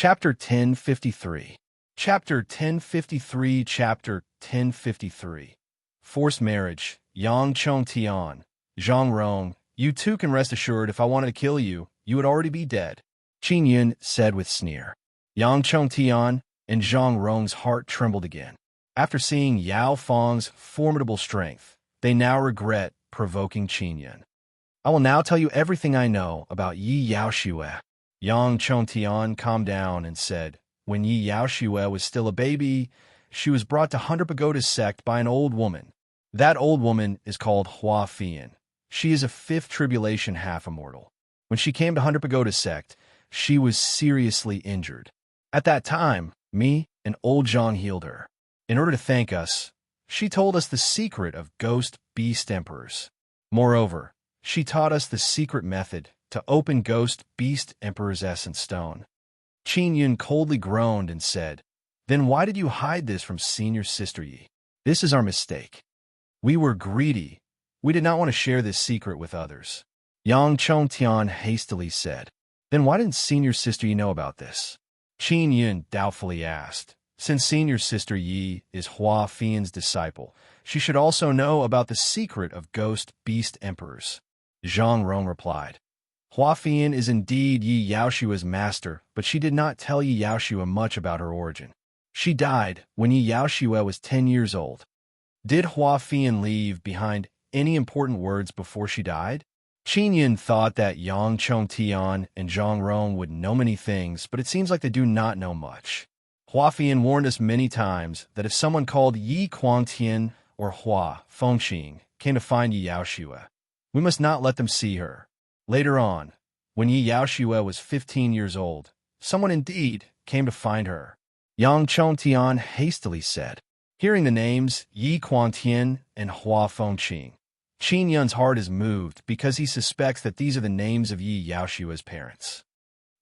Chapter 1053. Chapter 1053. Chapter 1053. Forced marriage. Yang Chong Tian. Zhang Rong, you too can rest assured if I wanted to kill you, you would already be dead. Qin Yun said with sneer. Yang Chong Tian and Zhang Rong's heart trembled again. After seeing Yao Fang's formidable strength, they now regret provoking Qin Yun. I will now tell you everything I know about Yi Yaoxue. Yang Chongtian calmed down and said, when Yi Yaoxue was still a baby, she was brought to Hundred Pagoda's sect by an old woman. That old woman is called Hua Fian. She is a fifth tribulation half-immortal. When she came to Hundred Pagoda's sect, she was seriously injured. At that time, me and old Zhang healed her. In order to thank us, she told us the secret of ghost beast emperors. Moreover, she taught us the secret method to open Ghost Beast Emperor's essence stone. Qin Yun coldly groaned and said, then why did you hide this from senior sister Yi? This is our mistake. We were greedy. We did not want to share this secret with others. Yang Chongtian hastily said, then why didn't senior sister Yi know about this? Qin Yun doubtfully asked, since senior sister Yi is Hua Fian's disciple, she should also know about the secret of Ghost Beast Emperors. Zhang Rong replied, Hua Fian is indeed Yi Yaoxue's master, but she did not tell Yi Yaoxue much about her origin. She died when Yi Yaoxue was 10 years old. Did Hua Fian leave behind any important words before she died? Qin Yun thought that Yang Chongtian and Zhang Rong would know many things, but it seems like they do not know much. Hua Fian warned us many times that if someone called Yi Quangtian or Hua Fengqing came to find Yi Yaoxue, we must not let them see her. Later on, when Yi Yaoxue was 15 years old, someone indeed came to find her. Yang Chongtian hastily said, hearing the names Yi Quangtian and Hua Fengqing, Qin Yun's heart is moved because he suspects that these are the names of Yi Yaoxue's parents.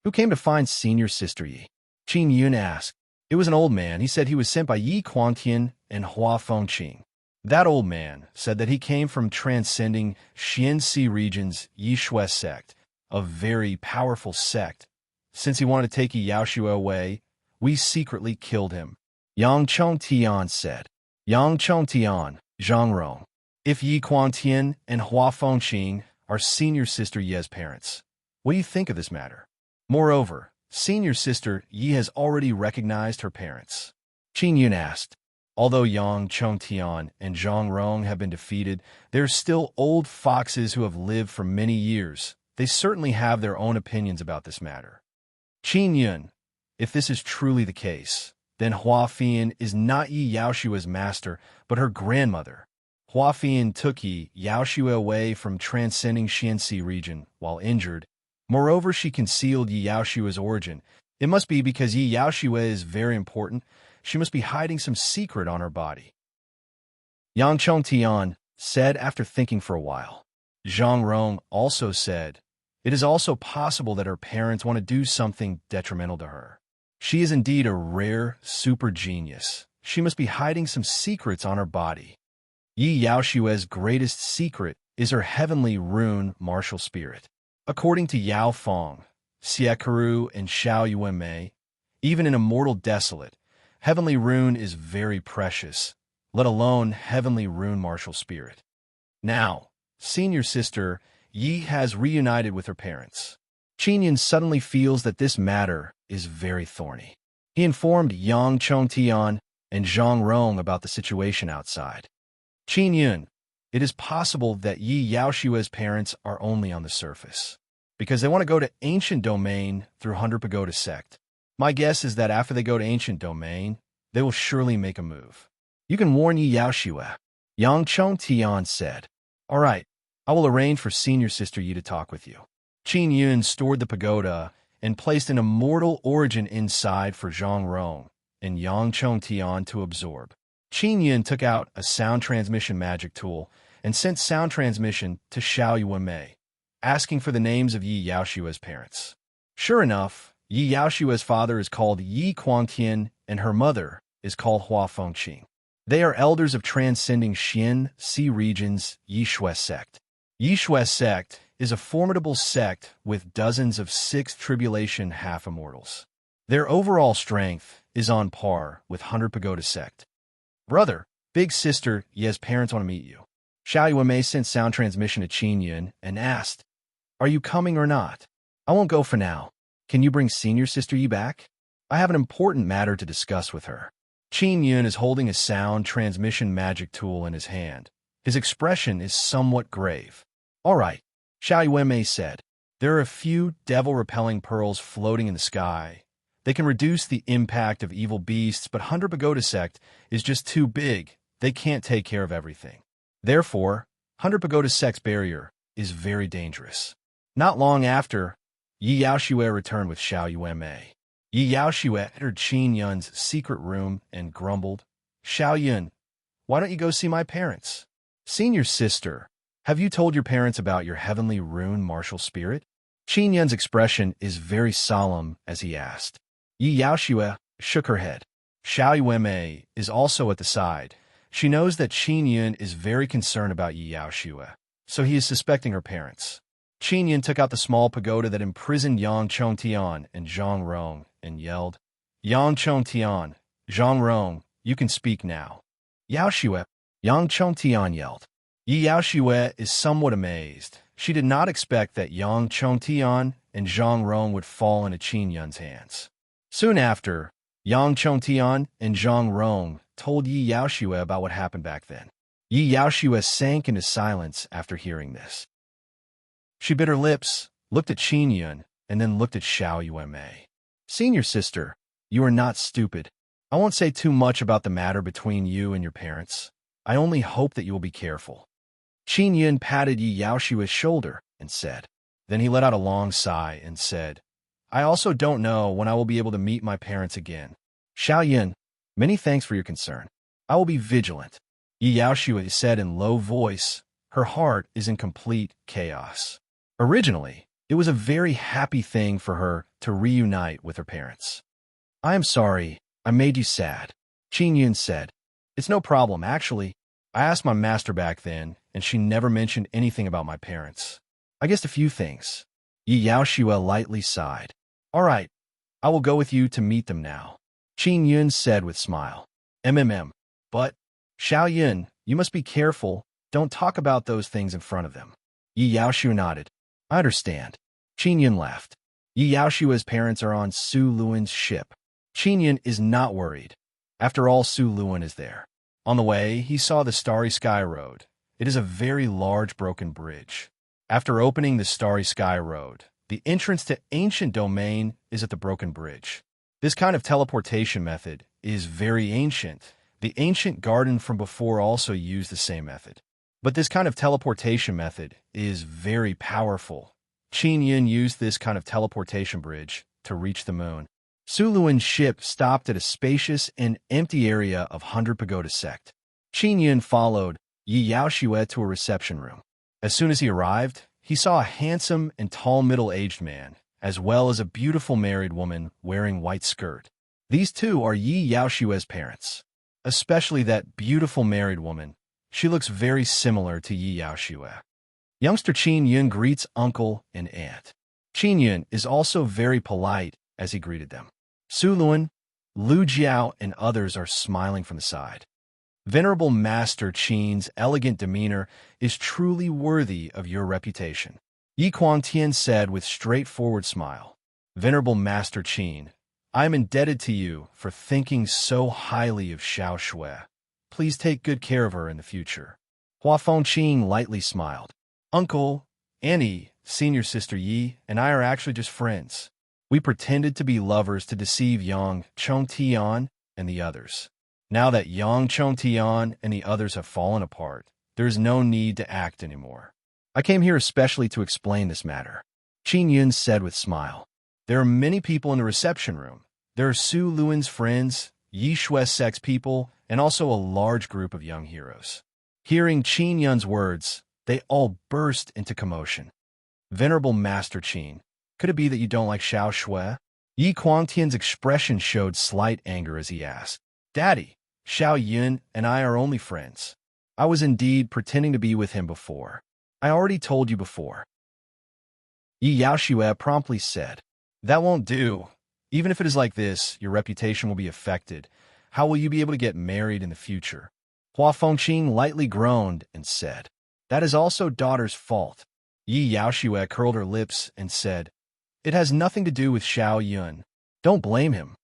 Who came to find senior sister Yi? Qin Yun asked. It was an old man. He said he was sent by Yi Quangtian and Hua Fengqing. That old man said that he came from transcending Xianxi region's Yishui sect, a very powerful sect. Since he wanted to take Yi Yaoxue away, we secretly killed him. Yang Chongtian said. Yang Chongtian, Zhang Rong. If Yi Quangtian and Hua Fengqing are senior sister Ye's parents, what do you think of this matter? Moreover, senior sister Yi has already recognized her parents. Qin Yun asked. Although Yang Chongtian and Zhang Rong have been defeated, there are still old foxes who have lived for many years. They certainly have their own opinions about this matter. Qin Yun, if this is truly the case, then Hua Fian is not Yi Yaoxue's master, but her grandmother. Hua Fian took Yi Yaoxue away from transcending Xianxi region while injured. Moreover, she concealed Yi Yaoxue's origin. It must be because Yi Yaoxue is very important. She must be hiding some secret on her body. Yang Chongtian said after thinking for a while. Zhang Rong also said, it is also possible that her parents want to do something detrimental to her. She is indeed a rare super genius. She must be hiding some secrets on her body. Yi Yaoxue's greatest secret is her heavenly rune martial spirit. According to Yao Fang, Xiekaru, and Xiao Yuanmei, even in Immortal Desolate, heavenly rune is very precious, let alone heavenly rune martial spirit. Now, senior sister Yi has reunited with her parents. Qin Yun suddenly feels that this matter is very thorny. He informed Yang Chongtian and Zhang Rong about the situation outside. Qin Yun, it is possible that Yi Yaoxue's parents are only on the surface, because they want to go to Ancient Domain through Hundred Pagoda sect. My guess is that after they go to Ancient Domain, they will surely make a move. You can warn Yi Yaoxue. Yang Chongtian said. All right, I will arrange for senior sister Yi to talk with you. Qin Yun stored the pagoda and placed an immortal origin inside for Zhang Rong and Yang Chongtian to absorb. Qin Yun took out a sound transmission magic tool and sent sound transmission to Xiao Yuanmei, asking for the names of Yi Yaoxue's parents. Sure enough, Yi Yaoxue's father is called Yi Quangtian, and her mother is called Hua Fengqing. They are elders of transcending Xianxi region's Yishui sect. Yishui sect is a formidable sect with dozens of sixth tribulation half-immortals. Their overall strength is on par with 100 Pagoda sect. Brother, big sister Ye's parents want to meet you. Xiao Yuanmei sent sound transmission to Qin Yun and asked, "Are you coming or not? I won't go for now. Can you bring senior sister Yi back? I have an important matter to discuss with her." Qin Yun is holding a sound transmission magic tool in his hand. His expression is somewhat grave. "All right," Xiao Yuanmei said. "There are a few devil-repelling pearls floating in the sky. They can reduce the impact of evil beasts, but 100 Pagoda sect is just too big. They can't take care of everything. Therefore, 100 Pagoda sect's barrier is very dangerous." Not long after, Yi Yaoxue returned with Xiao Yuanmei. Yi Yaoxue entered Qin Yun's secret room and grumbled, "Xiao Yun, why don't you go see my parents? Senior sister, have you told your parents about your heavenly rune martial spirit?" Qin Yun's expression is very solemn as he asked. Yi Yaoxue shook her head. Xiao Yuanmei is also at the side. She knows that Qin Yun is very concerned about Yi Yaoxue, so he is suspecting her parents. Qin Yun took out the small pagoda that imprisoned Yang Chongtian and Zhang Rong and yelled, "Yang Chongtian, Zhang Rong, you can speak now." "Yaoxue," Yang Chongtian yelled. Yi Yaoxue is somewhat amazed. She did not expect that Yang Chongtian and Zhang Rong would fall into Qin Yun's hands. Soon after, Yang Chongtian and Zhang Rong told Yi Yaoxue about what happened back then. Yi Yaoxue sank into silence after hearing this. She bit her lips, looked at Qin Yun, and then looked at Xiao Yuanmei. "Senior sister, you are not stupid. I won't say too much about the matter between you and your parents. I only hope that you will be careful." Qin Yun patted Yi Yaoxue's shoulder and said. Then he let out a long sigh and said, "I also don't know when I will be able to meet my parents again. Xiao Yun, many thanks for your concern. I will be vigilant." Yi Yaoxue said in low voice. Her heart is in complete chaos. Originally, it was a very happy thing for her to reunite with her parents. "I am sorry, I made you sad," Qin Yun said. "It's no problem, actually. I asked my master back then, and she never mentioned anything about my parents. I guessed a few things." Yi Yaoxue lightly sighed. "All right, I will go with you to meet them now," Qin Yun said with smile. But, Xiao Yun, you must be careful. Don't talk about those things in front of them." Yi Yaoxue nodded. "I understand." Qin Yun laughed. Yi Yaoxue's parents are on Su Luan's ship. Qin Yun is not worried. After all, Su Luan is there. On the way, he saw the Starry Sky Road. It is a very large broken bridge. After opening the Starry Sky Road, the entrance to Ancient Domain is at the broken bridge. This kind of teleportation method is very ancient. The ancient garden from before also used the same method. But this kind of teleportation method is very powerful. Qin Yun used this kind of teleportation bridge to reach the moon. Su Luan's ship stopped at a spacious and empty area of 100 Pagoda sect. Qin Yun followed Yi Yaoxue to a reception room. As soon as he arrived, he saw a handsome and tall middle-aged man, as well as a beautiful married woman wearing white skirt. These two are Yi Yaoxue's parents. Especially that beautiful married woman. She looks very similar to Yi Yaoxue. Youngster Qin Yun greets uncle and aunt. Qin Yun is also very polite as he greeted them. Su Luan, Lu Jiao, and others are smiling from the side. Venerable Master Qin's elegant demeanor is truly worthy of your reputation, Yi Quangtian said with straightforward smile. Venerable Master Qin, I am indebted to you for thinking so highly of Xiao Shui. Please take good care of her in the future. Hua Fengqing lightly smiled. Uncle, Annie, senior sister Yi, and I are actually just friends. We pretended to be lovers to deceive Yang Chongtian and the others. Now that Yang Chongtian and the others have fallen apart, there is no need to act anymore. I came here especially to explain this matter, Qin Yun said with smile. There are many people in the reception room. There are Su Luan's friends, Yi Shue's sex people, and also a large group of young heroes. Hearing Qin Yun's words, they all burst into commotion. Venerable Master Qin, could it be that you don't like Xiao Shui? Yi Quangtian's expression showed slight anger as he asked. Daddy, Xiao Yun and I are only friends. I was indeed pretending to be with him before. I already told you before. Yi Yaoxue promptly said. That won't do. Even if it is like this, your reputation will be affected. How will you be able to get married in the future? Hua Fengqing lightly groaned and said, That is also daughter's fault. Yi Yaoxue curled her lips and said, It has nothing to do with Xiao Yun. Don't blame him.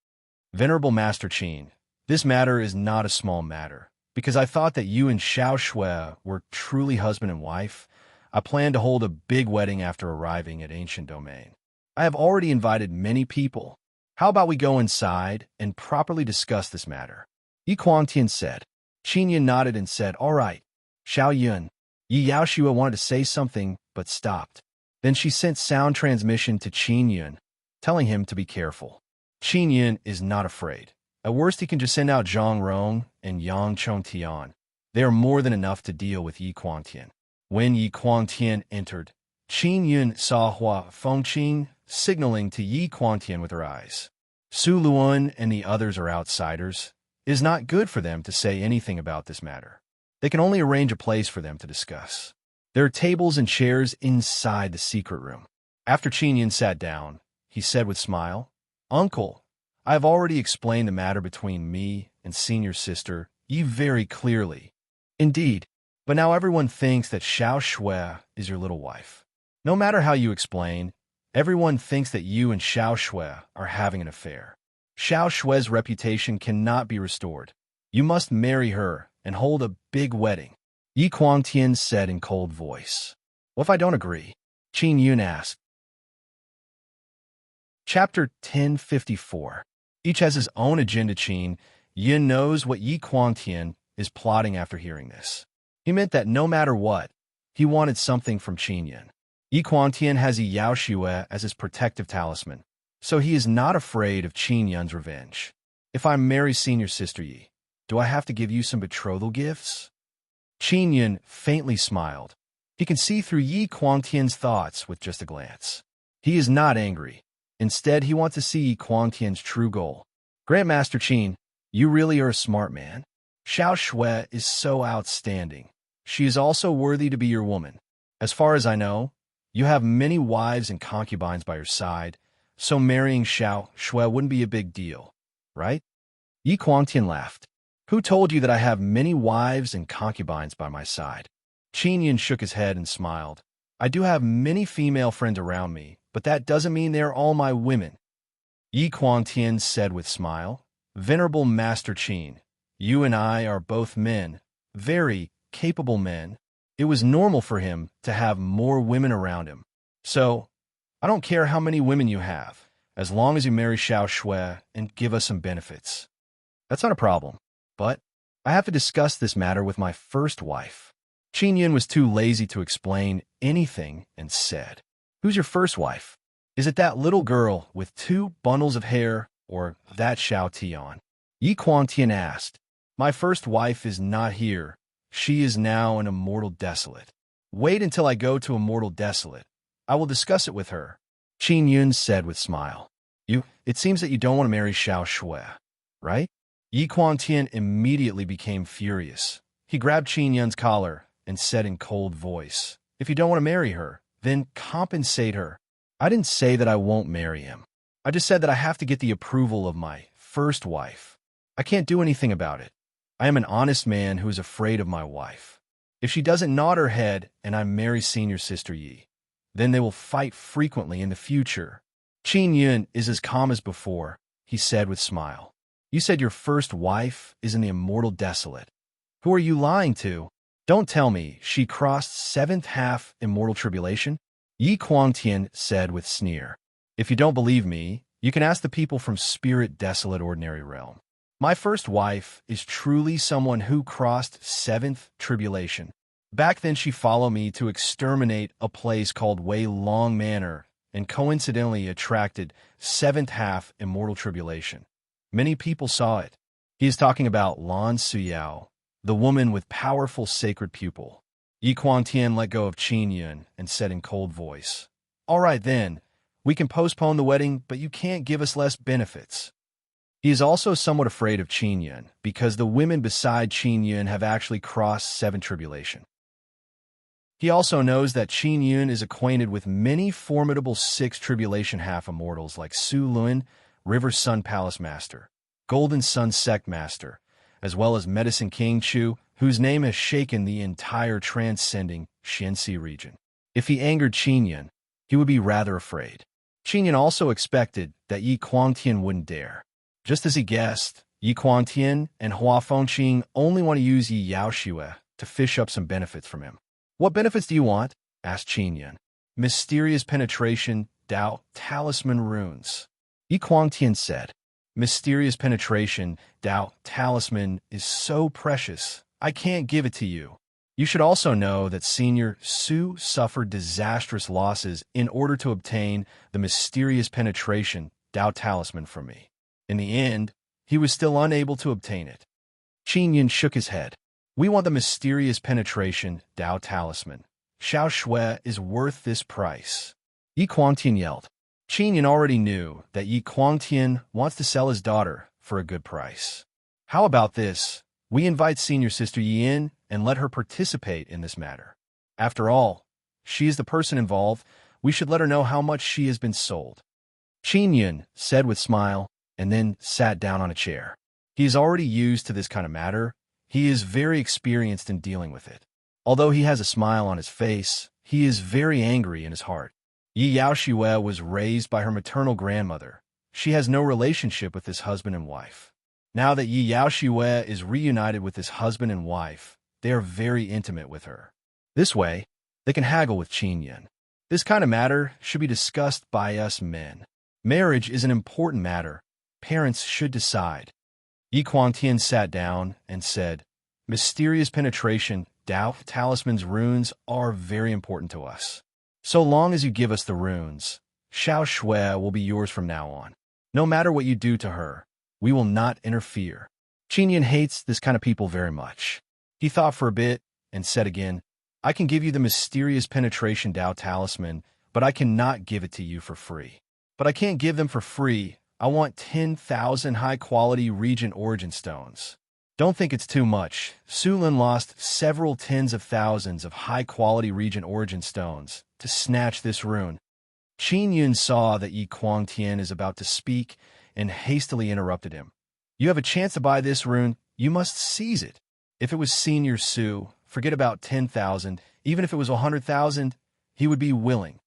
Venerable Master Qin, this matter is not a small matter. Because I thought that you and Xiao Shui were truly husband and wife, I plan to hold a big wedding after arriving at Ancient Domain. I have already invited many people. How about we go inside and properly discuss this matter? Yi Quangtian said. Qin Yun nodded and said, All right. Xiao Yun. Yi Yaoxue wanted to say something, but stopped. Then she sent sound transmission to Qin Yun, telling him to be careful. Qin Yun is not afraid. At worst, he can just send out Zhang Rong and Yang Chongtian. They are more than enough to deal with Yi Quangtian. When Yi Quangtian entered, Qin Yun saw Hua Fengqing signaling to Yi Quangtian with her eyes. Su Luan and the others are outsiders. It is not good for them to say anything about this matter. They can only arrange a place for them to discuss. There are tables and chairs inside the secret room. After Qin Yun sat down, he said with smile, Uncle, I have already explained the matter between me and senior sister Yi very clearly. Indeed, but now everyone thinks that Xiao Shui is your little wife. No matter how you explain, everyone thinks that you and Xiao Shui are having an affair. Xiao Shui's reputation cannot be restored. You must marry her and hold a big wedding. Yi Quangtian said in cold voice. What if I don't agree? Qin Yun asked. Chapter 1054. Each has his own agenda. Qin Yun knows what Yi Quangtian is plotting after hearing this. He meant that no matter what, he wanted something from Qin Yun. Yi Quangtian has Yi Yaoxue as his protective talisman, so he is not afraid of Qin Yun's revenge. If I marry senior sister Yi, do I have to give you some betrothal gifts? Qin Yun faintly smiled. He can see through Yi Quangtian's thoughts with just a glance. He is not angry. Instead, he wants to see Yi Quangtian's true goal. Grandmaster Qin, you really are a smart man. Xiao Shui is so outstanding. She is also worthy to be your woman. As far as I know, you have many wives and concubines by your side, so marrying Xiao Shui wouldn't be a big deal, right? Yi Quangtian laughed. Who told you that I have many wives and concubines by my side? Qin Yun shook his head and smiled. I do have many female friends around me, but that doesn't mean they're all my women. Yi Quangtian said with smile, Venerable Master Qin, you and I are both men, very capable men. It was normal for him to have more women around him. So, I don't care how many women you have, as long as you marry Xiao Shui and give us some benefits. That's not a problem, but I have to discuss this matter with my first wife. Qin Yun was too lazy to explain anything and said, Who's your first wife? Is it that little girl with 2 bundles of hair, or that Xiao Tian? Yi Quangtian asked. My first wife is not here. She is now an immortal desolate. Wait until I go to immortal desolate. I will discuss it with her. Qin Yun said with smile. It seems that you don't want to marry Xiao Shui, right? Yi Quangtian immediately became furious. He grabbed Qin Yun's collar and said in cold voice, If you don't want to marry her, then compensate her. I didn't say that I won't marry him. I just said that I have to get the approval of my first wife. I can't do anything about it. I am an honest man who is afraid of my wife. If she doesn't nod her head and I marry senior sister Yi, then they will fight frequently in the future. Qin Yun is as calm as before, he said with smile. You said your first wife is in the immortal desolate. Who are you lying to? Don't tell me she crossed 7th half immortal tribulation? Yi Quangtian said with sneer. If you don't believe me, you can ask the people from Spirit Desolate Ordinary Realm. My first wife is truly someone who crossed 7th tribulation. Back then she followed me to exterminate a place called Wei Long Manor and coincidentally attracted 7th half immortal tribulation. Many people saw it. He is talking about Lan Suyao, the woman with powerful sacred pupil. Yi Quangtian let go of Qin Yun and said in cold voice, All right then, we can postpone the wedding, but you can't give us less benefits. He is also somewhat afraid of Qin Yun because the women beside Qin Yun have actually crossed 7th tribulation. He also knows that Qin Yun is acquainted with many formidable 6th tribulation half-immortals like Su Luan, River Sun Palace Master, Golden Sun Sect Master, as well as Medicine King Chu, whose name has shaken the entire transcending Xianxi region. If he angered Qingyun, he would be rather afraid. Qingyun also expected that Yi Guangtian wouldn't dare. Just as he guessed, Yi Guangtian and Hua Fengqing only want to use Yi Yaoxue to fish up some benefits from him. "What benefits do you want?" asked Qingyun. "Mysterious penetration, Dao, talisman runes." Yi Guangtian said, "Mysterious penetration, Dao, talisman is so precious, I can't give it to you. You should also know that Senior Su suffered disastrous losses in order to obtain the mysterious penetration, Dao talisman from me. In the end, he was still unable to obtain it." Qingyun shook his head. "We want the mysterious penetration, Dao talisman. Xiao Shui is worth this price." Yi Guangtian yelled. Qingyun already knew that Yi Guangtian wants to sell his daughter for a good price. "How about this? We invite Senior Sister Yi in and let her participate in this matter. After all, she is the person involved. We should let her know how much she has been sold." Qingyun said with smile, and then sat down on a chair. He is already used to this kind of matter. He is very experienced in dealing with it. Although he has a smile on his face, he is very angry in his heart. Yi Yaoxue was raised by her maternal grandmother. She has no relationship with his husband and wife. Now that Yi Yaoxue is reunited with his husband and wife, they are very intimate with her. This way, they can haggle with Qingyun. This kind of matter should be discussed by us men. Marriage is an important matter. Parents should decide. Yi Guangtian sat down and said, "Mysterious penetration, Dao, talisman's runes are very important to us. So long as you give us the runes, Xiao Shui will be yours from now on. No matter what you do to her, we will not interfere." Qingyun hates this kind of people very much. He thought for a bit and said again, "I can give you the mysterious penetration Dao talisman, but I cannot give it to you for free. But I can't give them for free. I want 10,000 high-quality Regent Origin Stones. Don't think it's too much. Sulin lost several tens of thousands of high-quality Regent Origin Stones to snatch this rune." Qingyun saw that Yi Guangtian is about to speak and hastily interrupted him. "You have a chance to buy this rune. You must seize it. If it was Senior Su, forget about 10,000. Even if it was 100,000, he would be willing."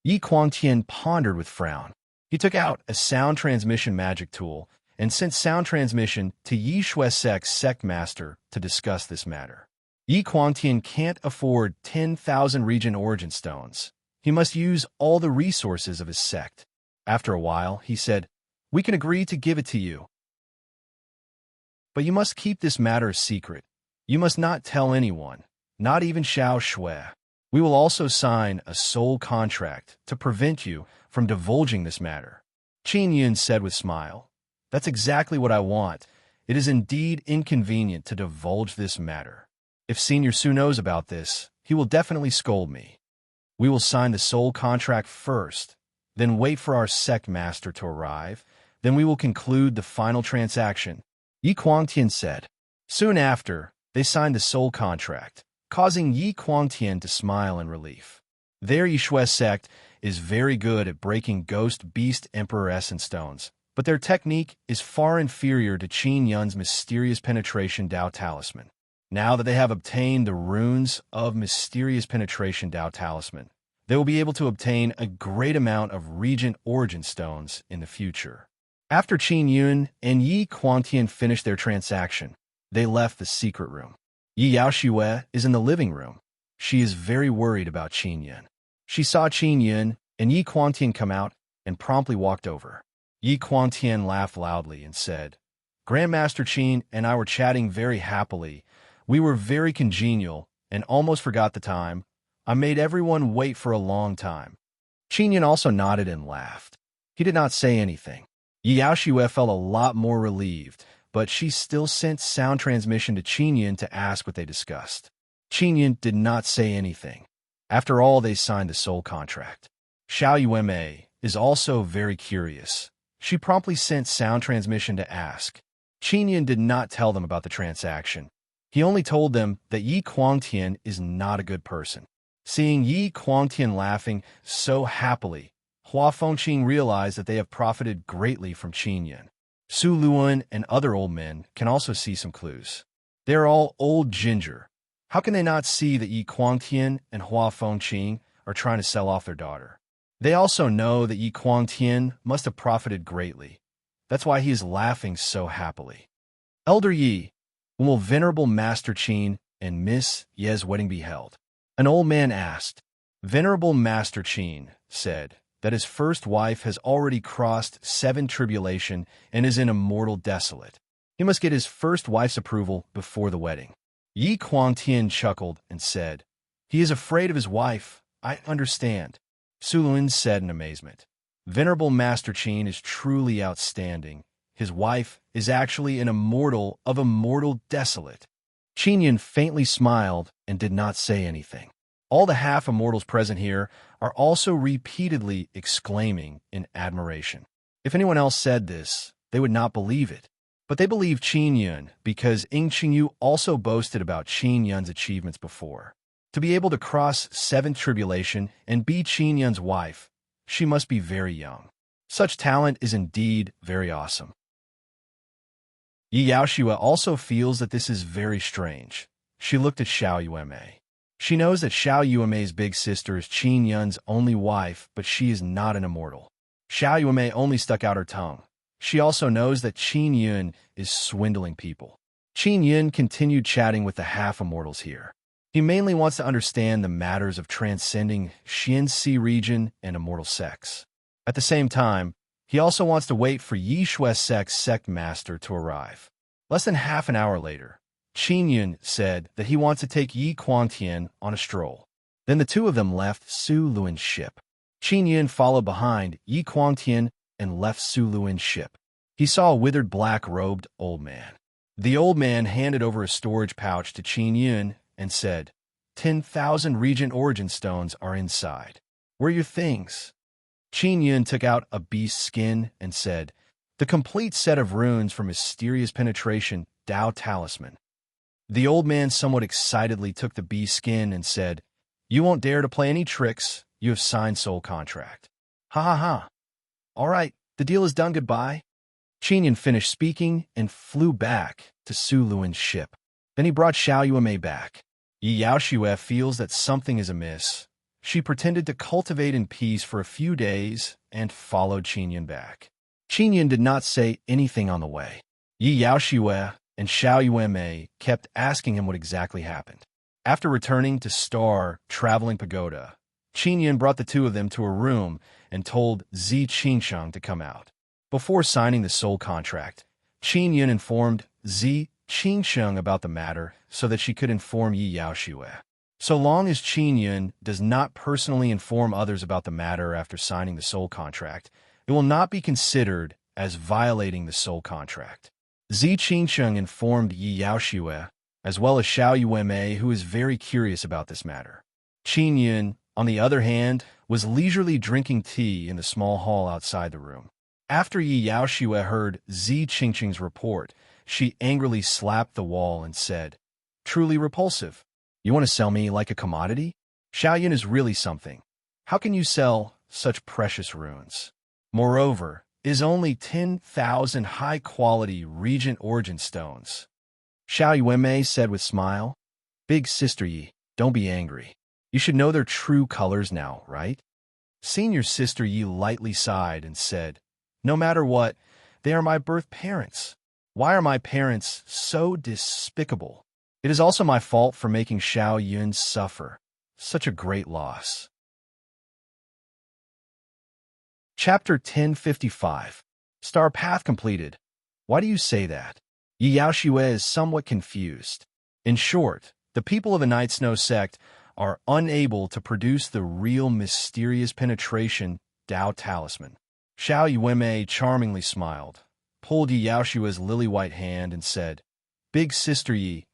Yi Guangtian pondered with frown. He took out a sound transmission magic tool and sent sound transmission to Yi Shuesek's sect master to discuss this matter. Yi Guangtian can't afford 10,000 Regent Origin Stones. He must use all the resources of his sect. After a while, he said, "We can agree to give it to you. But you must keep this matter a secret. You must not tell anyone, not even Xiao Shui. We will also sign a soul contract to prevent you from divulging this matter." Qingyun said with smile, "That's exactly what I want. It is indeed inconvenient to divulge this matter. If Senior Su knows about this, he will definitely scold me. We will sign the soul contract first, then wait for our sect master to arrive, then we will conclude the final transaction," Yi Guangtian said. Soon after, they signed the soul contract, causing Yi Guangtian to smile in relief. Their Yishui sect is very good at breaking Ghost Beast Emperor Essence Stones, but their technique is far inferior to Qin Yun's mysterious penetration Dao talisman. Now that they have obtained the runes of mysterious penetration Dao talisman, they will be able to obtain a great amount of Regent Origin Stones in the future. After Qin Yun and Yi Guangtian finished their transaction, they left the secret room. Yi Yaoxue is in the living room. She is very worried about Qin Yun. She saw Qin Yun and Yi Guangtian come out and promptly walked over. Yi Guangtian laughed loudly and said, "Grandmaster Qin and I were chatting very happily. We were very congenial and almost forgot the time. I made everyone wait for a long time." Qin Yun also nodded and laughed. He did not say anything. Yi Yaoxue felt a lot more relieved, but she still sent sound transmission to Qin Yun to ask what they discussed. Qin Yun did not say anything. After all, they signed the soul contract. Xiao Yume is also very curious. She promptly sent sound transmission to ask. Qin Yun did not tell them about the transaction. He only told them that Yi Guangtian is not a good person. Seeing Yi Guangtian laughing so happily, Hua Fengqing realize that they have profited greatly from Qin Yun. Su Luan and other old men can also see some clues. They are all old ginger. How can they not see that Yi Guangtian and Hua Fengqing are trying to sell off their daughter? They also know that Yi Guangtian must have profited greatly. That's why he is laughing so happily. Elder Yi, when will Venerable Master Qin and Miss Ye's wedding be held? An old man asked. Venerable Master Qin said that his first wife has already crossed 7 tribulation and is in a mortal desolate. He must get his first wife's approval before the wedding. Yi Guangtian chuckled and said, He is afraid of his wife. I understand. Su Luan said in amazement. Venerable Master Qin is truly outstanding. His wife is actually an immortal of a mortal desolate. Qin Yun faintly smiled and did not say anything. All the half-immortals present here are also repeatedly exclaiming in admiration. If anyone else said this, they would not believe it. But they believe Qin Yun because Ying Qingyu also boasted about Qin Yun's achievements before. To be able to cross 7th tribulation and be Qin Yun's wife, she must be very young. Such talent is indeed very awesome. Yi Yaoshua also feels that this is very strange. She looked at Xiao Yuemei. She knows that Xiao Yuemei's big sister is Qin Yun's only wife, but she is not an immortal. Xiao Yuemei only stuck out her tongue. She also knows that Qin Yun is swindling people. Qin Yun continued chatting with the half-immortals here. He mainly wants to understand the matters of transcending Xianxi region and immortal sex. At the same time, he also wants to wait for Yi Shuesek's sect master to arrive. Less than half an hour later, Qin Yun said that he wants to take Yi Guangtian on a stroll. Then the two of them left Su Luan's ship. Qin Yun followed behind Yi Guangtian and left Su Luan's ship. He saw a withered black-robed old man. The old man handed over a storage pouch to Qin Yun and said, 10,000 Regent Origin Stones are inside. Where are your things? Qin Yun took out a beast's skin and said, the complete set of runes for mysterious penetration, Dao Talisman. The old man somewhat excitedly took the beast's skin and said, you won't dare to play any tricks. You have signed soul contract. Ha ha ha. All right, the deal is done. Goodbye. Qin Yun finished speaking and flew back to Su Luan's ship. Then he brought Xiao Yuemei back. Yi Yaoshua feels that something is amiss. She pretended to cultivate in peace for a few days and followed Qin Yun back. Qin Yun did not say anything on the way. Yi Yaoshua and Xiao Yuemei kept asking him what exactly happened. After returning to Star Traveling Pagoda, Qin Yun brought the two of them to a room and told Zi Qingsheng to come out. Before signing the soul contract, Qin Yun informed Zi Qingsheng about the matter so that she could inform Yi Yaoshua. So long as Qin Yun does not personally inform others about the matter after signing the soul contract, it will not be considered as violating the soul contract. Zi Qingsheng informed Yi Yaoshua, as well as Xiao Yuemei, who is very curious about this matter. Qin Yun, on the other hand, was leisurely drinking tea in the small hall outside the room. After Yi Yaoshua heard Zi Qingsheng's report, she angrily slapped the wall and said, truly repulsive. You want to sell me like a commodity? Xiao Yun is really something. How can you sell such precious runes? Moreover, is only 10,000 high-quality Regent Origin Stones. Xiao Yuemei said with smile, Big Sister Yi, don't be angry. You should know their true colors now, right? Senior Sister Yi lightly sighed and said, no matter what, they are my birth parents. Why are my parents so despicable? It is also my fault for making Xiao Yun suffer. Such a great loss. Chapter 1055. Star Path completed. Why do you say that? Yi Yaoshua is somewhat confused. In short, the people of the Night Snow sect are unable to produce the real mysterious penetration Dao Talisman. Xiao Yuemei charmingly smiled, pulled Yi Yaoshua's lily-white hand and said, Big Sister Yi,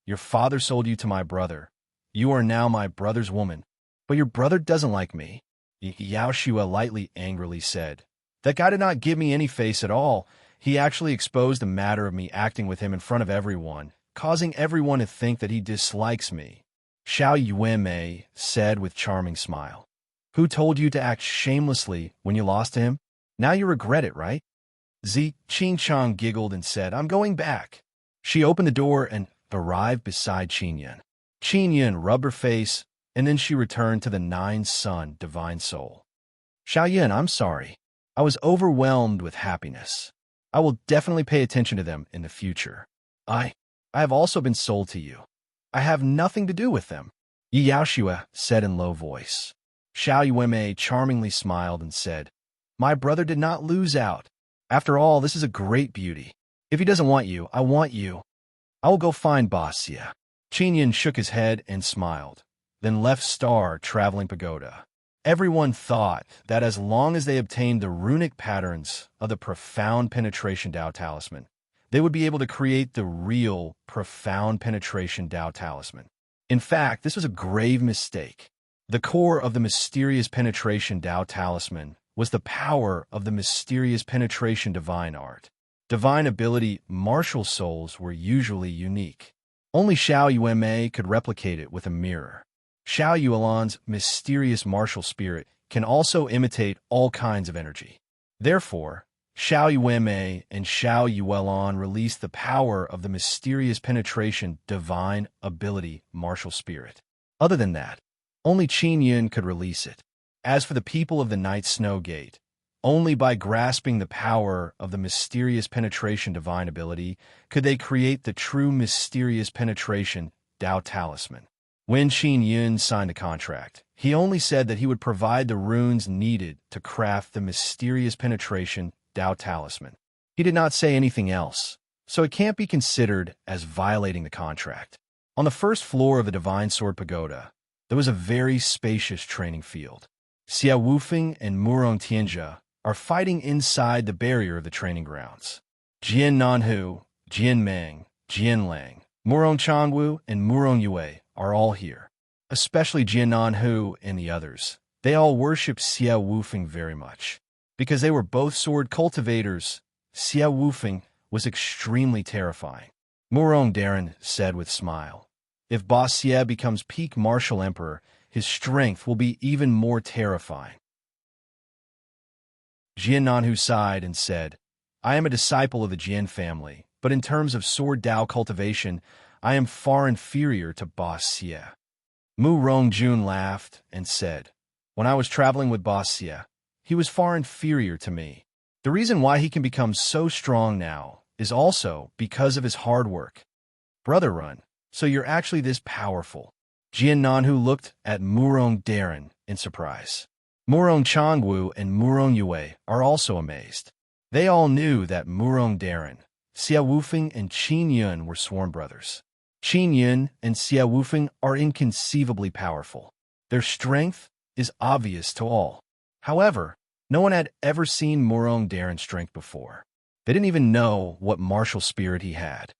your father sold you to my brother. You are now my brother's woman. But your brother doesn't like me. Yi Yaoshua lightly angrily said, that guy did not give me any face at all. He actually exposed the matter of me acting with him in front of everyone, causing everyone to think that he dislikes me. Xiao Yuemei said with charming smile. Who told you to act shamelessly when you lost to him? Now you regret it, right? Qing Chang giggled and said, I'm going back. She opened the door and arrived beside Qin Yin. Qin Yin rubbed her face, and then she returned to the nine-sun divine soul. Xiao Yin, I'm sorry. I was overwhelmed with happiness. I will definitely pay attention to them in the future. I have also been sold to you. I have nothing to do with them. Yi Yaoshua said in low voice. Xiao Yuemei charmingly smiled and said, My brother did not lose out. After all, this is a great beauty. If he doesn't want you, I want you. I will go find Boss Xie. Qin Yin shook his head and smiled, then left Star Traveling Pagoda. Everyone thought that as long as they obtained the runic patterns of the Profound Penetration Tao Talisman, they would be able to create the real Profound Penetration Tao Talisman. In fact, this was a grave mistake. The core of the Mysterious Penetration Tao Talisman was the power of the Mysterious Penetration Divine Art. Divine ability martial souls were usually unique. Only Xiao Yuemei could replicate it with a mirror. Xiao Yuelan's mysterious martial spirit can also imitate all kinds of energy. Therefore, Xiao Yuemei and Xiao Yuelan released the power of the Mysterious Penetration Divine Ability Martial Spirit. Other than that, only Qin Yin could release it. As for the people of the Night Snow Gate, only by grasping the power of the Mysterious Penetration Divine Ability could they create the true Mysterious Penetration Tao Talisman. When Qin Yin signed a contract, he only said that he would provide the runes needed to craft the Mysterious Penetration Tao Talisman. He did not say anything else, so it can't be considered as violating the contract. On the first floor of the Divine Sword Pagoda, there was a very spacious training field. Xia Wufeng and Murong Tianjia are fighting inside the barrier of the training grounds. Jian Nanhu, Jian Meng, Jian Lang, Murong Changwu, and Murong Yue are all here. Especially Jian Nanhu and the others. They all worship Xia Wufeng very much. Because they were both sword cultivators, Xia Wufeng was extremely terrifying. Murong Darren said with smile, If Boss Xie becomes peak martial emperor, his strength will be even more terrifying. Jian Nanhu sighed and said, I am a disciple of the Jian family, but in terms of sword Dao cultivation, I am far inferior to Boss Xie. Mu Rongjun laughed and said, When I was traveling with Boss Xie, he was far inferior to me. The reason why he can become so strong now is also because of his hard work. Brother Run, so you're actually this powerful. Jian Nanhu looked at Murong Darren in surprise. Murong Changwu and Murong Yue are also amazed. They all knew that Murong Darren, Xia Wufeng, and Qin Yin were sworn brothers. Qin Yin and Xia Wufeng are inconceivably powerful. Their strength is obvious to all. However, no one had ever seen Murong Darren's strength before. They didn't even know what martial spirit he had.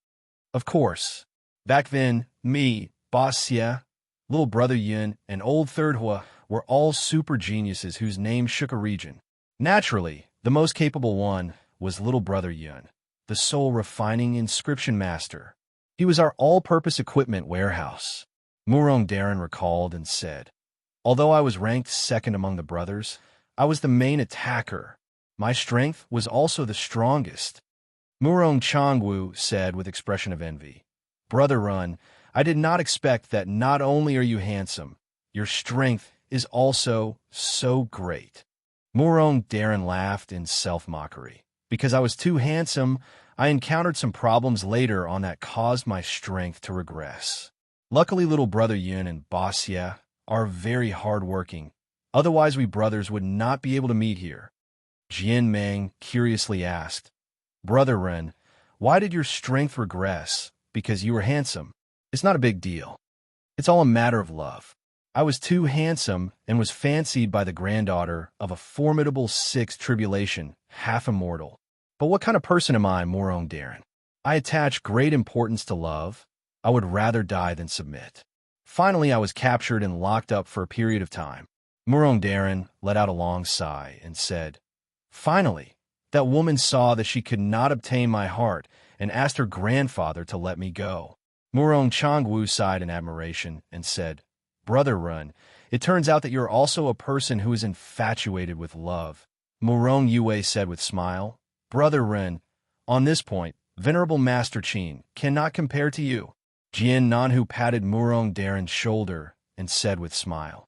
Of course, back then, me, Boss Xie, little brother Yin, and old Third Hua were all super geniuses whose names shook a region. Naturally, the most capable one was little brother Yin, the soul refining inscription master. He was our all-purpose equipment warehouse. Murong Darren recalled and said, Although I was ranked second among the brothers, I was the main attacker. My strength was also the strongest. Murong Changwu said with expression of envy, Brother Run, I did not expect that not only are you handsome, your strength is also so great. Murong Darren laughed in self-mockery. Because I was too handsome, I encountered some problems later on that caused my strength to regress. Luckily, little brother Yin and Boss Xie are very hard-working. Otherwise, we brothers would not be able to meet here. Jian Meng curiously asked, Brother Ren, why did your strength regress? Because you were handsome. It's not a big deal. It's all a matter of love. I was too handsome and was fancied by the granddaughter of a formidable sixth tribulation, half immortal. But what kind of person am I, Murong Darren? I attach great importance to love. I would rather die than submit. Finally, I was captured and locked up for a period of time. Murong Darren let out a long sigh and said, Finally, that woman saw that she could not obtain my heart and asked her grandfather to let me go. Murong Changwu sighed in admiration and said, Brother Run, It turns out that you're also a person who is infatuated with love. Murong Yue said with smile. Brother Ren, on this point, Venerable Master Qin cannot compare to you. Jian Nanhu patted Murong Daren's shoulder and said with smile.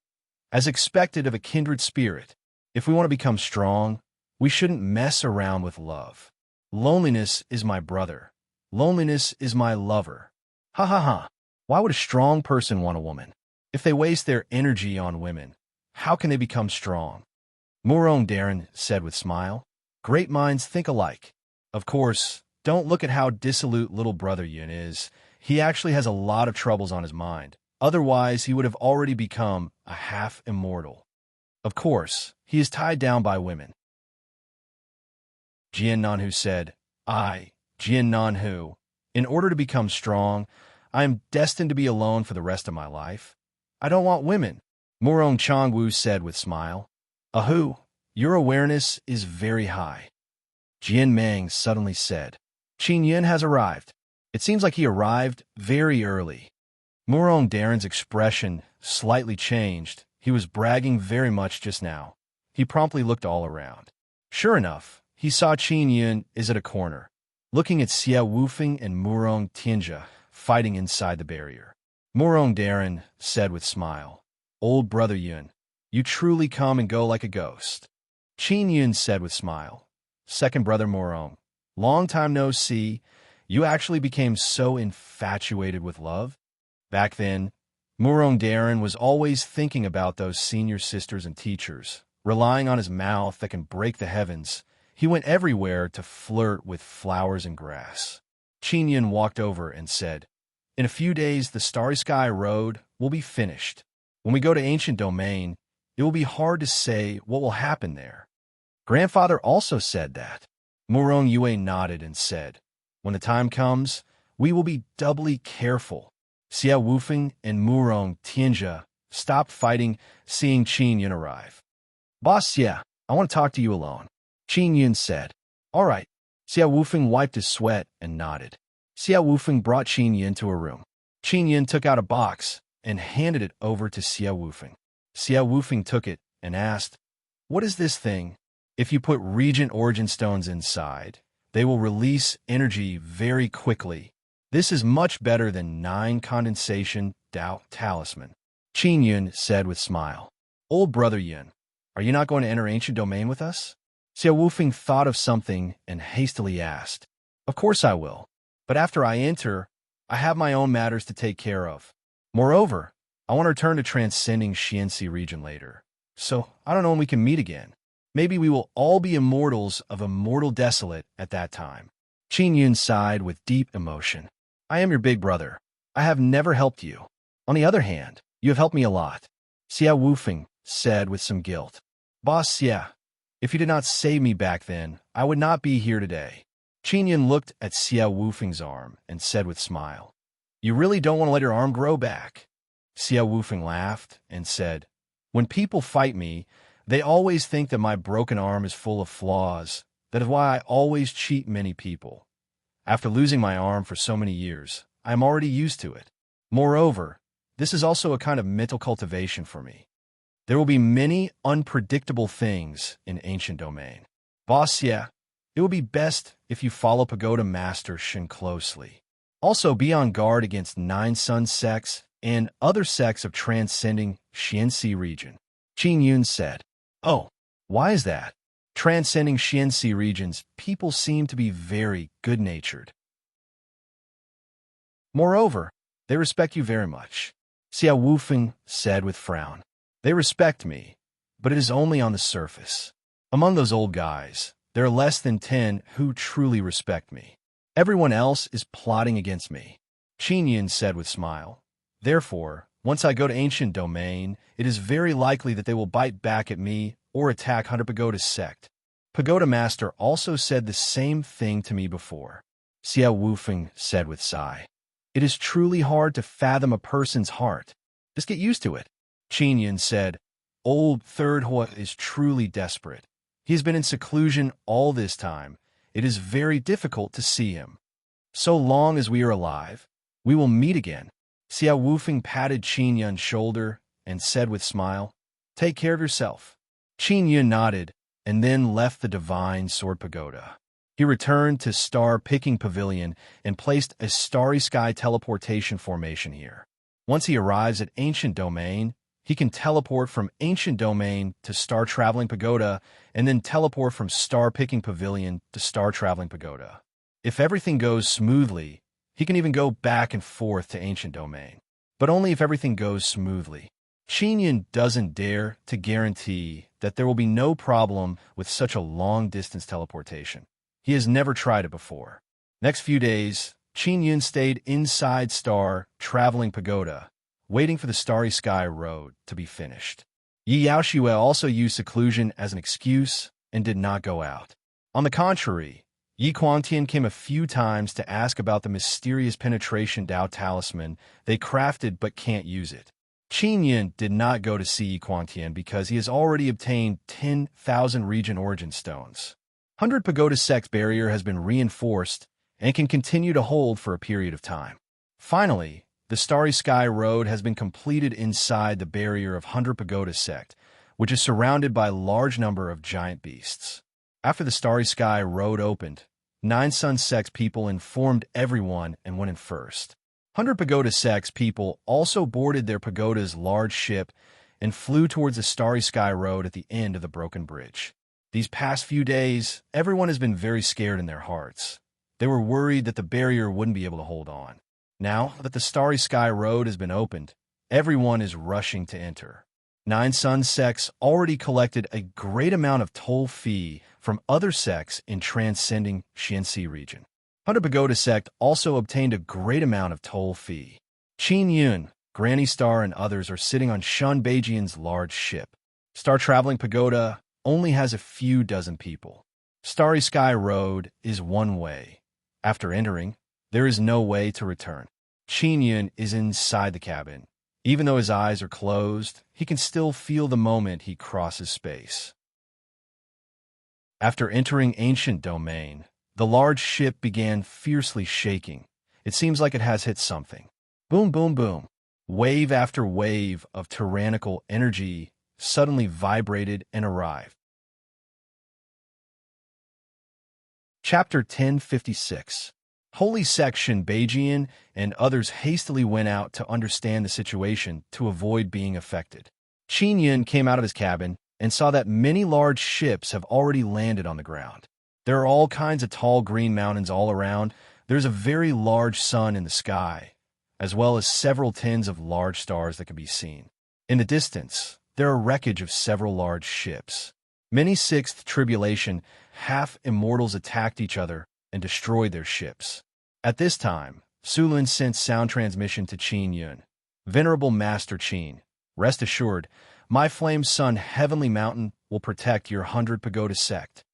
As expected of a kindred spirit, if we want to become strong, we shouldn't mess around with love. Loneliness is my brother. Loneliness is my lover. Ha ha ha. Why would a strong person want a woman? If they waste their energy on women, how can they become strong? Murong Daren said with smile. Great minds think alike. Of course, don't look at how dissolute little brother Yun is. He actually has a lot of troubles on his mind. Otherwise, he would have already become a half-immortal. Of course, he is tied down by women. Jian Nanhu said, Jian Nanhu, in order to become strong, I am destined to be alone for the rest of my life. I don't want women. Murong Changwu said with smile. Ahu, your awareness is very high. Jian Mang suddenly said. Qin Yin has arrived. It seems like he arrived very early. Murong Daren's expression slightly changed. He was bragging very much just now. He promptly looked all around. Sure enough, he saw Qin Yin is at a corner, looking at Xia Wufeng and Murong Tianjia fighting inside the barrier. Murong Daren said with smile, Old brother Yun, you truly come and go like a ghost. Qin Yun said with smile, Second brother Murong, long time no see, you actually became so infatuated with love? Back then, Murong Daren was always thinking about those senior sisters and teachers, relying on his mouth that can break the heavens. He went everywhere to flirt with flowers and grass. Qin Yun walked over and said, In a few days, the Starry Sky Road will be finished. When we go to Ancient Domain, it will be hard to say what will happen there. Grandfather also said that. Murong Yue nodded and said, When the time comes, we will be doubly careful. Xia Wufeng and Murong Tianjia stopped fighting, seeing Qin Yun arrive. Boss Xia, I want to talk to you alone. Qin Yun said. All right. Xia Wufeng wiped his sweat and nodded. Xia Wufeng brought Qin Yun to a room. Qin Yun took out a box and handed it over to Xia Wufeng. Xia Wufeng took it and asked, What is this thing? If you put Regent Origin Stones inside, they will release energy very quickly. This is much better than 9 condensation Dao Talisman. Qin Yun said with smile. Old brother Yun, are you not going to enter Ancient Domain with us? Xia Wufeng thought of something and hastily asked. Of course I will. But after I enter, I have my own matters to take care of. Moreover, I want to return to transcending Xianxi region later. So, I don't know when we can meet again. Maybe we will all be immortals of Immortal Desolate at that time. Qin Yun sighed with deep emotion. I am your big brother. I have never helped you. On the other hand, you have helped me a lot. Xia Wufeng said with some guilt. Boss Xia, if you did not save me back then, I would not be here today. Qin Yun looked at Xia Wufeng's arm and said with smile, You really don't want to let your arm grow back? Xia Wufeng laughed and said, When people fight me, they always think that my broken arm is full of flaws. That is why I always cheat many people. After losing my arm for so many years, I am already used to it. Moreover, this is also a kind of mental cultivation for me. There will be many unpredictable things in Ancient Domain. Boss Xia, it will be best if you follow Pagoda Master Shin closely. Also be on guard against 9 Sun sects and other sects of transcending Xianxi region. Qin Yun said. Oh, why is that? Transcending Xianxi regions, people seem to be very good-natured. Moreover, they respect you very much. Xia Wufeng said with frown. They respect me, but it is only on the surface. Among those old guys, there are less than 10 who truly respect me. Everyone else is plotting against me. Qin Yun said with smile. Therefore, once I go to Ancient Domain, it is very likely that they will bite back at me or attack Hunter Pagoda's sect. Pagoda Master also said the same thing to me before. Xia Wufeng said with sigh. It is truly hard to fathom a person's heart. Just get used to it. Qin Yun said, Old Third Hua is truly desperate. He has been in seclusion all this time. It is very difficult to see him. So long as we are alive, we will meet again. Xia Wufeng patted Qin Yun's shoulder and said with smile, "Take care of yourself." Qin Yun nodded, and then left the Divine Sword Pagoda. He returned to Star Picking Pavilion and placed a starry sky teleportation formation here. Once he arrives at Ancient Domain, he can teleport from Ancient Domain to Star Traveling Pagoda and then teleport from Star Picking Pavilion to Star Traveling Pagoda. If everything goes smoothly, he can even go back and forth to Ancient Domain. But only if everything goes smoothly. Qin Yun doesn't dare to guarantee that there will be no problem with such a long-distance teleportation. He has never tried it before. Next few days, Qin Yun stayed inside Star Traveling Pagoda, waiting for the Starry Sky Road to be finished. Yi Yaoxue also used seclusion as an excuse and did not go out. On the contrary, Yi Quantian came a few times to ask about the mysterious penetration Dao talisman they crafted but can't use it. Qin Yun did not go to see Yi Quantian because he has already obtained 10,000 region origin stones. 100 Pagoda Sect's barrier has been reinforced and can continue to hold for a period of time. Finally, the Starry Sky Road has been completed inside the barrier of 100 Pagoda Sect, which is surrounded by a large number of giant beasts. After the Starry Sky Road opened, 9 Sun Sect's people informed everyone and went in first. 100 Pagoda Sect's people also boarded their pagoda's large ship and flew towards the Starry Sky Road at the end of the broken bridge. These past few days, everyone has been very scared in their hearts. They were worried that the barrier wouldn't be able to hold on. Now that the Starry Sky Road has been opened, everyone is rushing to enter. 9 Sun Sects already collected a great amount of toll fee from other sects in transcending Xianxi region. 100 Pagoda Sect also obtained a great amount of toll fee. Qin Yun, Granny Star, and others are sitting on Shun Beijian's large ship. Star Traveling Pagoda only has a few dozen people. Starry Sky Road is one way. After entering, there is no way to return. Qin Yun is inside the cabin. Even though his eyes are closed, he can still feel the moment he crosses space. After entering Ancient Domain, the large ship began fiercely shaking. It seems like it has hit something. Boom, boom, boom. Wave after wave of tyrannical energy suddenly vibrated and arrived. Chapter 1056. Holy Section Beijian and others hastily went out to understand the situation to avoid being affected. Qin Yun came out of his cabin and saw that many large ships have already landed on the ground. There are all kinds of tall green mountains all around. There's a very large sun in the sky, as well as several tens of large stars that can be seen. In the distance, there are wreckage of several large ships. Many Sixth Tribulation half-immortals attacked each other and destroyed their ships. At this time, Sulin sent sound transmission to Qin Yun. Venerable Master Qin, rest assured, my Flame Sun Heavenly Mountain will protect your 100 Pagoda Sect.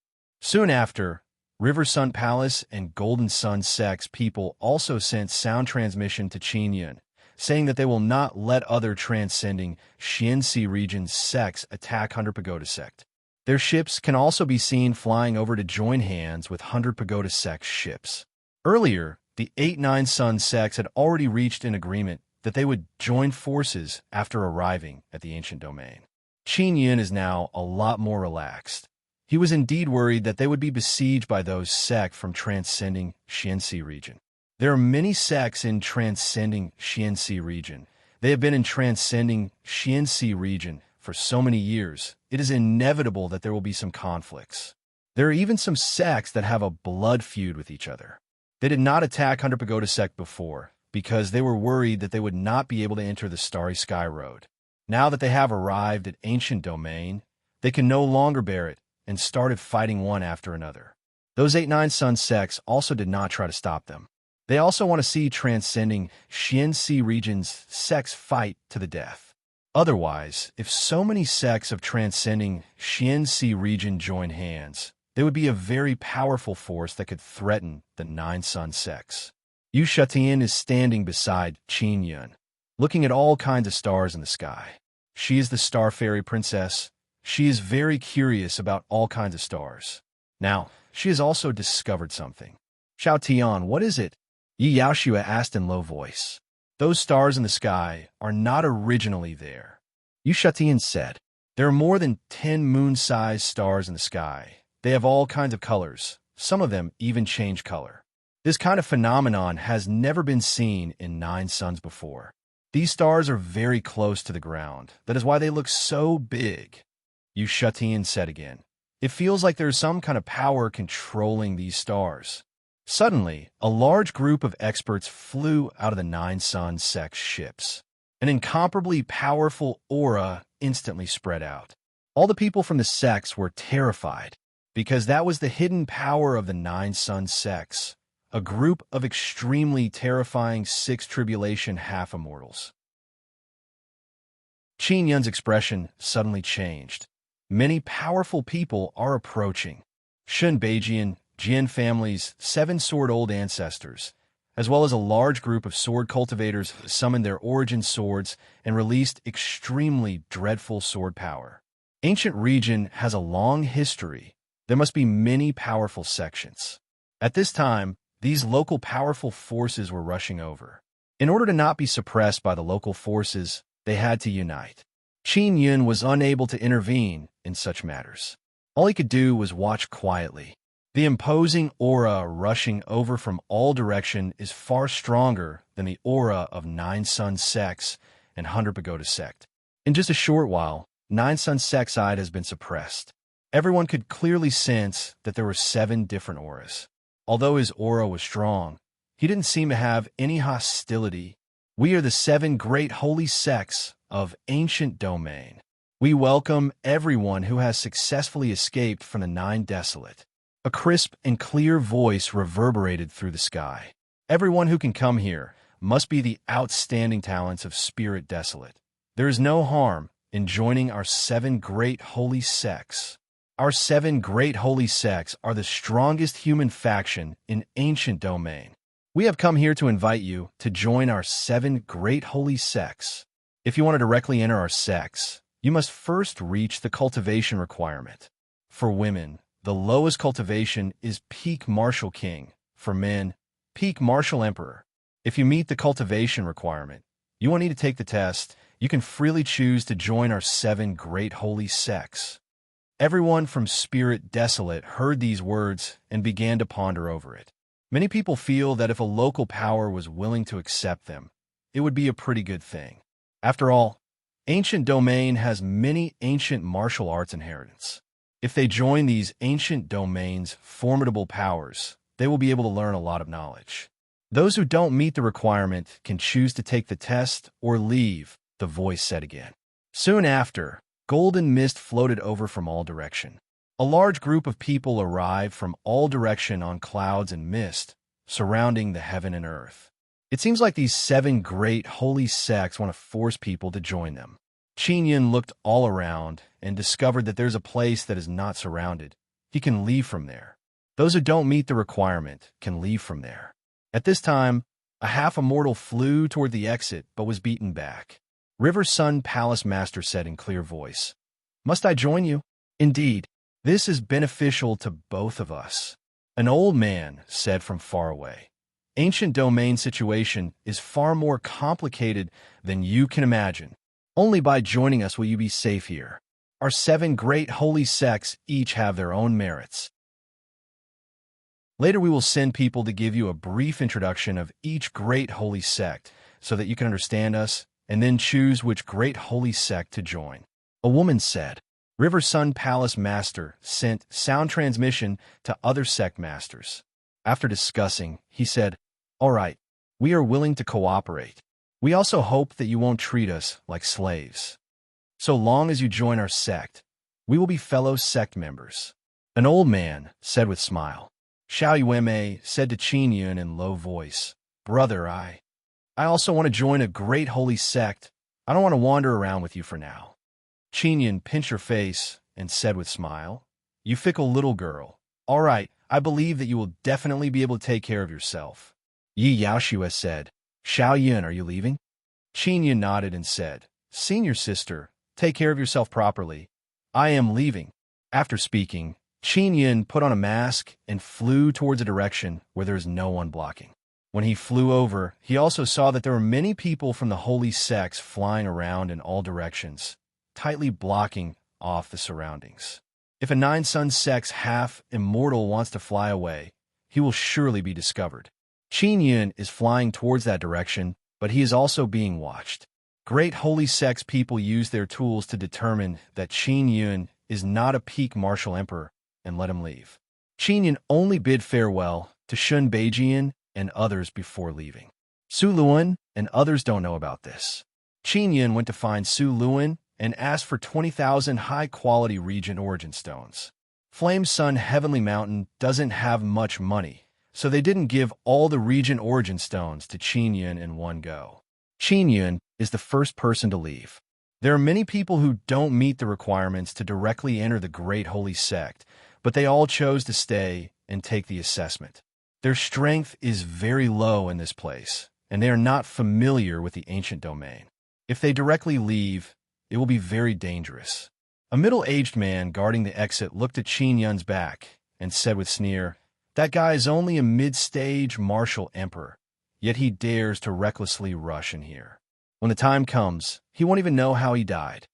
Soon after, River Sun Palace and Golden Sun Sect's people also sent sound transmission to Qin Yun, saying that they will not let other transcending Xianxi region sects attack 100 Pagoda Sect. Their ships can also be seen flying over to join hands with 100 Pagoda Sect ships. Earlier, the 8-9 Sun Sects had already reached an agreement that they would join forces after arriving at the Ancient Domain. Qin Yun is now a lot more relaxed. He was indeed worried that they would be besieged by those sects from transcending Xianxi region. There are many sects in transcending Xianxi region. They have been in transcending Xianxi region for so many years, it is inevitable that there will be some conflicts. There are even some sects that have a blood feud with each other. They did not attack 100 Pagoda Sect before, because they were worried that they would not be able to enter the Starry Sky Road. Now that they have arrived at Ancient Domain, they can no longer bear it and started fighting one after another. Those 8-9 Sun Sects also did not try to stop them. They also want to see transcending Xianxi region's sects fight to the death. Otherwise, if so many sects of transcending Xianxi region join hands, they would be a very powerful force that could threaten the 9 Sun Sects. Yu Shutian is standing beside Qin Yun, looking at all kinds of stars in the sky. She is the Star Fairy Princess. She is very curious about all kinds of stars. Now, she has also discovered something. Xiao Tian, what is it? Yi Yaoxue asked in low voice. Those stars in the sky are not originally there. Yushatian said, "There are more than 10 moon-sized stars in the sky. They have all kinds of colors. Some of them even change color. This kind of phenomenon has never been seen in 9 suns before. These stars are very close to the ground. That is why they look so big." Yushatian said again, "It feels like there's some kind of power controlling these stars." Suddenly, a large group of experts flew out of the 9 Sun Sect ships. An incomparably powerful aura instantly spread out. All the people from the sects were terrified, because that was the hidden power of the 9 Sun Sects, a group of extremely terrifying 6 tribulation half-immortals. Qin Yun's expression suddenly changed. Many powerful people are approaching. Shun Beijian, Jian family's 7 sword-old ancestors, as well as a large group of sword cultivators summoned their origin swords and released extremely dreadful sword power. Ancient region has a long history. There must be many powerful sections. At this time, these local powerful forces were rushing over. In order to not be suppressed by the local forces, they had to unite. Qin Yun was unable to intervene in such matters. All he could do was watch quietly. The imposing aura rushing over from all direction is far stronger than the aura of 9 Sun Sects and 100 Pagoda Sect. In just a short while, 9 Sun Sect's side has been suppressed. Everyone could clearly sense that there were 7 different auras. Although his aura was strong, he didn't seem to have any hostility. "We are the 7 great holy sects of ancient domain. We welcome everyone who has successfully escaped from the 9 Desolate." A crisp and clear voice reverberated through the sky. "Everyone who can come here must be the outstanding talents of Spirit Desolate. There is no harm in joining our 7 great holy sects. Our 7 great holy sects are the strongest human faction in ancient domain. We have come here to invite you to join our 7 great holy sects. If you want to directly enter our sects, you must first reach the cultivation requirement. For women, the lowest cultivation is Peak Martial King. For men, Peak Martial Emperor. If you meet the cultivation requirement, you won't need to take the test. You can freely choose to join our 7 great holy sects." Everyone from Spirit Desolate heard these words and began to ponder over it. Many people feel that if a local power was willing to accept them, it would be a pretty good thing. After all, ancient domain has many ancient martial arts inheritance. If they join these ancient domain's formidable powers, they will be able to learn a lot of knowledge. Those who don't meet the requirement can choose to take the test or leave, the voice said again. Soon after, golden mist floated over from all direction. A large group of people arrived from all direction on clouds and mist, surrounding the heaven and earth. It seems like these 7 great holy sects want to force people to join them. Qin Yun looked all around and discovered that there's a place that is not surrounded. He can leave from there. Those who don't meet the requirement can leave from there. At this time, a half-immortal flew toward the exit but was beaten back. River Sun Palace Master said in clear voice, "Must I join you? Indeed, this is beneficial to both of us." An old man said from far away, "Ancient domain situation is far more complicated than you can imagine. Only by joining us will you be safe here. Our 7 great holy sects each have their own merits. Later we will send people to give you a brief introduction of each great holy sect so that you can understand us and then choose which great holy sect to join." A woman said. River Sun Palace Master sent sound transmission to other sect masters. After discussing, he said, "All right, we are willing to cooperate. We also hope that you won't treat us like slaves. So long as you join our sect, we will be fellow sect members." An old man said with smile. Xiao Yueme said to Qin Yun in low voice, "Brother, I also want to join a great holy sect. I don't want to wander around with you for now." Qin Yun pinched her face and said with smile, "You fickle little girl. All right, I believe that you will definitely be able to take care of yourself." Yi Yaoshue said, "Xiao Yun, are you leaving?" Qin Yun nodded and said, "Senior sister, take care of yourself properly. I am leaving." After speaking, Qin Yun put on a mask and flew towards a direction where there is no one blocking. When he flew over, he also saw that there were many people from the holy sects flying around in all directions. tightly blocking off the surroundings. If a nine-sun sex half-immortal wants to fly away, he will surely be discovered. Qin Yun is flying towards that direction, but he is also being watched. Great holy sex people use their tools to determine that Qin Yun is not a peak martial emperor and let him leave. Qin Yun only bid farewell to Shun Beijian and others before leaving. Su Luan and others don't know about this. Qin Yun went to find Su Luan and asked for 20,000 high-quality Regent Origin Stones. Flame Sun Heavenly Mountain doesn't have much money, so they didn't give all the Regent Origin Stones to Qin Yun in one go. Qin Yun is the first person to leave. There are many people who don't meet the requirements to directly enter the Great Holy Sect, but they all chose to stay and take the assessment. Their strength is very low in this place, and they are not familiar with the ancient domain. If they directly leave, it will be very dangerous. A middle-aged man guarding the exit looked at Qin Yun's back and said with sneer, "That guy is only a mid-stage martial emperor, yet he dares to recklessly rush in here. When the time comes, he won't even know how he died."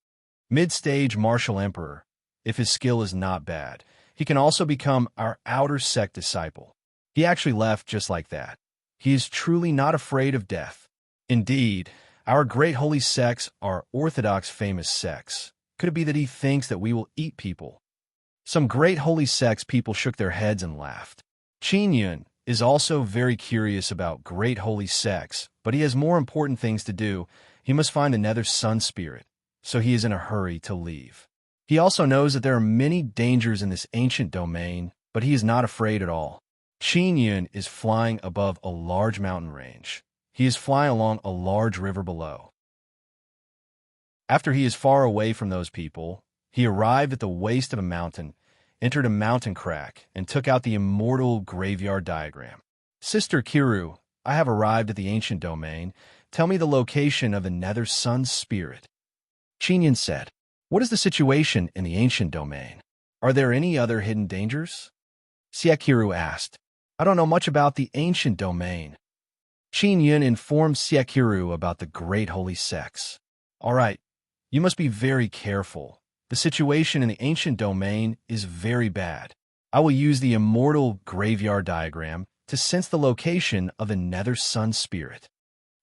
Mid-stage martial emperor, if his skill is not bad, he can also become our outer sect disciple. He actually left just like that. He is truly not afraid of death. Indeed, our great holy sects are orthodox famous sects. Could it be that he thinks that we will eat people? Some great holy sects people shook their heads and laughed. Qin Yun is also very curious about great holy sects, but he has more important things to do. He must find the Nether Sun Spirit, so he is in a hurry to leave. He also knows that there are many dangers in this ancient domain, but he is not afraid at all. Qin Yun is flying above a large mountain range. He is flying along a large river below. After he is far away from those people, he arrived at the waist of a mountain, entered a mountain crack, and took out the immortal graveyard diagram. "Sister Kiru, I have arrived at the ancient domain. Tell me the location of the Nether Sun Spirit." Qin Yun said, "What is the situation in the ancient domain? Are there any other hidden dangers?" Siekiru asked, "I don't know much about the ancient domain." Qin Yun informed Siekiru about the great holy sects. "All right, you must be very careful. The situation in the ancient domain is very bad. I will use the immortal graveyard diagram to sense the location of the Nether Sun Spirit."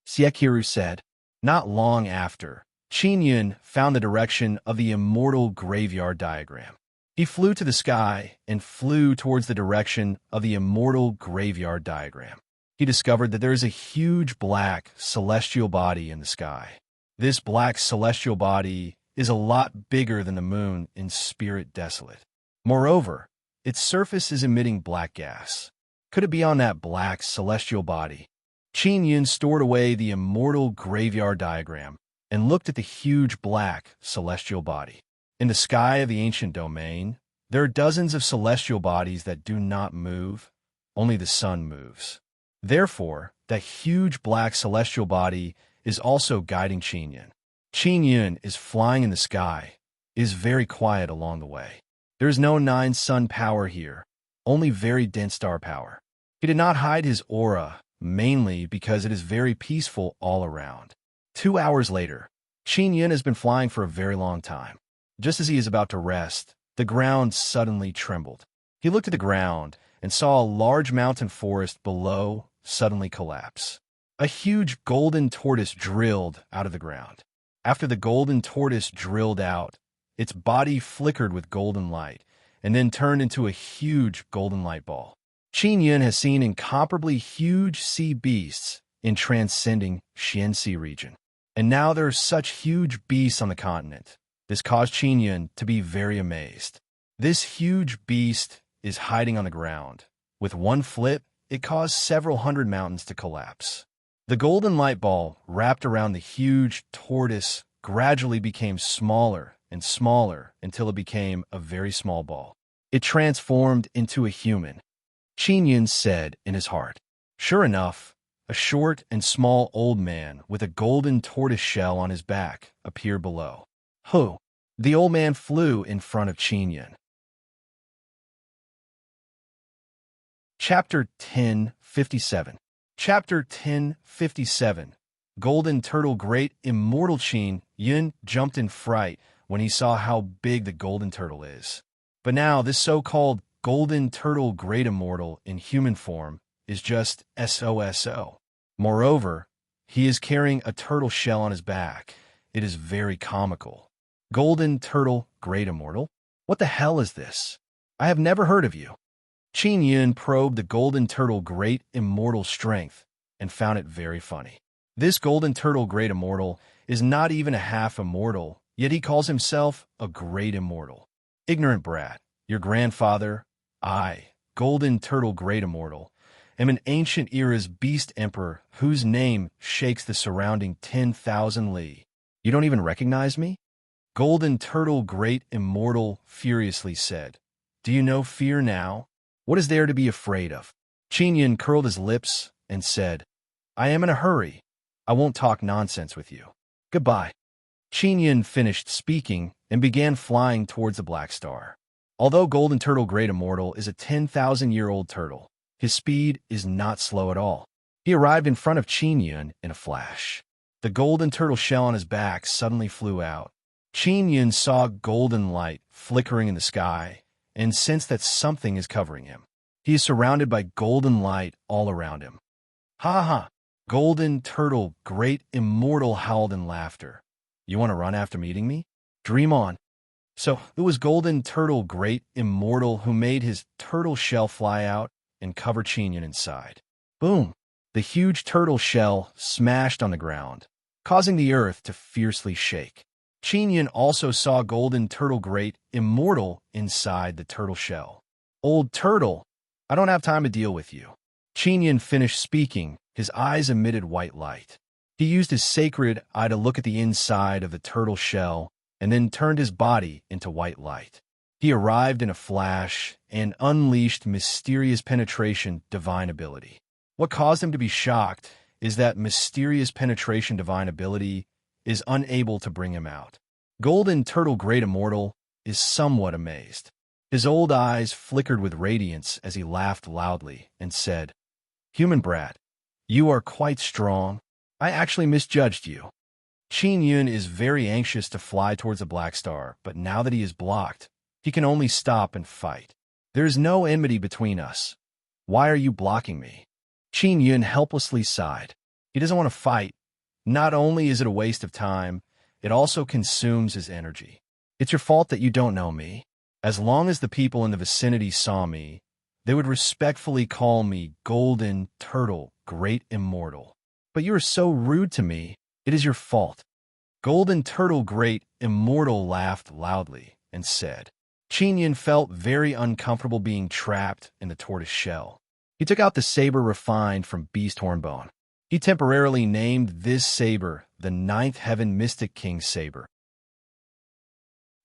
Siekiru said. Not long after, Qin Yun found the direction of the immortal graveyard diagram. He flew to the sky and flew towards the direction of the immortal graveyard diagram. He discovered that there is a huge black celestial body in the sky. This black celestial body is a lot bigger than the moon in spirit desolate. Moreover, its surface is emitting black gas. Could it be on that black celestial body? Qin Yun stored away the immortal graveyard diagram and looked at the huge black celestial body. In the sky of the ancient domain, there are dozens of celestial bodies that do not move. Only the sun moves. Therefore, that huge black celestial body is also guiding Qin Yun. Qin Yun is flying in the sky. It is very quiet along the way. There is no 9 sun power here, only very dense star power. He did not hide his aura, mainly because it is very peaceful all around. 2 hours later, Qin Yun has been flying for a very long time. Just as he is about to rest, the ground suddenly trembled. He looked at the ground and saw a large mountain forest below suddenly collapse. A huge golden tortoise drilled out of the ground. After the golden tortoise drilled out, its body flickered with golden light and then turned into a huge golden light ball. Qin Yun has seen incomparably huge sea beasts in transcending Xianxi region. And now there are such huge beasts on the continent. This caused Qin Yun to be very amazed. This huge beast is hiding on the ground. With one flip, it caused several hundred mountains to collapse. The golden light ball wrapped around the huge tortoise gradually became smaller and smaller until it became a very small ball. It transformed into a human. Qin Yun said in his heart. Sure enough, a short and small old man with a golden tortoise shell on his back appeared below. Huh! The old man flew in front of Qin Yun. Chapter 1057. Chapter 1057. Golden Turtle Great Immortal Qin Yun jumped in fright when he saw how big the golden turtle is. But now this so-called golden turtle great immortal in human form is just SOSO. Moreover, he is carrying a turtle shell on his back. It is very comical. Golden turtle great immortal? What the hell is this? I have never heard of you. Qin Yun probed the golden turtle great immortal strength and found it very funny. This golden turtle great immortal is not even a half immortal, yet he calls himself a great immortal. Ignorant brat, your grandfather, I, golden turtle great immortal, am an ancient era's beast emperor whose name shakes the surrounding 10,000 li. You don't even recognize me? Golden turtle great immortal furiously said. Do you know fear now? What is there to be afraid of? Qin Yun curled his lips and said, I am in a hurry. I won't talk nonsense with you. Goodbye. Qin Yun finished speaking and began flying towards the Black Star. Although Golden Turtle Great Immortal is a 10,000-year-old turtle, his speed is not slow at all. He arrived in front of Qin Yun in a flash. The golden turtle shell on his back suddenly flew out. Qin Yun saw golden light flickering in the sky and sensed that something is covering him. He is surrounded by golden light all around him. Ha ha! Golden Turtle Great Immortal howled in laughter. You want to run after meeting me? Dream on. So it was Golden Turtle Great Immortal who made his turtle shell fly out and cover Qin Yun inside. Boom! The huge turtle shell smashed on the ground, causing the earth to fiercely shake. Qin Yun also saw Golden Turtle Great Immortal inside the turtle shell. Old turtle, I don't have time to deal with you. Qin Yun finished speaking. His eyes emitted white light. He used his sacred eye to look at the inside of the turtle shell and then turned his body into white light. He arrived in a flash and unleashed mysterious penetration divine ability. What caused him to be shocked is that mysterious penetration divine ability is unable to bring him out. Golden Turtle Great Immortal is somewhat amazed. His old eyes flickered with radiance as he laughed loudly and said, Human brat, you are quite strong. I actually misjudged you. Qin Yun is very anxious to fly towards the Black Star, but now that he is blocked, he can only stop and fight. There is no enmity between us. Why are you blocking me? Qin Yun helplessly sighed. He doesn't want to fight. Not only is it a waste of time, it also consumes his energy. It's your fault that you don't know me. As long as the people in the vicinity saw me, they would respectfully call me Golden Turtle Great Immortal. But you are so rude to me, it is your fault. Golden Turtle Great Immortal laughed loudly and said. Qin Yun felt very uncomfortable being trapped in the tortoise shell. He took out the saber refined from beast hornbone. He temporarily named this saber the Ninth Heaven Mystic King's Saber.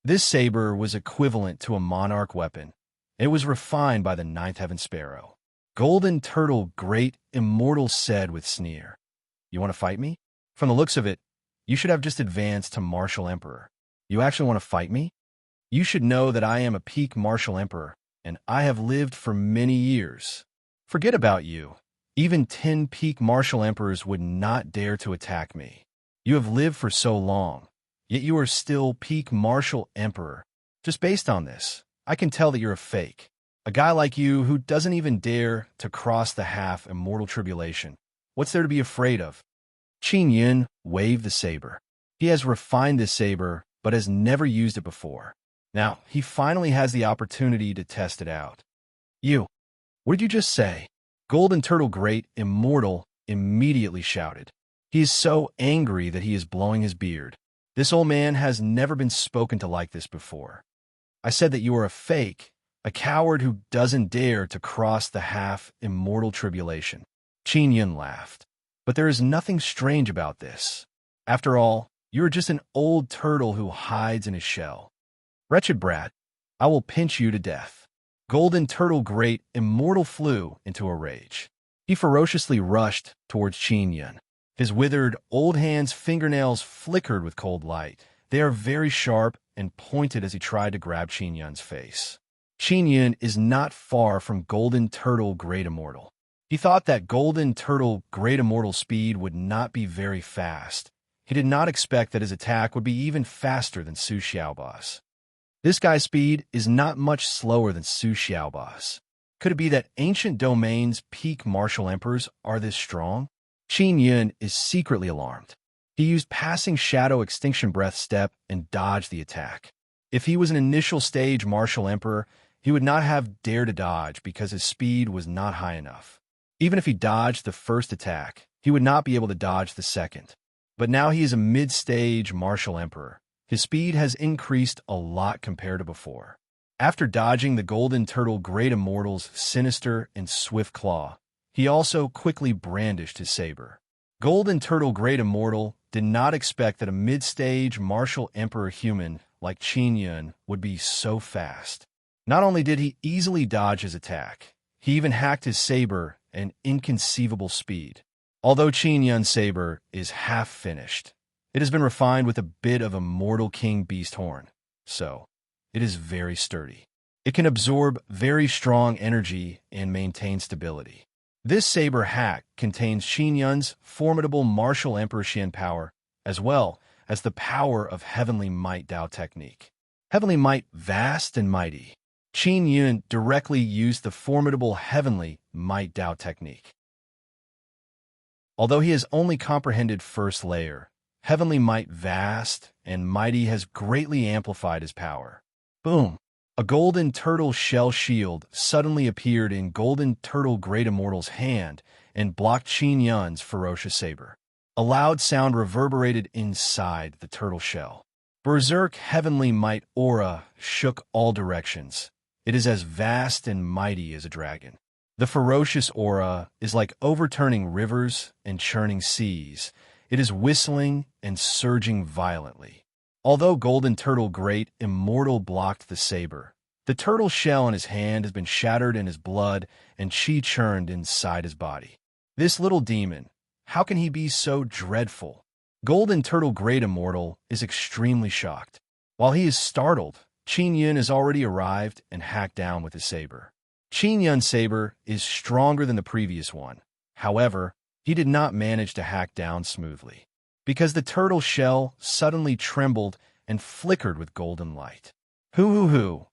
This saber was equivalent to a monarch weapon. It was refined by the Ninth Heaven Sparrow. Golden Turtle Great Immortal said with sneer, You want to fight me? From the looks of it, you should have just advanced to Martial Emperor. You actually want to fight me? You should know that I am a peak Martial Emperor, and I have lived for many years. Forget about you. Even 10 peak Martial Emperors would not dare to attack me. You have lived for so long, yet you are still peak Martial Emperor. Just based on this, I can tell that you're a fake. A guy like you who doesn't even dare to cross the half immortal tribulation. What's there to be afraid of? Qin Yun waved the saber. He has refined this saber, but has never used it before. Now, he finally has the opportunity to test it out. You, what did you just say? Golden Turtle Great Immortal immediately shouted. He is so angry that he is blowing his beard. This old man has never been spoken to like this before. I said that you are a fake, a coward who doesn't dare to cross the half immortal tribulation. Qin Yun laughed. But there is nothing strange about this. After all, you are just an old turtle who hides in his shell. Wretched brat, I will pinch you to death. Golden Turtle Great Immortal flew into a rage. He ferociously rushed towards Qin Yun. His withered, old hand's fingernails flickered with cold light. They are very sharp and pointed as he tried to grab Qin Yun's face. Qin Yun is not far from Golden Turtle Great Immortal. He thought that Golden Turtle Great Immortal speed would not be very fast. He did not expect that his attack would be even faster than Su Xiaoba's. This guy's speed is not much slower than Su Xiaoba's. Could it be that ancient domain's peak martial emperors are this strong? Qin Yun is secretly alarmed. He used passing shadow extinction breath step and dodged the attack. If he was an initial stage martial emperor, he would not have dared to dodge because his speed was not high enough. Even if he dodged the first attack, he would not be able to dodge the second. But now he is a mid-stage martial emperor. His speed has increased a lot compared to before. After dodging the Golden Turtle Great Immortal's sinister and swift claw, he also quickly brandished his saber. Golden Turtle Great Immortal did not expect that a mid-stage martial emperor human like Qin Yun would be so fast. Not only did he easily dodge his attack, he even hacked his saber at inconceivable speed. Although Qin Yun's saber is half finished, it has been refined with a bit of Immortal King Beast Horn, so it is very sturdy. It can absorb very strong energy and maintain stability. This saber hack contains Qin Yun's formidable martial emperor Xian power, as well as the power of Heavenly Might Dao technique. Heavenly Might vast and mighty. Qin Yun directly used the formidable Heavenly Might Dao technique. Although he has only comprehended first layer, Heavenly Might vast and mighty has greatly amplified his power. Boom! A golden turtle shell shield suddenly appeared in Golden Turtle Great Immortal's hand and blocked Qin Yun's ferocious saber. A loud sound reverberated inside the turtle shell. Berserk Heavenly Might aura shook all directions. It is as vast and mighty as a dragon. The ferocious aura is like overturning rivers and churning seas. It is whistling and surging violently. Although Golden Turtle Great Immortal blocked the saber, the turtle shell in his hand has been shattered and his blood and chi churned inside his body. This little demon, how can he be so dreadful? Golden Turtle Great Immortal is extremely shocked. While he is startled, Qin Yun has already arrived and hacked down with his saber. Qin Yun's saber is stronger than the previous one. However, he did not manage to hack down smoothly, because the turtle shell suddenly trembled and flickered with golden light. Hoo!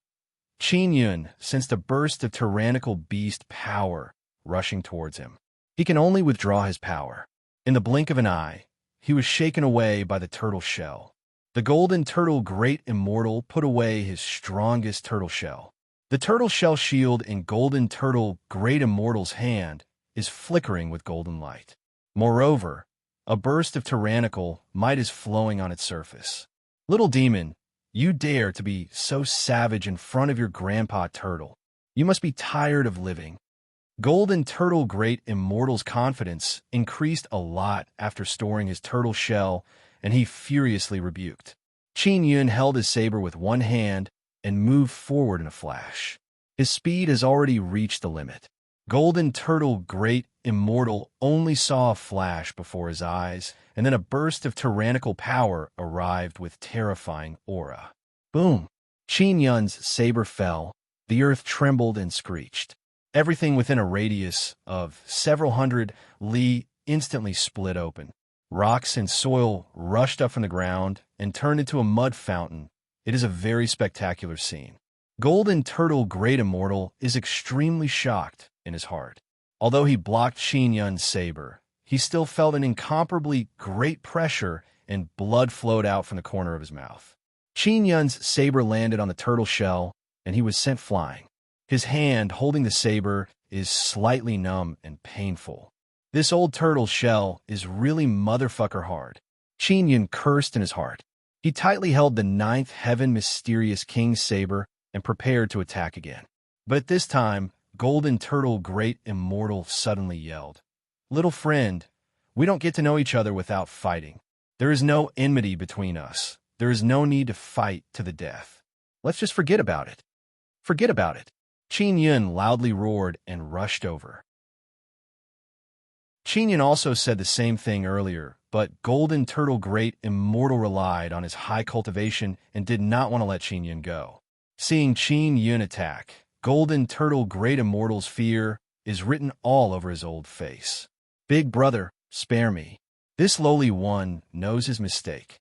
Qin Yun sensed a burst of tyrannical beast power rushing towards him. He can only withdraw his power. In the blink of an eye, he was shaken away by the turtle shell. The Golden Turtle Great Immortal put away his strongest turtle shell. The turtle shell shield in Golden Turtle Great Immortal's hand is flickering with golden light. Moreover, a burst of tyrannical might is flowing on its surface. Little demon, you dare to be so savage in front of your grandpa turtle. You must be tired of living. Golden Turtle Great Immortal's confidence increased a lot after storing his turtle shell, and he furiously rebuked. Qin Yun held his saber with one hand and moved forward in a flash. His speed has already reached the limit. Golden Turtle Great Immortal only saw a flash before his eyes, and then a burst of tyrannical power arrived with terrifying aura. Boom! Qin Yun's saber fell, the earth trembled and screeched. Everything within a radius of several hundred li instantly split open. Rocks and soil rushed up from the ground and turned into a mud fountain. It is a very spectacular scene. Golden Turtle Great Immortal is extremely shocked in his heart. Although he blocked Qin Yun's saber, he still felt an incomparably great pressure and blood flowed out from the corner of his mouth. Qin Yun's saber landed on the turtle shell and he was sent flying. His hand holding the saber is slightly numb and painful. This old turtle shell is really motherfucker hard. Qin Yun cursed in his heart. He tightly held the ninth heaven mysterious king's saber and prepared to attack again. But at this time, Golden Turtle Great Immortal suddenly yelled, "Little friend, we don't get to know each other without fighting. There is no enmity between us. There is no need to fight to the death. Let's just forget about it. Forget about it." Qin Yun loudly roared and rushed over. Qin Yun also said the same thing earlier, but Golden Turtle Great Immortal relied on his high cultivation and did not want to let Qin Yun go. Seeing Qin Yun attack, Golden Turtle Great Immortal's fear is written all over his old face. "Big brother, spare me. This lowly one knows his mistake.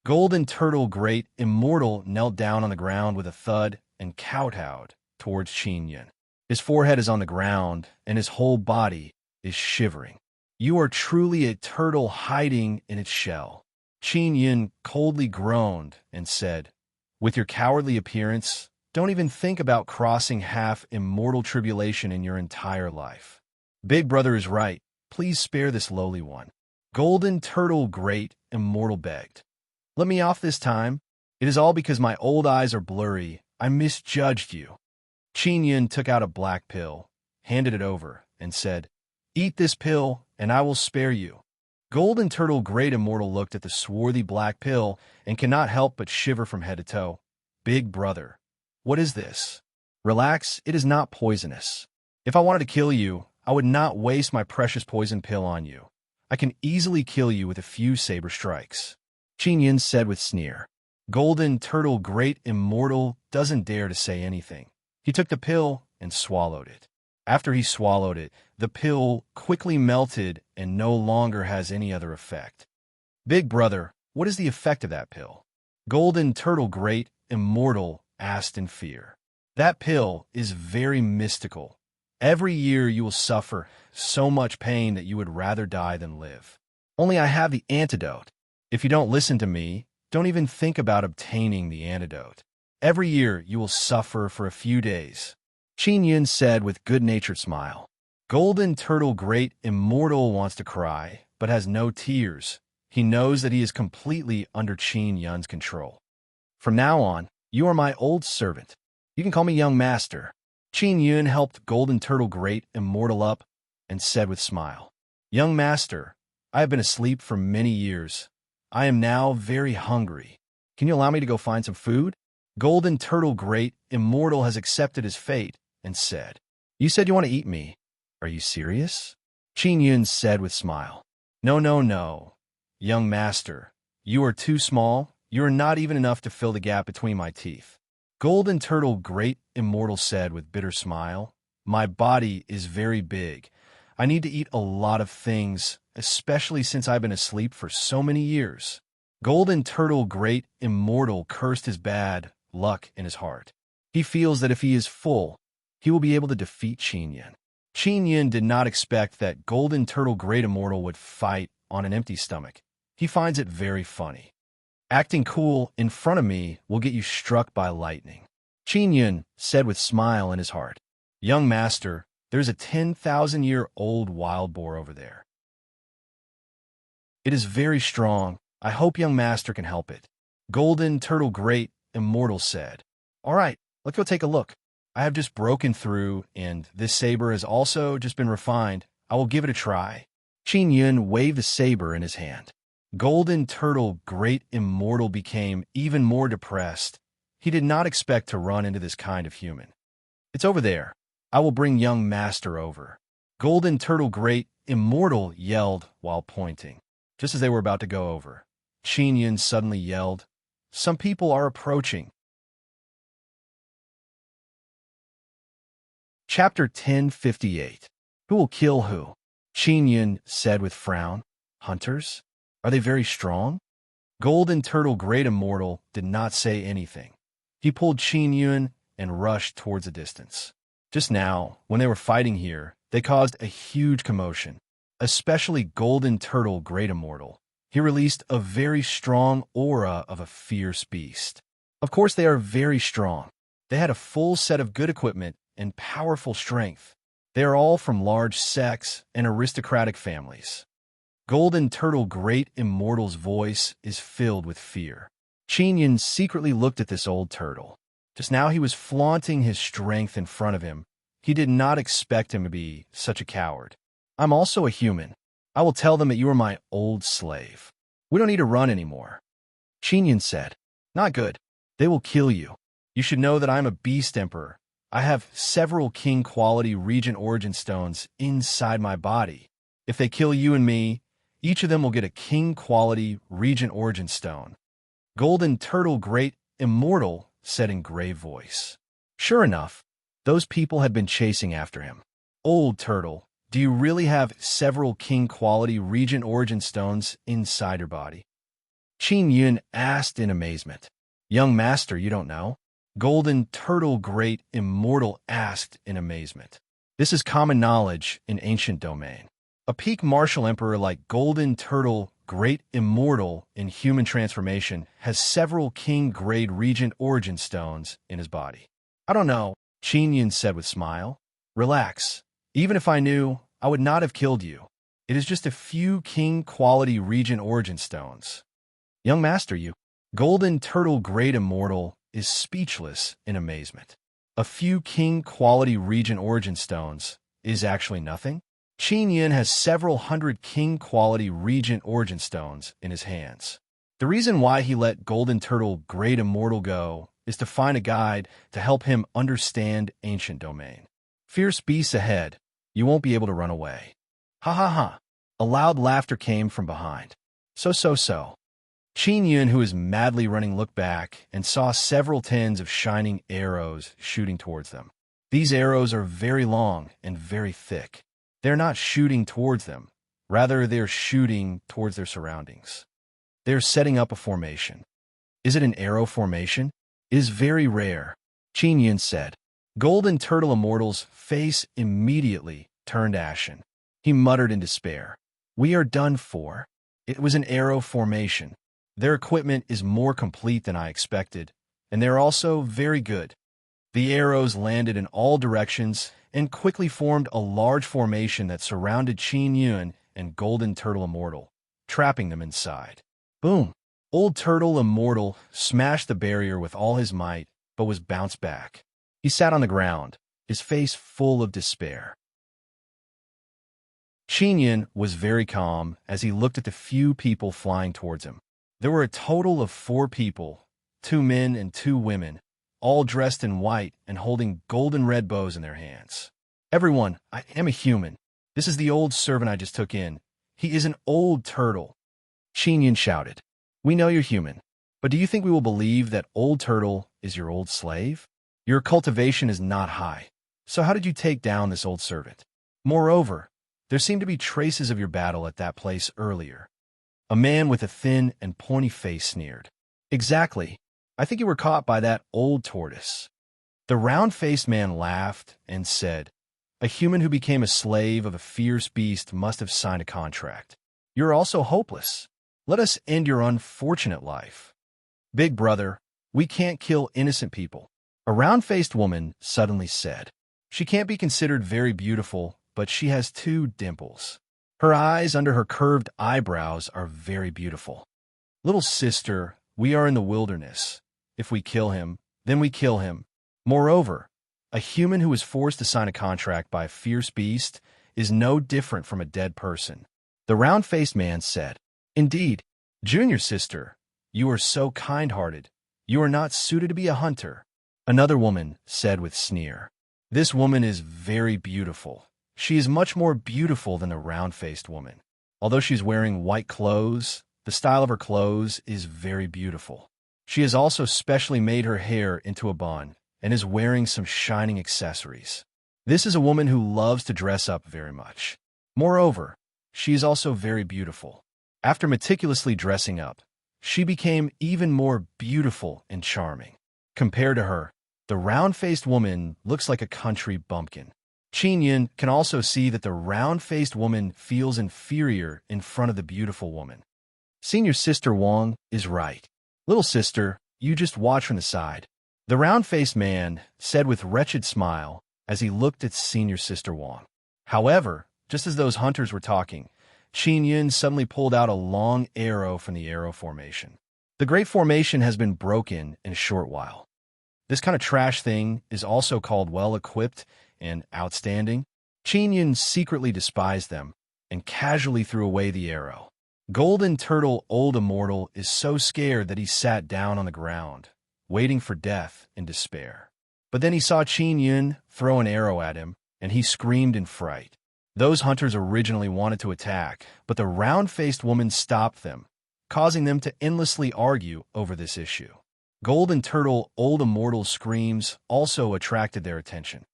Golden Turtle Great Immortal knelt down on the ground with a thud and kowtowed towards Qin Yun. His forehead is on the ground, and his whole body is shivering. You are truly a turtle hiding in its shell. Qin Yun coldly groaned and said, with your cowardly appearance, don't even think about crossing half immortal tribulation in your entire life. Big Brother is right. Please spare this lowly one. Golden Turtle Great Immortal begged. Let me off this time. It is all because my old eyes are blurry. I misjudged you. Qin Yun took out a black pill, handed it over, and said, eat this pill, and I will spare you. Golden Turtle Great Immortal looked at the swarthy black pill and cannot help but shiver from head to toe. Big Brother, what is this? Relax, it is not poisonous. If I wanted to kill you, I would not waste my precious poison pill on you. I can easily kill you with a few saber strikes. Qin Yun said with sneer. Golden Turtle Great Immortal doesn't dare to say anything. He took the pill and swallowed it. After he swallowed it, the pill quickly melted and no longer has any other effect. Big Brother, what is the effect of that pill? Golden Turtle Great Immortal asked in fear. That pill is very mystical. Every year you will suffer so much pain that you would rather die than live. Only I have the antidote. If you don't listen to me, don't even think about obtaining the antidote. Every year you will suffer for a few days. Qin Yun said with good-natured smile. Golden Turtle Great Immortal wants to cry, but has no tears. He knows that he is completely under Qin Yun's control. From now on, you are my old servant. You can call me Young Master. Qin Yun helped Golden Turtle Great Immortal up and said with smile, Young Master, I have been asleep for many years. I am now very hungry. Can you allow me to go find some food? Golden Turtle Great Immortal has accepted his fate and said, you said you want to eat me. Are you serious? Qin Yun said with smile. No, no, no. Young Master, you are too small. You are not even enough to fill the gap between my teeth. Golden Turtle Great Immortal said with bitter smile, my body is very big. I need to eat a lot of things, especially since I've been asleep for so many years. Golden Turtle Great Immortal cursed his bad luck in his heart. He feels that if he is full, he will be able to defeat Qin Yun. Qin Yun did not expect that Golden Turtle Great Immortal would fight on an empty stomach. He finds it very funny. Acting cool in front of me will get you struck by lightning. Qin Yun said with smile in his heart, Young Master, there's a 10,000-year-old wild boar over there. It is very strong. I hope Young Master can help it. Golden Turtle Great Immortal said. All right, let's go take a look. I have just broken through, and this saber has also just been refined. I will give it a try. Qin Yun waved the saber in his hand. Golden Turtle Great Immortal became even more depressed. He did not expect to run into this kind of human. It's over there. I will bring Young Master over. Golden Turtle Great Immortal yelled while pointing. Just as they were about to go over, Qin Yun suddenly yelled, Some people are approaching. Chapter 1058. Who will kill who? Qin Yun said with frown. Hunters? Are they very strong? Golden Turtle Great Immortal did not say anything. He pulled Qin Yun and rushed towards a distance. Just now, when they were fighting here, they caused a huge commotion, especially Golden Turtle Great Immortal. He released a very strong aura of a fierce beast. Of course, they are very strong. They had a full set of good equipment and powerful strength. They are all from large sects and aristocratic families. Golden Turtle Great Immortal's voice is filled with fear. Qin Yun secretly looked at this old turtle. Just now he was flaunting his strength in front of him. He did not expect him to be such a coward. I'm also a human. I will tell them that you are my old slave. We don't need to run anymore. Qin Yun said, Not good. They will kill you. You should know that I am a beast emperor. I have several king-quality regent origin stones inside my body. If they kill you and me, each of them will get a king-quality regent origin stone. Golden Turtle Great Immortal said in grave voice. Sure enough, those people had been chasing after him. Old Turtle, Do you really have several king-quality regent origin stones inside your body? Qin Yun asked in amazement. Young master, you don't know? Golden Turtle Great Immortal asked in amazement. This is common knowledge in ancient domain. A peak martial emperor like Golden Turtle Great Immortal in human transformation has several king-grade regent origin stones in his body. I don't know, Qin Yun said with smile. Relax. Even if I knew, I would not have killed you. It is just a few king-quality regent origin stones. Young master, you. Golden Turtle Great Immortal is speechless in amazement. A few king-quality regent origin stones is actually nothing? Qin Yun has several hundred king-quality regent origin stones in his hands. The reason why he let Golden Turtle Great Immortal go is to find a guide to help him understand ancient domain. Fierce beasts ahead, you won't be able to run away. Ha ha ha. A loud laughter came from behind. So. Qin Yun, who is madly running, looked back and saw several tens of shining arrows shooting towards them. These arrows are very long and very thick. They're not shooting towards them. Rather, they're shooting towards their surroundings. They're setting up a formation. Is it an arrow formation? It is very rare, Qin Yun said. Golden Turtle Immortal's face immediately turned ashen. He muttered in despair. We are done for. It was an arrow formation. Their equipment is more complete than I expected, and they're also very good. The arrows landed in all directions and quickly formed a large formation that surrounded Qin Yun and Golden Turtle Immortal, trapping them inside. Boom! Old Turtle Immortal smashed the barrier with all his might, but was bounced back. He sat on the ground, his face full of despair. Qin Yun was very calm as he looked at the few people flying towards him. There were a total of 4 people, 2 men and 2 women, all dressed in white and holding golden red bows in their hands. Everyone, I am a human. This is the old servant I just took in. He is an old turtle. Qin Yun shouted. We know you're human, but do you think we will believe that old turtle is your old slave? Your cultivation is not high, so how did you take down this old servant? Moreover, there seemed to be traces of your battle at that place earlier. A man with a thin and pointy face sneered. Exactly. I think you were caught by that old tortoise. The round-faced man laughed and said, A human who became a slave of a fierce beast must have signed a contract. You're also hopeless. Let us end your unfortunate life. Big brother, we can't kill innocent people. A round-faced woman suddenly said. She can't be considered very beautiful, but she has 2 dimples. Her eyes under her curved eyebrows are very beautiful. Little sister, we are in the wilderness. If we kill him, then we kill him. Moreover, a human who is forced to sign a contract by a fierce beast is no different from a dead person. The round-faced man said, Indeed, junior sister, you are so kind-hearted. You are not suited to be a hunter. Another woman said with sneer. This woman is very beautiful. She is much more beautiful than the round-faced woman. Although she's wearing white clothes, the style of her clothes is very beautiful. She has also specially made her hair into a bun and is wearing some shining accessories. This is a woman who loves to dress up very much. Moreover, she is also very beautiful. After meticulously dressing up, she became even more beautiful and charming. Compared to her, the round-faced woman looks like a country bumpkin. Qin Yun can also see that the round-faced woman feels inferior in front of the beautiful woman. Senior Sister Wang is right. Little sister, you just watch from the side. The round-faced man said with wretched smile as he looked at Senior Sister Wang. However, just as those hunters were talking, Qin Yun suddenly pulled out a long arrow from the arrow formation. The great formation has been broken in a short while. This kind of trash thing is also called well-equipped and outstanding. Qin Yun secretly despised them and casually threw away the arrow. Golden Turtle Old Immortal is so scared that he sat down on the ground, waiting for death in despair. But then he saw Qin Yun throw an arrow at him, and he screamed in fright. Those hunters originally wanted to attack, but the round-faced woman stopped them, causing them to endlessly argue over this issue. Golden Turtle Old Immortal's screams also attracted their attention.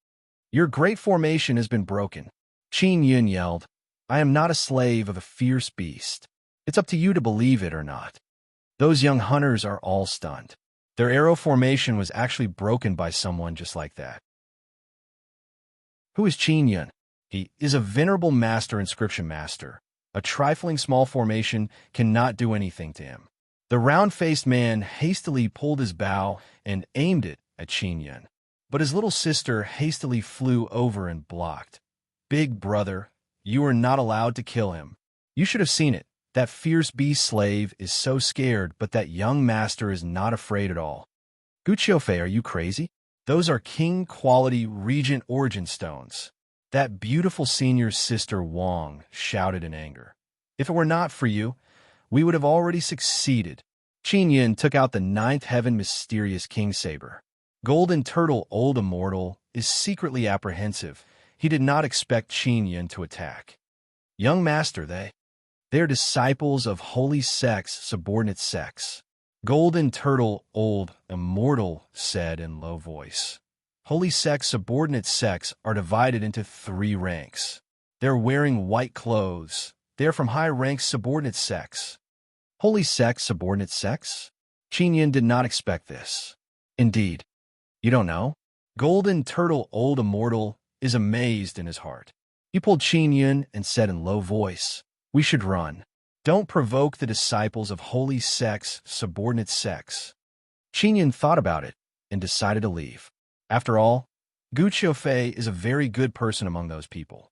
Your great formation has been broken. Qin Yun yelled, I am not a slave of a fierce beast. It's up to you to believe it or not. Those young hunters are all stunned. Their arrow formation was actually broken by someone just like that. Who is Qin Yun? He is a venerable master inscription master. A trifling small formation cannot do anything to him. The round-faced man hastily pulled his bow and aimed it at Qin Yun. But his little sister hastily flew over and blocked. Big brother, you are not allowed to kill him. You should have seen it. That fierce beast slave is so scared, but that young master is not afraid at all. Gu Qiufei, are you crazy? Those are king-quality regent origin stones. That beautiful senior sister Wang shouted in anger. If it were not for you, we would have already succeeded. Qin Yun took out the ninth heaven mysterious king saber. Golden Turtle, old immortal, is secretly apprehensive. He did not expect Qin Yun to attack. Young master, they are disciples of holy sex, subordinate sex. Golden Turtle, old immortal, said in low voice. Holy sex, subordinate sex are divided into 3 ranks. They're wearing white clothes. They're from high ranks subordinate sex. Holy sex, subordinate sex? Qin Yun did not expect this. Indeed. You don't know? Golden Turtle, old immortal, is amazed in his heart. He pulled Qin Yun and said in low voice, we should run. Don't provoke the disciples of holy sex, subordinate sex. Qin Yun thought about it and decided to leave. After all, Gu Qiufei is a very good person among those people.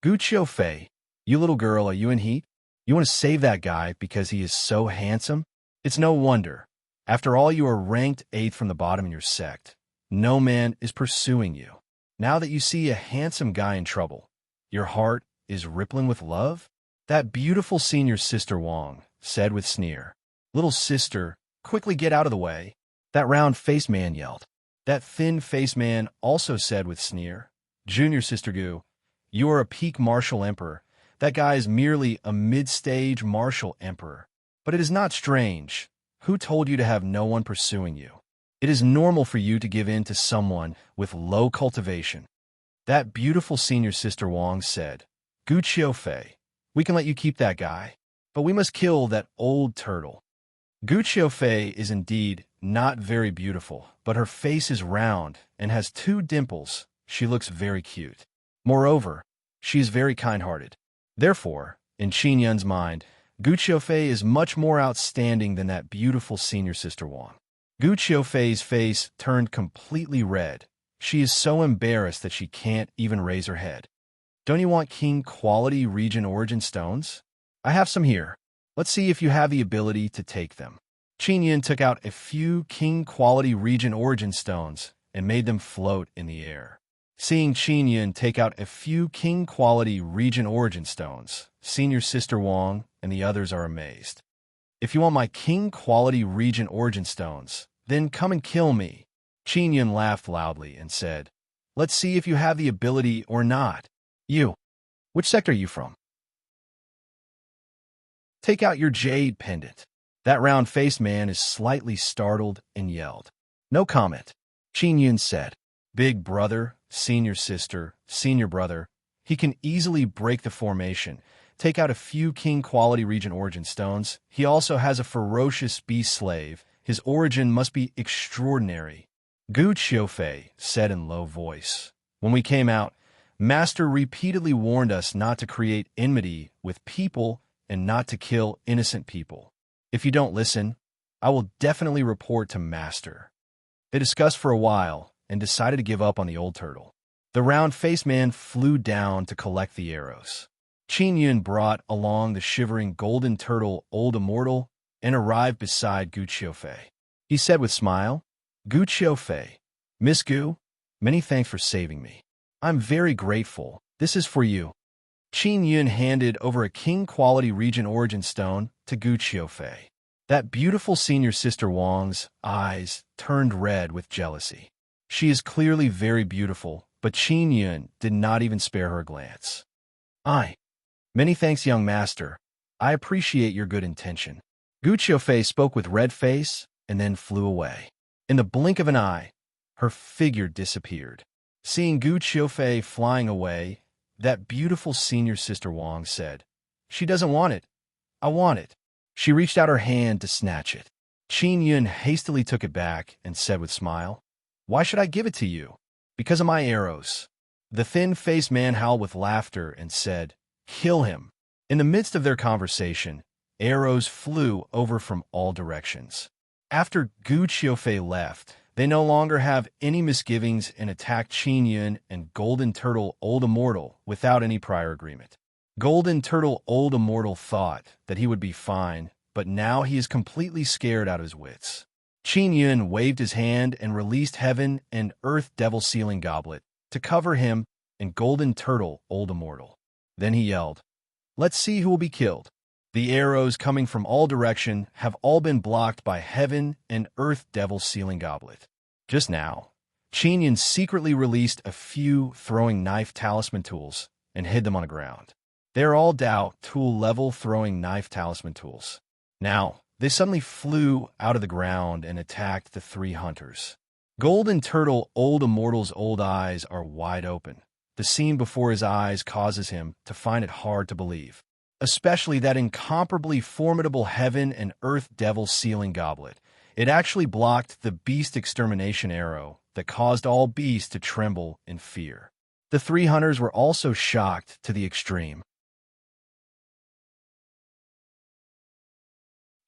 Gu Qiufei, you little girl, are you in heat? You want to save that guy because he is so handsome? It's no wonder. After all, you are ranked 8th from the bottom in your sect. No man is pursuing you. Now that you see a handsome guy in trouble, your heart is rippling with love? That beautiful senior sister Wang said with sneer. Little sister, quickly get out of the way. That round-faced man yelled. That thin-faced man also said with sneer. Junior sister Gu, you are a peak martial emperor. That guy is merely a mid-stage martial emperor. But it is not strange. Who told you to have no one pursuing you? It is normal for you to give in to someone with low cultivation. That beautiful senior sister Wang said. Gu Qiufei, we can let you keep that guy, but we must kill that old turtle. Gu Qiufei is indeed not very beautiful, but her face is round and has 2 dimples. She looks very cute. Moreover, she is very kind-hearted. Therefore, in Qin Yun's mind, Gu Qiufei is much more outstanding than that beautiful senior sister Wang. Gu Qiufei's face turned completely red. She is so embarrassed that she can't even raise her head. Don't you want king-quality region origin stones? I have some here. Let's see if you have the ability to take them. Qin Yun took out a few king-quality region origin stones and made them float in the air. Seeing Qin Yun take out a few king-quality region origin stones, senior sister Wang and the others are amazed. If you want my king-quality region origin stones, then come and kill me. Qin Yun laughed loudly and said, let's see if you have the ability or not. You. Which sect are you from? Take out your jade pendant. That round-faced man is slightly startled and yelled. No comment. Qin Yun said, big brother, senior sister, senior brother, he can easily break the formation. Take out a few king-quality region origin stones. He also has a ferocious beast slave. His origin must be extraordinary. Gu Qiufei said in low voice. When we came out, Master repeatedly warned us not to create enmity with people and not to kill innocent people. If you don't listen, I will definitely report to Master. They discussed for a while and decided to give up on the old turtle. The round-faced man flew down to collect the arrows. Qin Yun brought along the shivering golden turtle, old immortal, and arrived beside Gu Qiufei. He said with smile, Gu Qiufei, Miss Gu, many thanks for saving me. I'm very grateful. This is for you. Qin Yun handed over a king-quality region origin stone to Gu Qiufei. That beautiful senior sister Wang's eyes turned red with jealousy. She is clearly very beautiful, but Qin Yun did not even spare her a glance. Many thanks, young master. I appreciate your good intention. Gu Qiufei spoke with red face and then flew away. In the blink of an eye, her figure disappeared. Seeing Gu Qiufei flying away, That beautiful senior sister Wang said. She doesn't want it. I want it. She reached out her hand to snatch it. Qin Yun hastily took it back and said with smile, Why should I give it to you? Because of my arrows. The thin-faced man howled with laughter and said, Kill him. In the midst of their conversation, arrows flew over from all directions. After Gu Qiufei left, they no longer have any misgivings and attack Qin Yun and Golden Turtle Old Immortal without any prior agreement. Golden Turtle Old Immortal thought that he would be fine, but now he is completely scared out of his wits. Qin Yun waved his hand and released Heaven and Earth Devil Sealing Goblet to cover him and Golden Turtle Old Immortal. Then he yelled, Let's see who will be killed. The arrows coming from all direction have all been blocked by Heaven and Earth Devil Sealing Goblet. Just now, Qin Yun secretly released a few throwing knife talisman tools and hid them on the ground. They are all Dao tool level throwing knife talisman tools. Now, they suddenly flew out of the ground and attacked the three hunters. Golden Turtle Old Immortal's old eyes are wide open. The scene before his eyes causes him to find it hard to believe, especially that incomparably formidable Heaven and Earth Devil Sealing Goblet. It actually blocked the beast extermination arrow that caused all beasts to tremble in fear. The three hunters were also shocked to the extreme.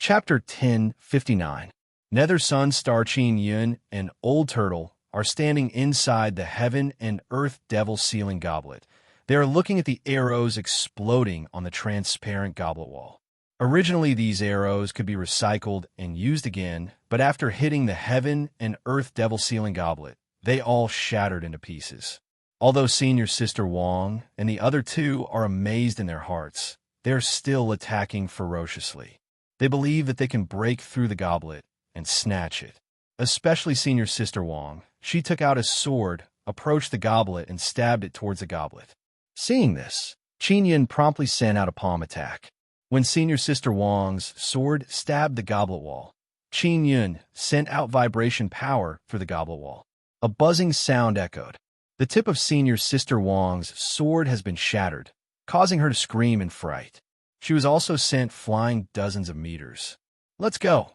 Chapter 1059. Nether Sun Star Qin Yun and Old Turtle are standing inside the Heaven and Earth Devil Sealing Goblet. They are looking at the arrows exploding on the transparent goblet wall. Originally, these arrows could be recycled and used again, but after hitting the Heaven and Earth Devil Sealing Goblet, they all shattered into pieces. Although Senior Sister Wang and the other two are amazed in their hearts, they are still attacking ferociously. They believe that they can break through the goblet and snatch it. Especially Senior Sister Wang. She took out a sword, approached the goblet, and stabbed it towards the goblet. Seeing this, Qin Yun promptly sent out a palm attack. When Senior Sister Wang's sword stabbed the goblet wall, Qin Yun sent out vibration power through the goblet wall. A buzzing sound echoed. The tip of Senior Sister Wang's sword has been shattered, causing her to scream in fright. She was also sent flying dozens of meters. Let's go,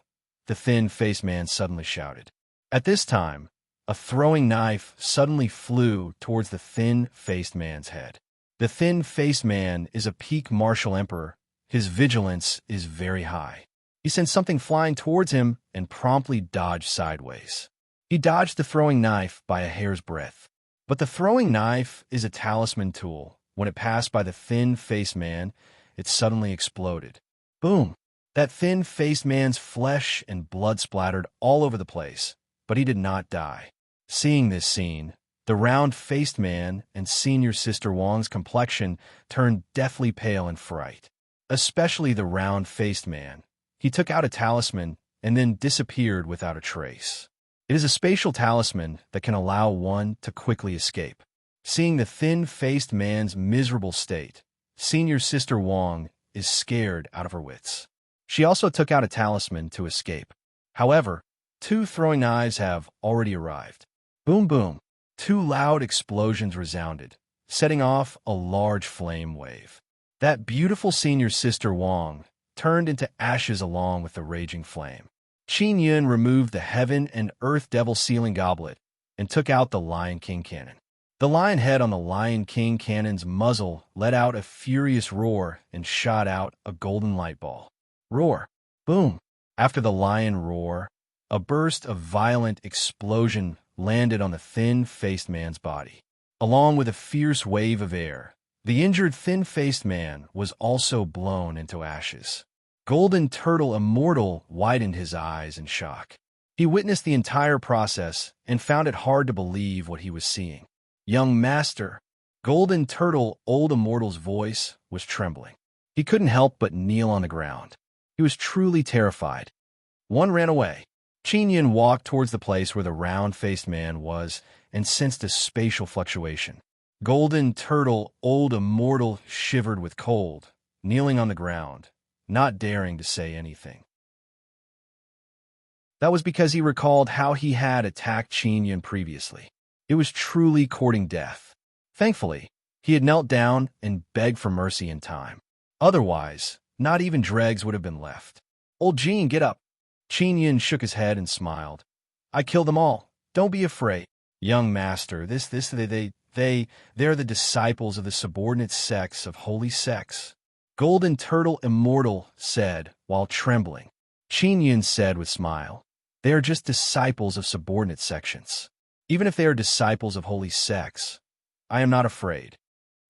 the thin-faced man suddenly shouted. At this time, a throwing knife suddenly flew towards the thin-faced man's head. The thin-faced man is a peak martial emperor. His vigilance is very high. He sent something flying towards him and promptly dodged sideways. He dodged the throwing knife by a hair's breadth. But the throwing knife is a talisman tool. When it passed by the thin-faced man, it suddenly exploded. Boom! That thin-faced man's flesh and blood splattered all over the place, but he did not die. Seeing this scene, the round-faced man and Senior Sister Wang's complexion turned deathly pale in fright. Especially the round-faced man. He took out a talisman and then disappeared without a trace. It is a spatial talisman that can allow one to quickly escape. Seeing the thin-faced man's miserable state, Senior Sister Wang is scared out of her wits. She also took out a talisman to escape. However, two throwing knives have already arrived. Boom, boom. Two loud explosions resounded, setting off a large flame wave. That beautiful Senior Sister Wang turned into ashes along with the raging flame. Qin Yun removed the Heaven and Earth Devil Sealing Goblet and took out the Lion King cannon. The lion head on the Lion King cannon's muzzle let out a furious roar and shot out a golden light ball. Roar! Boom! After the lion roar, a burst of violent explosion landed on the thin-faced man's body. Along with a fierce wave of air, the injured thin-faced man was also blown into ashes. Golden Turtle Immortal widened his eyes in shock. He witnessed the entire process and found it hard to believe what he was seeing. Young Master, Golden Turtle Old Immortal's voice was trembling. He couldn't help but kneel on the ground. He was truly terrified. One ran away. Qin Yun walked towards the place where the round-faced man was and sensed a spatial fluctuation. Golden Turtle Old Immortal shivered with cold, kneeling on the ground, not daring to say anything. That was because he recalled how he had attacked Qin Yun previously. It was truly courting death. Thankfully, He had knelt down and begged for mercy in time. Otherwise, not even dregs would have been left. Old Jean, get up. Qin Yin shook his head and smiled. I killed them all. Don't be afraid. Young master, they're the disciples of the subordinate sects of holy sects. Golden Turtle Immortal said, while trembling. Qin Yin said with smile, they are just disciples of subordinate sections. Even if they are disciples of holy sects, I am not afraid.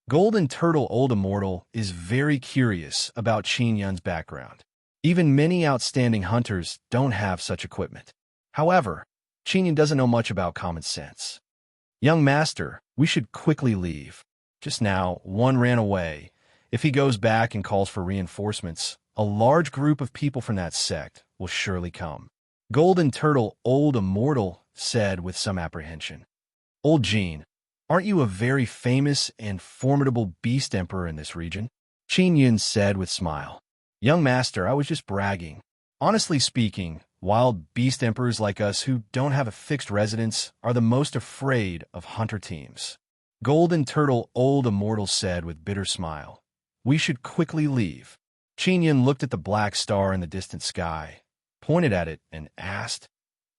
Golden Turtle Old Immortal is very curious about Qin Yin's background. Even many outstanding hunters don't have such equipment. However, Qin Yin doesn't know much about common sense. Young master, we should quickly leave. Just now, one ran away. If he goes back and calls for reinforcements, a large group of people from that sect will surely come. Golden Turtle Old Immortal said with some apprehension. Old Jean, aren't you a very famous and formidable beast emperor in this region? Qin Yin said with smile. Young master, I was just bragging. Honestly speaking, wild beast emperors like us who don't have a fixed residence are the most afraid of hunter teams. Golden Turtle Old Immortal said with bitter smile. We should quickly leave. Qin Yin looked at the black star in the distant sky, pointed at it, and asked,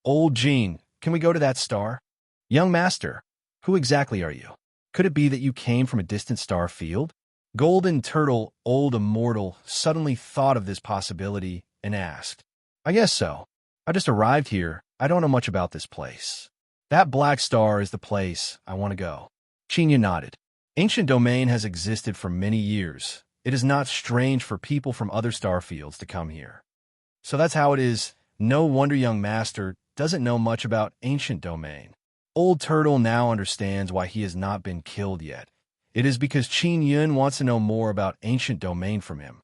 Old Jean, can we go to that star? Young master, who exactly are you? Could it be that you came from a distant star field? Golden Turtle Old Immortal suddenly thought of this possibility and asked, I guess so. I just arrived here. I don't know much about this place. That black star is the place I want to go. Qin Yin nodded. Ancient domain has existed for many years. It is not strange for people from other star fields to come here. So that's how it is. No wonder young master doesn't know much about ancient domain. Old Turtle now understands why he has not been killed yet. It is because Qin Yin wants to know more about ancient domain from him.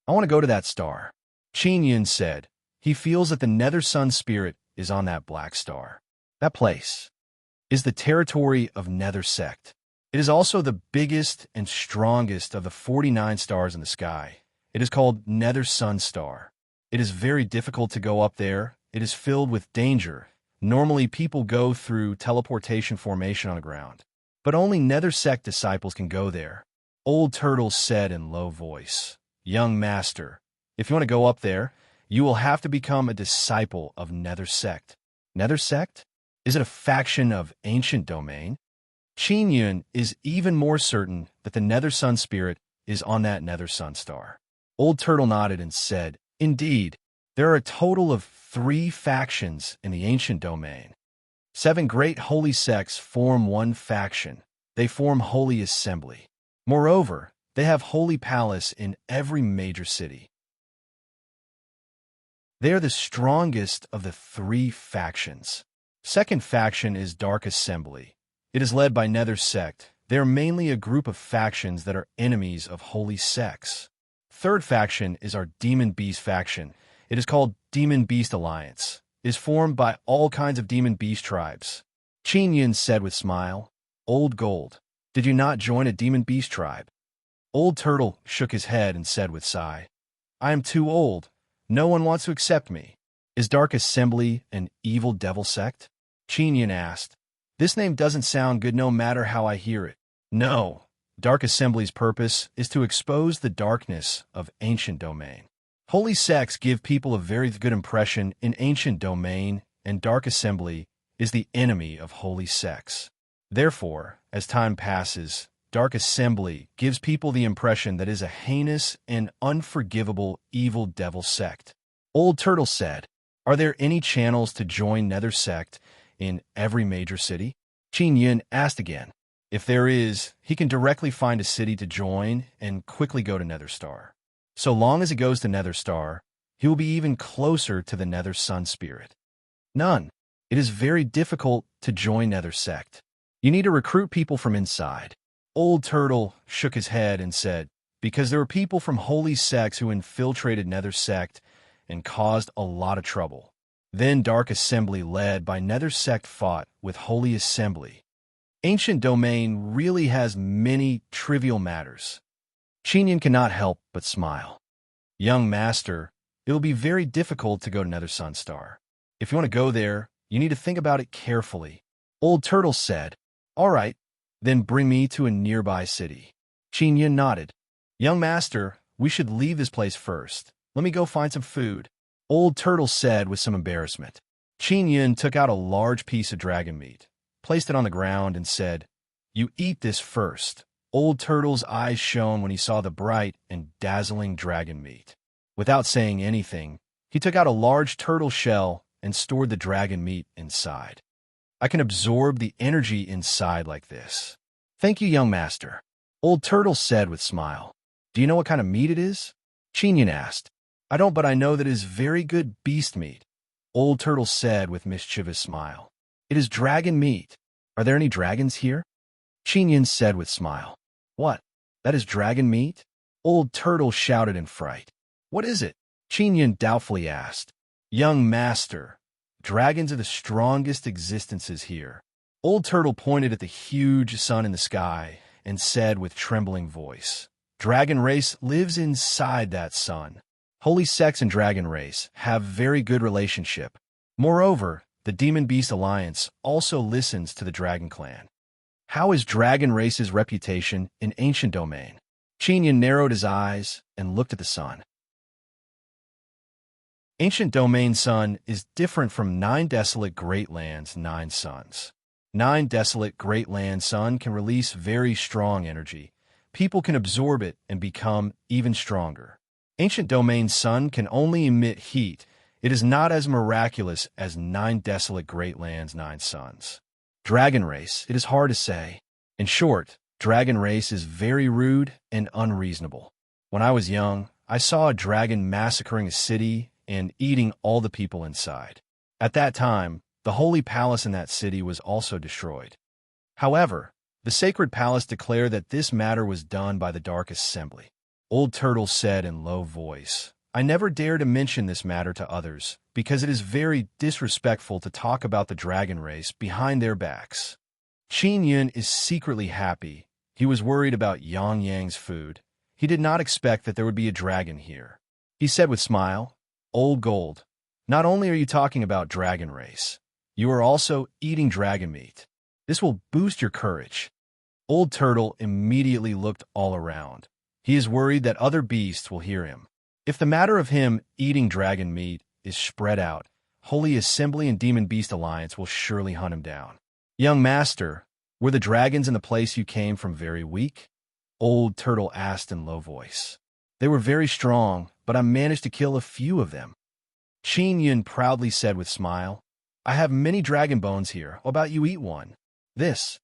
I want to go to that star. Qin Yin said. He feels that the Nether Sun spirit is on that black star. That place is the territory of Nether Sect. It is also the biggest and strongest of the 49 stars in the sky. It is called Nether Sun Star. It is very difficult to go up there. It is filled with danger. Normally, people go through teleportation formation on the ground. But only Nether Sect disciples can go there. Old Turtle said in low voice, Young master, if you want to go up there, you will have to become a disciple of Nether Sect. Nether Sect? Is it a faction of ancient domain? Qin Yin is even more certain that the Nether Sun spirit is on that Nether Sun star. Old Turtle nodded and said, Indeed, there are a total of 3 factions in the ancient domain. 7 great holy sects form one faction. They form Holy Assembly. Moreover, they have Holy Palace in every major city. They are the strongest of the 3 factions. Second faction is Dark Assembly. It is led by Nether Sect. They are mainly a group of factions that are enemies of holy sects. Third faction is our Demon Beast faction. It is called Demon Beast Alliance. It is formed by all kinds of demon beast tribes. Qin Yin said with smile, Old Gold, did you not join a demon beast tribe? Old Turtle shook his head and said with sigh, I am too old. No one wants to accept me. Is Dark Assembly an evil devil sect? Qin Yin asked. This name doesn't sound good no matter how I hear it. No, Dark Assembly's purpose is to expose the darkness of ancient domain. Holy sects give people a very good impression in ancient domain, and Dark Assembly is the enemy of holy sects. Therefore, as time passes, Dark Assembly gives people the impression that it is a heinous and unforgivable evil devil sect. Old Turtle said, Are there any channels to join Nether Sect in every major city? Qin Yin asked again. If there is, he can directly find a city to join and quickly go to Nether Star. So long as he goes to Nether Star, he will be even closer to the Nether Sun Spirit. None. It is very difficult to join Nether Sect. You need to recruit people from inside. Old Turtle shook his head and said, Because there were people from holy sects who infiltrated Nether Sect and caused a lot of trouble. Then Dark Assembly led by Nether Sect fought with Holy Assembly. Ancient Domain really has many trivial matters. Qin Yin cannot help but smile. Young master, it will be very difficult to go to Nether Sun Star. If you want to go there, you need to think about it carefully. Old Turtle said, All right, Then bring me to a nearby city. Qin Yun nodded. Young master, we should leave this place first. Let me go find some food. Old Turtle said with some embarrassment. Qin Yun took out a large piece of dragon meat, placed it on the ground, and said, You eat this first. Old Turtle's eyes shone when he saw the bright and dazzling dragon meat. Without saying anything, he took out a large turtle shell and stored the dragon meat inside. I can absorb the energy inside like this. Thank you, young master. Old Turtle said with a smile. Do you know what kind of meat it is? Qin Yun asked. I don't, but I know that it is very good beast meat. Old Turtle said with mischievous smile. It is dragon meat. Are there any dragons here? Qin Yun said with smile. What? That is dragon meat? Old Turtle shouted in fright. What is it? Qin Yun doubtfully asked. Young master, dragons are the strongest existences here. Old Turtle pointed at the huge sun in the sky and said with trembling voice, Dragon race lives inside that sun. Holy Sex and Dragon race have very good relationship. Moreover, the Demon Beast Alliance also listens to the Dragon Clan. How is Dragon race's reputation in ancient domain? Qin Yun narrowed his eyes and looked at the sun. Ancient domain sun is different from 9 desolate great lands 9 suns. 9 desolate great land sun can release very strong energy. People can absorb it and become even stronger. Ancient domain sun can only emit heat. It is not as miraculous as 9 desolate great lands 9 suns. Dragon race, it is hard to say. In short, dragon race is very rude and unreasonable. When I was young, I saw a dragon massacring a city and eating all the people inside. At that time, the holy palace in that city was also destroyed. However, the sacred palace declared that this matter was done by the Dark Assembly. Old Turtle said in low voice, I never dare to mention this matter to others, because it is very disrespectful to talk about the dragon race behind their backs. Qin Yun is secretly happy. He was worried about Yang Yang's food. He did not expect that there would be a dragon here. He said with smile, Old Gold, not only are you talking about dragon race, you are also eating dragon meat. This will boost your courage. Old Turtle immediately looked all around. He is worried that other beasts will hear him. If the matter of him eating dragon meat is spread out, Holy Assembly and Demon Beast Alliance will surely hunt him down. Young master, were the dragons in the place you came from very weak? Old Turtle asked in low voice. They were very strong, but I managed to kill a few of them. Qin Yun proudly said with smile, I have many dragon bones here. How about you eat one? This.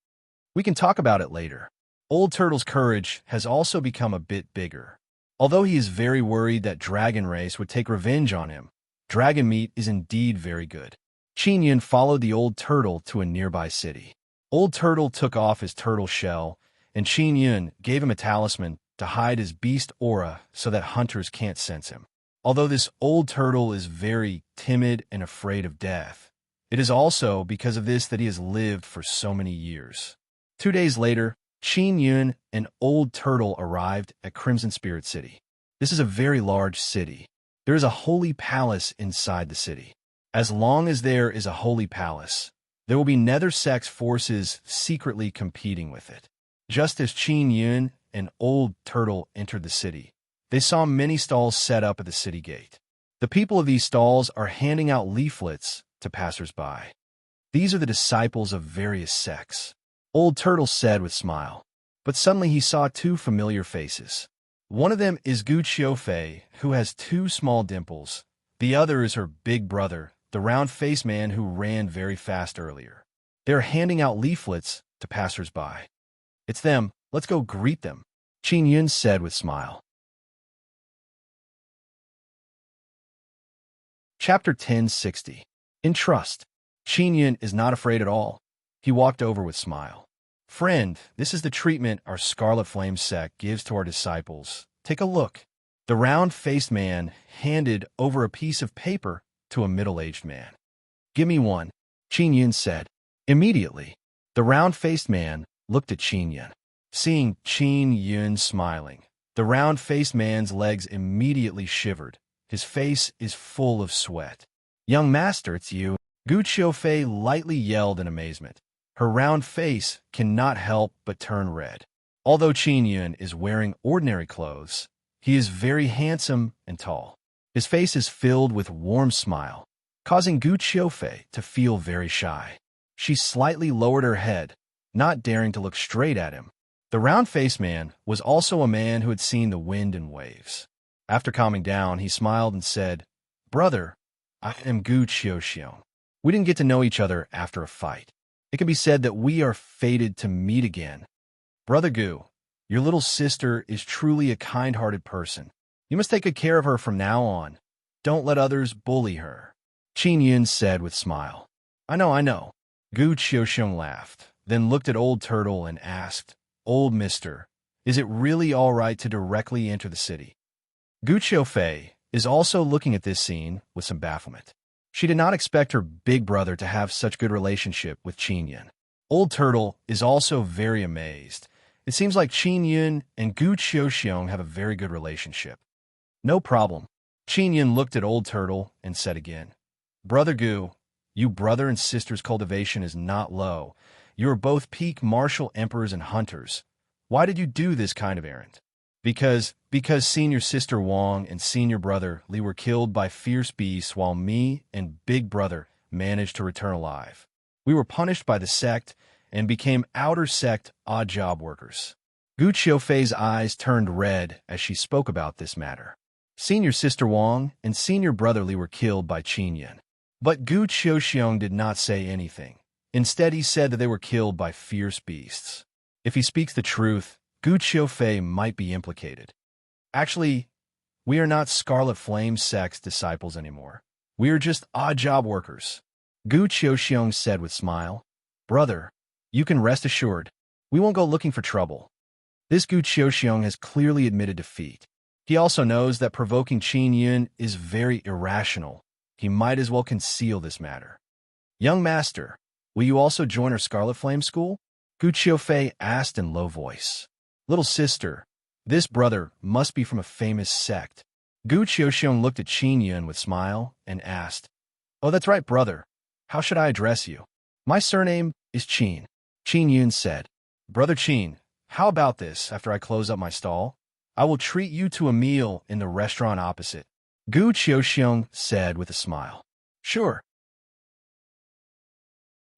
We can talk about it later. Old Turtle's courage has also become a bit bigger. Although he is very worried that Dragon Race would take revenge on him, dragon meat is indeed very good. Qin Yun followed the Old Turtle to a nearby city. Old Turtle took off his turtle shell, and Qin Yun gave him a talisman to hide his beast aura so that hunters can't sense him. Although this Old Turtle is very timid and afraid of death, it is also because of this that he has lived for so many years. 2 days later, Qin Yun and Old Turtle arrived at Crimson Spirit City. This is a very large city. There is a holy palace inside the city. As long as there is a holy palace, there will be nether sex forces secretly competing with it. Just as Qin Yun and Old Turtle entered the city, they saw many stalls set up at the city gate. The people of these stalls are handing out leaflets to passers-by. These are the disciples of various sects. Old Turtle said with a smile. But suddenly he saw 2 familiar faces. One of them is Gu Qiufei, who has 2 small dimples. The other is her big brother, the round-faced man who ran very fast earlier. They are handing out leaflets to passers-by. It's them. Let's go greet them, Qin Yun said with a smile. Chapter 1060. In Trust. Qin Yun is not afraid at all. He walked over with a smile. Friend, this is the treatment our Scarlet Flame sect gives to our disciples. Take a look. The round-faced man handed over a piece of paper to a middle-aged man. Give me one, Qin Yun said. Immediately, the round-faced man looked at Qin Yun. Seeing Qin Yun smiling, the round-faced man's legs immediately shivered. His face is full of sweat. Young master, it's you. Gu Qiufei lightly yelled in amazement. Her round face cannot help but turn red. Although Qin Yun is wearing ordinary clothes, he is very handsome and tall. His face is filled with warm smile, causing Gu Qiufei to feel very shy. She slightly lowered her head, not daring to look straight at him. The round-faced man was also a man who had seen the wind and waves. After calming down, he smiled and said, "Brother, I am Gu Qiuxiong. We didn't get to know each other after a fight. It can be said that we are fated to meet again. Brother Gu, your little sister is truly a kind-hearted person. You must take good care of her from now on. Don't let others bully her," Qin Yun said with a smile. I know. Gu Qiuxiong laughed, then looked at Old Turtle and asked, "Old mister, is it really all right to directly enter the city?" Gu Qiufei is also looking at this scene with some bafflement. She did not expect her big brother to have such good relationship with Qin Yun. Old Turtle is also very amazed. It seems like Qin Yun and Gu Qiuxiong have a very good relationship. No problem. Qin Yun looked at Old Turtle and said again, "Brother Gu, you brother and sister's cultivation is not low. You are both peak martial emperors and hunters. Why did you do this kind of errand?" Because senior sister Wang and senior brother Li were killed by fierce beasts while me and big brother managed to return alive. We were punished by the sect and became outer sect odd job workers. Gu Qiufei's eyes turned red as she spoke about this matter. Senior sister Wang and senior brother Li were killed by Qin Yun. But Gu Qiuxiong did not say anything. Instead, he said that they were killed by fierce beasts. If he speaks the truth, Gu Qiufei might be implicated. Actually, we are not Scarlet Flame sect's disciples anymore. We are just odd job workers, Gu Qiuxiong said with a smile. Brother, you can rest assured. We won't go looking for trouble. This Gu Qiuxiong has clearly admitted defeat. He also knows that provoking Qin Yun is very irrational. He might as well conceal this matter. Young master, will you also join our Scarlet Flame school? Gu Qiufei asked in low voice. Little sister, this brother must be from a famous sect. Gu Qiuxiong looked at Qin Yun with a smile and asked, Oh, that's right, brother. How should I address you? My surname is Qin. Qin Yun said, Brother Qin, how about this after I close up my stall? I will treat you to a meal in the restaurant opposite. Gu Qiuxiong said with a smile. Sure.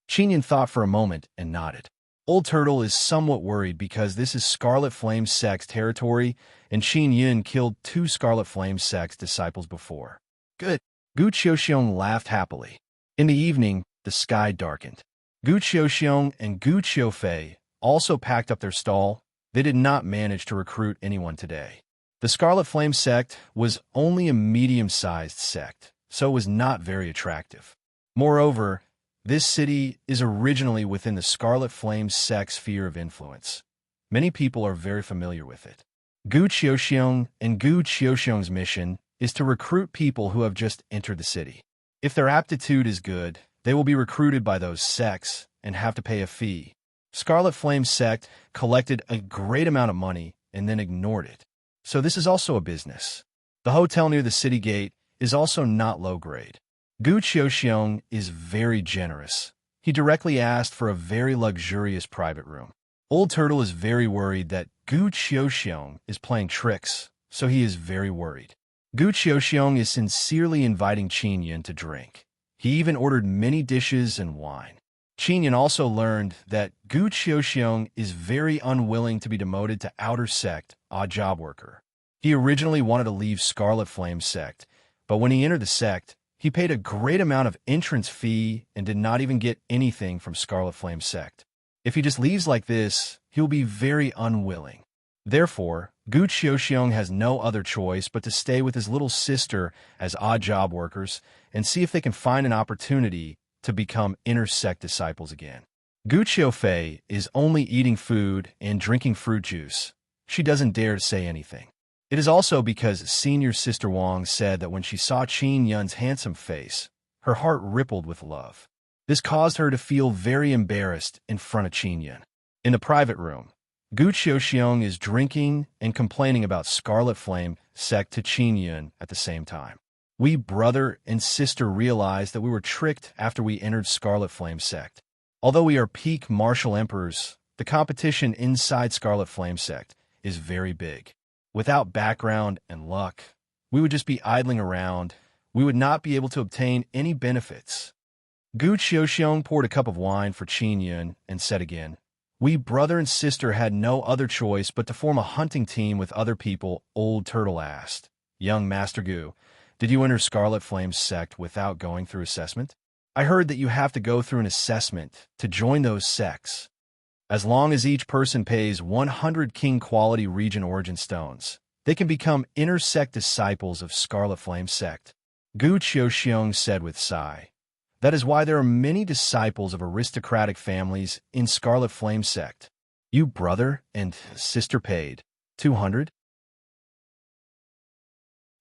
Qin Yun thought for a moment and nodded. Old Turtle is somewhat worried because this is Scarlet Flame sect's territory, and Qin Yun killed 2 Scarlet Flame sect's disciples before. Good. Gu Qiuxiong laughed happily. In the evening, the sky darkened. Gu Qiuxiong and Gu Qiufei also packed up their stall. They did not manage to recruit anyone today. The Scarlet Flame sect was only a medium-sized sect, so it was not very attractive. Moreover, this city is originally within the Scarlet Flame sect's sphere of influence. Many people are very familiar with it. Gu Qiuxiong and Gu Qiuxiong's mission is to recruit people who have just entered the city. If their aptitude is good, they will be recruited by those sects and have to pay a fee. Scarlet Flame sect collected a great amount of money and then ignored it. So this is also a business. The hotel near the city gate is also not low grade. Gu Qiuxiong is very generous. He directly asked for a very luxurious private room. Old Turtle is very worried that Gu Qiuxiong is playing tricks, so he is very worried. Gu Qiuxiong is sincerely inviting Qin Yun to drink. He even ordered many dishes and wine. Qin Yun also learned that Gu Qiuxiong is very unwilling to be demoted to outer sect, odd job worker. He originally wanted to leave Scarlet Flame sect, but when he entered the sect, he paid a great amount of entrance fee and did not even get anything from Scarlet Flame sect. If he just leaves like this, he will be very unwilling. Therefore, Gu Qiuxiong has no other choice but to stay with his little sister as odd job workers and see if they can find an opportunity to become inner sect disciples again. Gu Qiufei is only eating food and drinking fruit juice. She doesn't dare to say anything. It is also because senior sister Wang said that when she saw Qin Yun's handsome face, her heart rippled with love. This caused her to feel very embarrassed in front of Qin Yun. In the private room, Gu Qiuxiong is drinking and complaining about Scarlet Flame sect to Qin Yun at the same time. We brother and sister realized that we were tricked after we entered Scarlet Flame sect. Although we are peak martial emperors, the competition inside Scarlet Flame Sect is very big. Without background and luck, we would just be idling around. We would not be able to obtain any benefits. Gu Qiuxiong poured a cup of wine for Qin Yun and said again, "We brother and sister had no other choice but to form a hunting team with other people," Old Turtle asked. "Young Master Gu, did you enter Scarlet Flame Sect without going through assessment? I heard that you have to go through an assessment to join those sects. As long as each person pays 100 King Quality Region Origin Stones, they can become inner sect disciples of Scarlet Flame Sect." Gu Qiuxiong said with sigh. "That is why there are many disciples of aristocratic families in Scarlet Flame Sect. You brother and sister paid 200?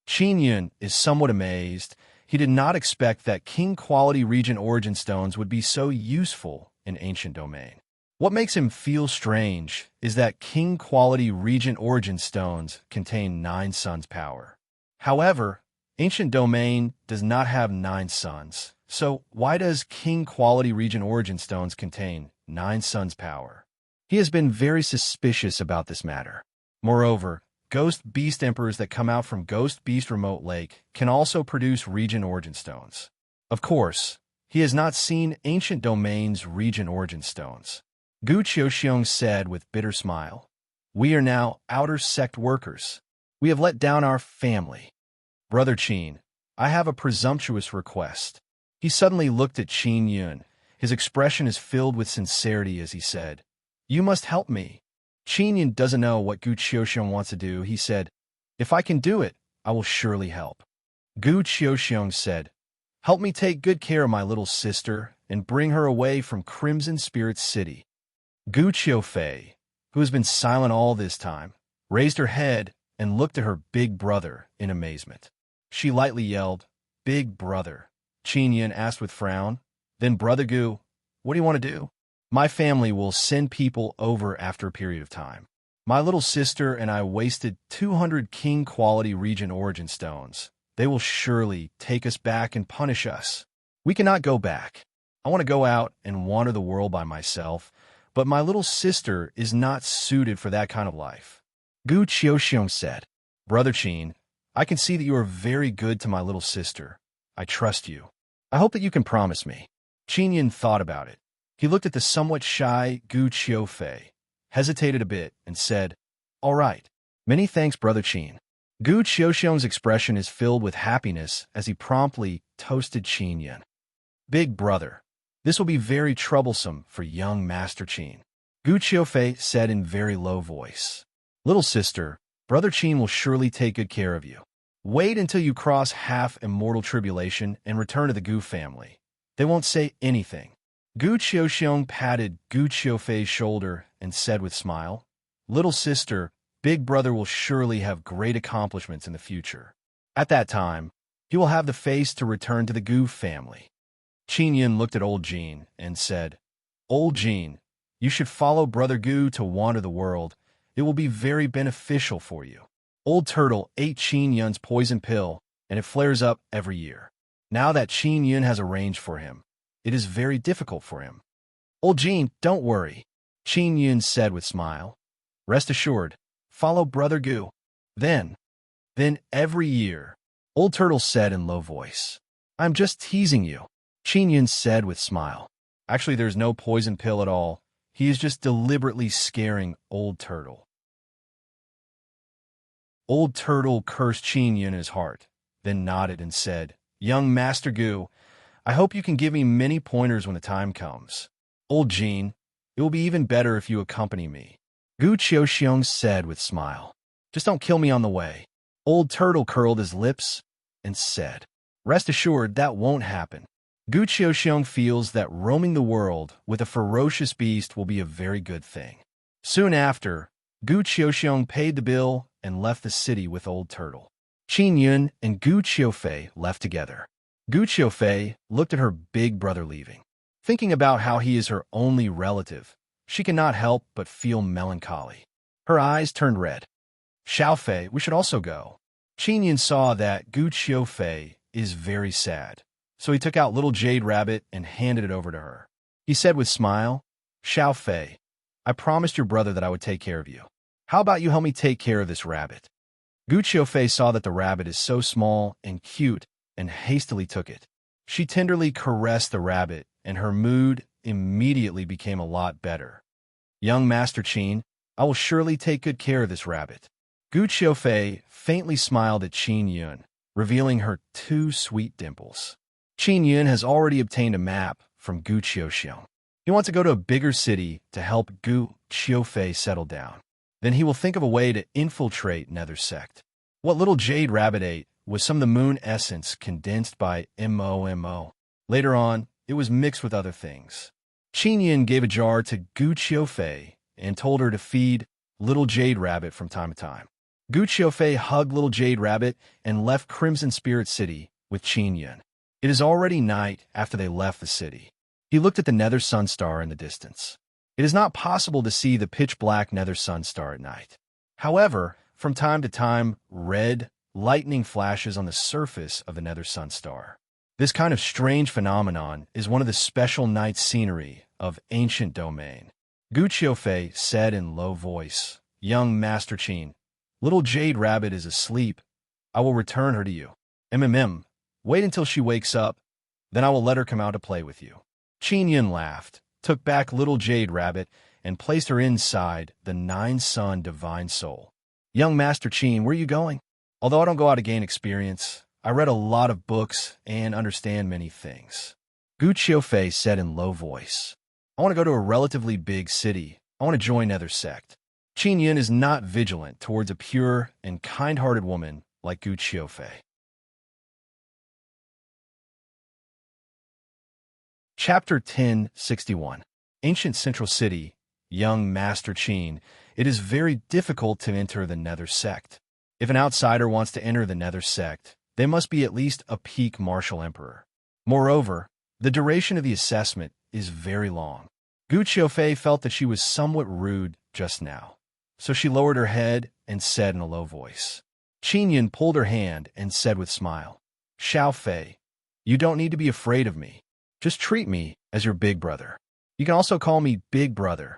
Qin Yun is somewhat amazed. He did not expect that King Quality Region Origin Stones would be so useful in Ancient Domain. What makes him feel strange is that King Quality Region Origin Stones contain 9 suns power. However, Ancient Domain does not have 9 suns, so why does King Quality Region Origin Stones contain 9 suns power? He has been very suspicious about this matter. Moreover, Ghost Beast Emperors that come out from Ghost Beast Remote Lake can also produce Region Origin Stones. Of course, he has not seen Ancient Domain's Region Origin Stones. Gu Qiuxiong said with bitter smile, "We are now outer sect workers. We have let down our family. Brother Qin, I have a presumptuous request." He suddenly looked at Qin Yun. His expression is filled with sincerity as he said, "You must help me." Qin Yun doesn't know what Gu Qiuxiong wants to do. He said, "If I can do it, I will surely help." Gu Qiuxiong said, "Help me take good care of my little sister and bring her away from Crimson Spirit City." Gu Qiufei, who has been silent all this time, raised her head and looked at her big brother in amazement. She lightly yelled, "Big brother." Qin Yun asked with frown, "Then Brother Gu, what do you want to do?" "My family will send people over after a period of time. My little sister and I wasted 200 King Quality Region Origin Stones. They will surely take us back and punish us. We cannot go back. I want to go out and wander the world by myself, but my little sister is not suited for that kind of life." Gu Qiuxiong said, "Brother Qin, I can see that you are very good to my little sister. I trust you. I hope that you can promise me." Qin Yun thought about it. He looked at the somewhat shy Gu Qiufei, hesitated a bit, and said, "All right. Many thanks, Brother Qin." Gu Qiuxiong's expression is filled with happiness as he promptly toasted Qin Yun. "Big brother, this will be very troublesome for young Master Qin," Gu Qiufei said in very low voice. "Little sister, Brother Qin will surely take good care of you. Wait until you cross half immortal tribulation and return to the Gu family. They won't say anything." Gu Qiuxiong patted Gu Qiufei's shoulder and said with smile, "Little sister, Big brother will surely have great accomplishments in the future. At that time, he will have the face to return to the Gu family." Qin Yun looked at Old Jean and said, "Old Jean, you should follow Brother Gu to wander the world. It will be very beneficial for you." Old Turtle ate Qin Yun's poison pill, and it flares up every year. Now that Qin Yun has arranged for him, it is very difficult for him. "Old Jean, don't worry," Qin Yun said with smile. "Rest assured, follow Brother Gu. Then every year," Old Turtle said in low voice. "I'm just teasing you," Qin Yun said with smile. Actually, there's no poison pill at all. He is just deliberately scaring Old Turtle. Old Turtle cursed Qin Yun in his heart, then nodded and said, "Young Master Gu, I hope you can give me many pointers when the time comes. Old Jean, it will be even better if you accompany me," Gu Qiuxiong said with smile. "Just don't kill me on the way." Old Turtle curled his lips and said, "Rest assured that won't happen." Gu Qiuxiong feels that roaming the world with a ferocious beast will be a very good thing. Soon after, Gu Qiuxiong paid the bill and left the city with Old Turtle. Qin Yun and Gu Qiufei left together. Gu Qiufei looked at her big brother leaving. Thinking about how he is her only relative, she cannot help but feel melancholy. Her eyes turned red. "Xiaofei, we should also go." Qin Yun saw that Gu Qiufei is very sad, so he took out Little Jade Rabbit and handed it over to her. He said with smile, Xiao Fei, I promised your brother that I would take care of you. How about you help me take care of this rabbit? Gu Qiufei saw that the rabbit is so small and cute and hastily took it. She tenderly caressed the rabbit, and her mood immediately became a lot better. Young Master Qin, I will surely take good care of this rabbit. Gu Qiufei faintly smiled at Qin Yun, revealing her two sweet dimples. Qin Yun has already obtained a map from Gu Qiuxiong. He wants to go to a bigger city to help Gu Qiufei settle down. Then he will think of a way to infiltrate Nether Sect. What little Jade Rabbit ate was some of the moon essence condensed by MOMO. Later on, it was mixed with other things. Qin Yin gave a jar to Gu Qiufei and told her to feed little Jade Rabbit from time to time. Gu Qiufei hugged little Jade Rabbit and left Crimson Spirit City with Qin Yin. It is already night after they left the city. He looked at the Nether Sun Star in the distance. It is not possible to see the pitch-black Nether Sun Star at night. However, from time to time, red lightning flashes on the surface of the Nether Sun Star. This kind of strange phenomenon is one of the special night scenery of ancient domain. Gu Qiufei said in low voice, Young Master Qin, little Jade Rabbit is asleep. I will return her to you. Wait until she wakes up, then I will let her come out to play with you. Qin Yin laughed, took back little Jade Rabbit, and placed her inside the Nine-Sun Divine Soul. Young Master Qin, where are you going? Although I don't go out to gain experience, I read a lot of books and understand many things. Gu Qiufei said in low voice, I want to go to a relatively big city. I want to join Nether Sect. Qin Yin is not vigilant towards a pure and kind-hearted woman like Gu Qiufei. Chapter 1061. Ancient Central City, Young Master Qin. It is very difficult to enter the Nether Sect. If an outsider wants to enter the Nether Sect, they must be at least a peak martial emperor. Moreover, the duration of the assessment is very long. Gu Qiufei felt that she was somewhat rude just now, so she lowered her head and said in a low voice. Qin Yin pulled her hand and said with smile, Xiao Fei, you don't need to be afraid of me. Just treat me as your big brother. You can also call me Big Brother.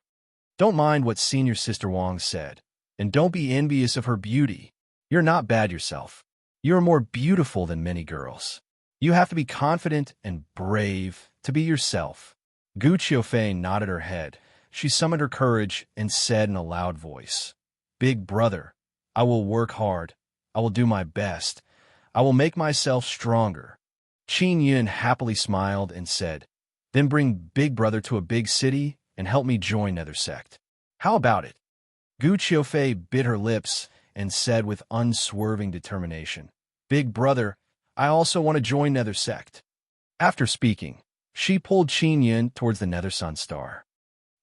Don't mind what Senior Sister Wang said, and don't be envious of her beauty. You're not bad yourself. You are more beautiful than many girls. You have to be confident and brave to be yourself. Gu Qiufei nodded her head. She summoned her courage and said in a loud voice, Big Brother, I will work hard. I will do my best. I will make myself stronger. Qin Yin happily smiled and said, Then bring Big Brother to a big city and help me join Nether Sect. How about it? Gu Qiufei bit her lips and said with unswerving determination, Big Brother, I also want to join Nether Sect. After speaking, she pulled Qin Yin towards the Nether Sun Star.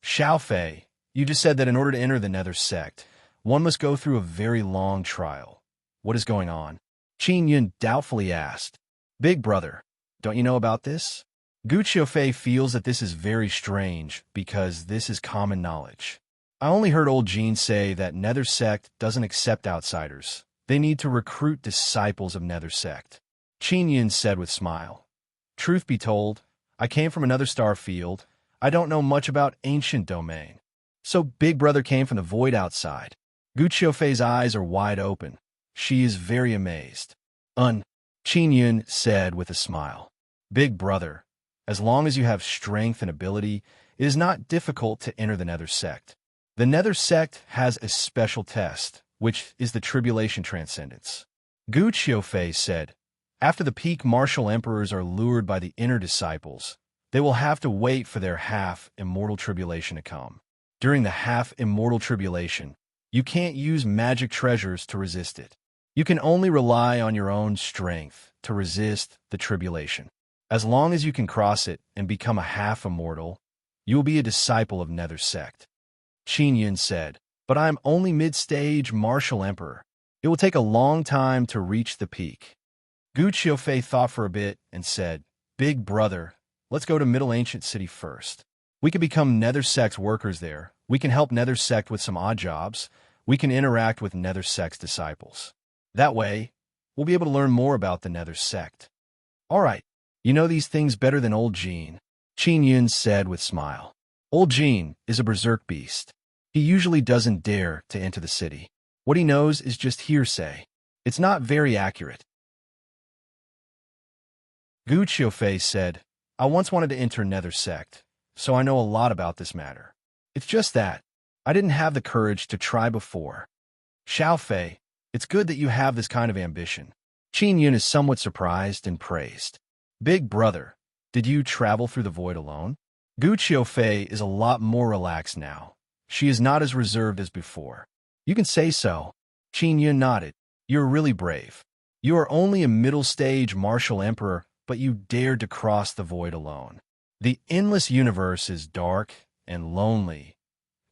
Xiao Fei, you just said that in order to enter the Nether Sect, one must go through a very long trial. What is going on? Qin Yin doubtfully asked. Big Brother, don't you know about this? Gu Qiufei feels that this is very strange because this is common knowledge. I only heard old Jean say that Nether Sect doesn't accept outsiders. They need to recruit disciples of Nether Sect. Qin Yin said with smile. Truth be told, I came from another star field. I don't know much about ancient domain. So Big Brother came from the void outside. Gu Qiufei's eyes are wide open. She is very amazed. Qin Yin said with a smile. Big Brother, as long as you have strength and ability, it is not difficult to enter the Nether Sect. The Nether Sect has a special test, which is the Tribulation Transcendence. Gu Qiufei said, after the peak martial emperors are lured by the inner disciples, they will have to wait for their half-immortal tribulation to come. During the half-immortal tribulation, you can't use magic treasures to resist it. You can only rely on your own strength to resist the tribulation. As long as you can cross it and become a half-immortal, you will be a disciple of Nether Sect. Qin Yin said, but I am only mid-stage martial emperor. It will take a long time to reach the peak. Gu Qiufei thought for a bit and said, Big Brother, let's go to Middle Ancient City first. We can become Nether Sect workers there. We can help Nether Sect with some odd jobs. We can interact with Nether Sect's disciples. That way, we'll be able to learn more about the Nether Sect. All right, you know these things better than old Jean. Qin Yun said with smile. Old Jean is a berserk beast. He usually doesn't dare to enter the city. What he knows is just hearsay. It's not very accurate. Gu Qiufei said, I once wanted to enter Nether sect, so I know a lot about this matter. It's just that I didn't have the courage to try before. Xiao Fei, it's good that you have this kind of ambition. Qin Yun is somewhat surprised and praised. Big brother, did you travel through the void alone? Gu Qiufei is a lot more relaxed now. She is not as reserved as before. You can say so. Qin Yun nodded. You're really brave. You are only a middle-stage martial emperor, but you dared to cross the void alone. The endless universe is dark and lonely.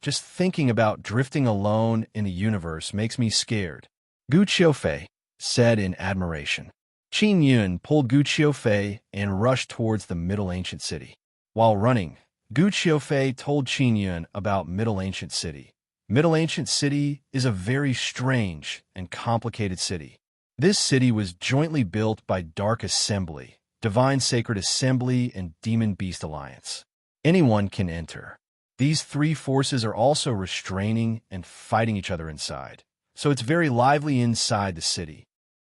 Just thinking about drifting alone in a universe makes me scared. Gu Qiufei said in admiration. Qin Yun pulled Gu Qiufei and rushed towards the Middle Ancient City. While running, Gu Qiufei told Qin Yun about Middle Ancient City. Middle Ancient City is a very strange and complicated city. This city was jointly built by Dark Assembly, Divine Sacred Assembly, and Demon Beast Alliance. Anyone can enter. These three forces are also restraining and fighting each other inside, so it's very lively inside the city.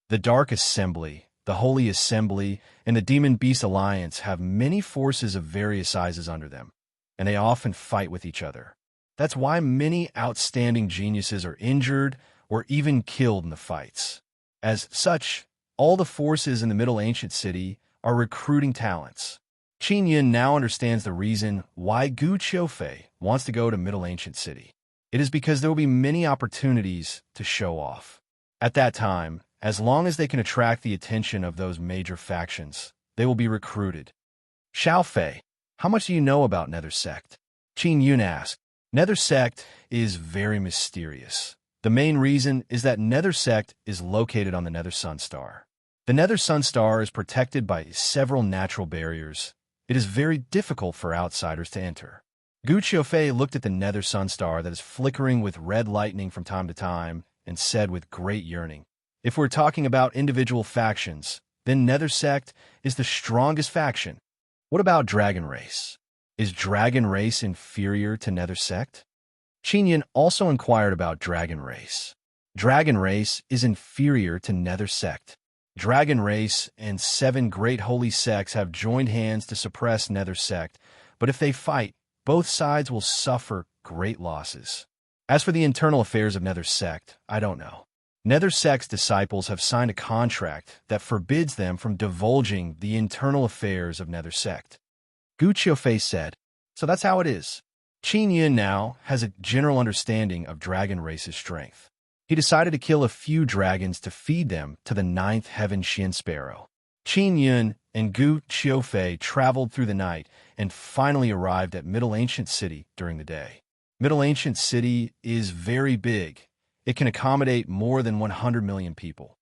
The Dark Assembly, the Holy Assembly, and the Demon Beast Alliance have many forces of various sizes under them, and they often fight with each other. That's why many outstanding geniuses are injured or even killed in the fights. As such, all the forces in the Middle Ancient City are recruiting talents. Qin Yun now understands the reason why Gu Qiufei wants to go to Middle Ancient City. It is because there will be many opportunities to show off. At that time, as long as they can attract the attention of those major factions, they will be recruited. Xiao Fei, how much do you know about Nether Sect? Qin Yun asked. Nether Sect is very mysterious. The main reason is that Nether Sect is located on the Nether Sun Star. The Nether Sun Star is protected by several natural barriers. It is very difficult for outsiders to enter. Gu Qiufei looked at the Nether Sun Star that is flickering with red lightning from time to time and said with great yearning, if we're talking about individual factions, then Nether Sect is the strongest faction. What about Dragon Race? Is Dragon Race inferior to Nether Sect? Qin Yun also inquired about Dragon Race. Dragon Race is inferior to Nether Sect. Dragon Race and 7 great holy sects have joined hands to suppress Nether Sect, but if they fight, both sides will suffer great losses. As for the internal affairs of Nether Sect, I don't know. Nether Sect's disciples have signed a contract that forbids them from divulging the internal affairs of Nether Sect. Gu Qiufei said, so that's how it is. Qin Yun now has a general understanding of Dragon Race's strength. He decided to kill a few dragons to feed them to the 9th Heaven Xian Sparrow. Qin Yun and Gu Qiufei traveled through the night and finally arrived at Middle Ancient City during the day. Middle Ancient City is very big. It can accommodate more than 100 million people.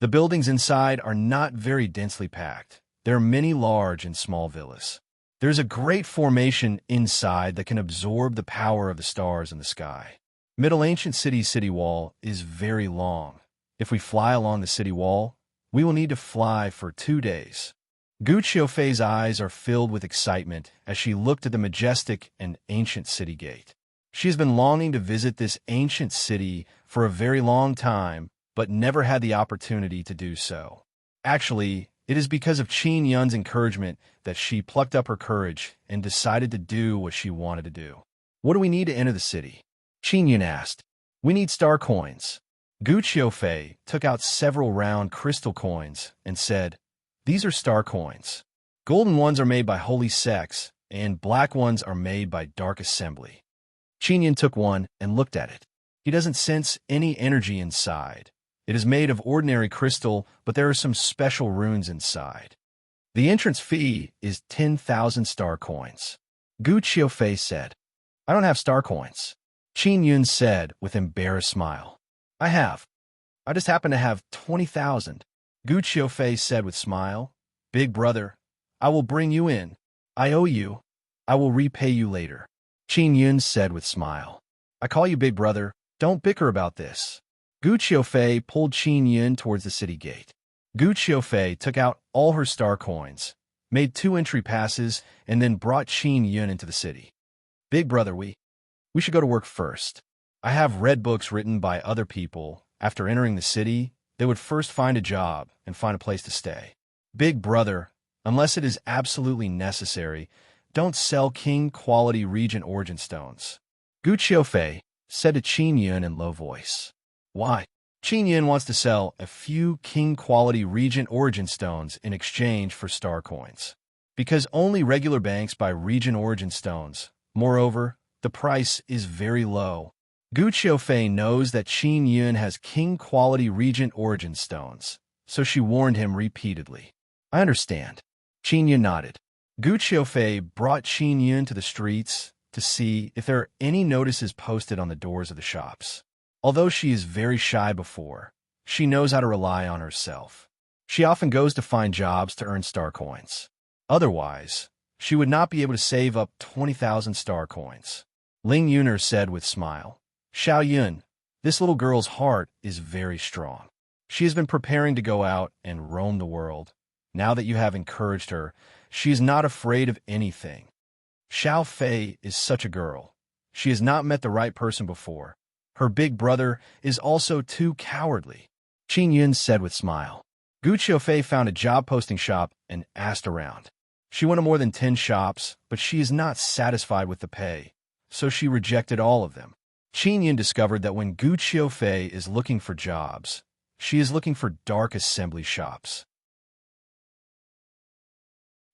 The buildings inside are not very densely packed. There are many large and small villas. There's a great formation inside that can absorb the power of the stars in the sky. Middle Ancient City's city wall is very long. If we fly along the city wall, we will need to fly for 2 days. Gu Qiufei's eyes are filled with excitement as she looked at the majestic and ancient city gate. She has been longing to visit this ancient city for a very long time, but never had the opportunity to do so. Actually, it is because of Qin Yun's encouragement that she plucked up her courage and decided to do what she wanted to do. What do we need to enter the city? Qin Yun asked. We need star coins. Gu Qiufei took out several round crystal coins and said, these are star coins. Golden ones are made by holy sects, and black ones are made by Dark Assembly. Qin Yun took one and looked at it. He doesn't sense any energy inside. It is made of ordinary crystal, but there are some special runes inside. The entrance fee is 10,000 star coins. Gu Qiufei said, I don't have star coins. Qin Yun said with embarrassed smile. I have. I just happen to have 20,000. Gu Qiufei said with smile, Big brother, I will bring you in. I owe you. I will repay you later. Qin Yun said with smile. I call you big brother. Don't bicker about this. Gu Qiufei pulled Qin Yun towards the city gate. Gu Qiufei took out all her star coins, made 2 entry passes, and then brought Qin Yun into the city. Big brother, we should go to work first. I have read books written by other people. After entering the city, they would first find a job and find a place to stay. Big brother, unless it is absolutely necessary, don't sell king-quality Regent Origin stones. Gu Qiufei said to Qin Yun in low voice. Why? Qin Yun wants to sell a few king-quality Regent Origin stones in exchange for star coins. Because only regular banks buy Regent Origin stones. Moreover, the price is very low. Gu Qiufei knows that Qin Yun has king-quality Regent Origin stones, so she warned him repeatedly. I understand. Qin Yun nodded. Gu Qiufei brought Qin Yun to the streets to see if there are any notices posted on the doors of the shops. Although she is very shy before, she knows how to rely on herself. She often goes to find jobs to earn star coins. Otherwise, she would not be able to save up 20,000 star coins. Ling Yuner said with smile. Xiao Yun, this little girl's heart is very strong. She has been preparing to go out and roam the world. Now that you have encouraged her, she is not afraid of anything. Xiao Fei is such a girl. She has not met the right person before. Her big brother is also too cowardly. Qin Yun said with smile. Gu Qiufei found a job posting shop and asked around. She went to more than 10 shops, but she is not satisfied with the pay, so she rejected all of them. Qin Yun discovered that when Gu Qiufei is looking for jobs, she is looking for dark assembly shops.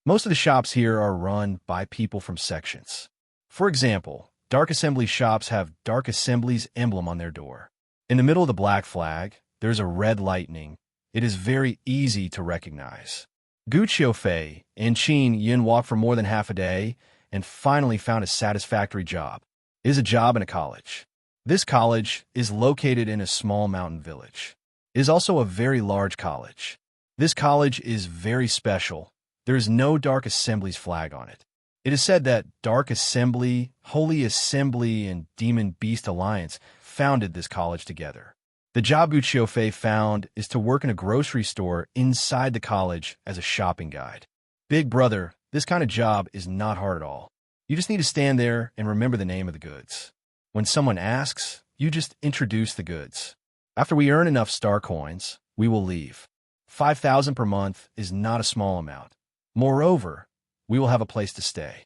Most of the shops here are run by people from sections. For example, dark assembly shops have Dark Assembly's emblem on their door. In the middle of the black flag, there's a red lightning. It is very easy to recognize. Gu Qiufei and Qin Yun walked for more than half a day and finally found a satisfactory job. It is a job in a college. This college is located in a small mountain village. It is also a very large college. This college is very special. There is no Dark Assembly's flag on it. It is said that Dark Assembly, Holy Assembly, and Demon Beast Alliance founded this college together. The job Gu Qiufei found is to work in a grocery store inside the college as a shopping guide. Big brother, this kind of job is not hard at all. You just need to stand there and remember the name of the goods. When someone asks, you just introduce the goods. After we earn enough star coins, we will leave. 5,000 per month is not a small amount. Moreover, we will have a place to stay.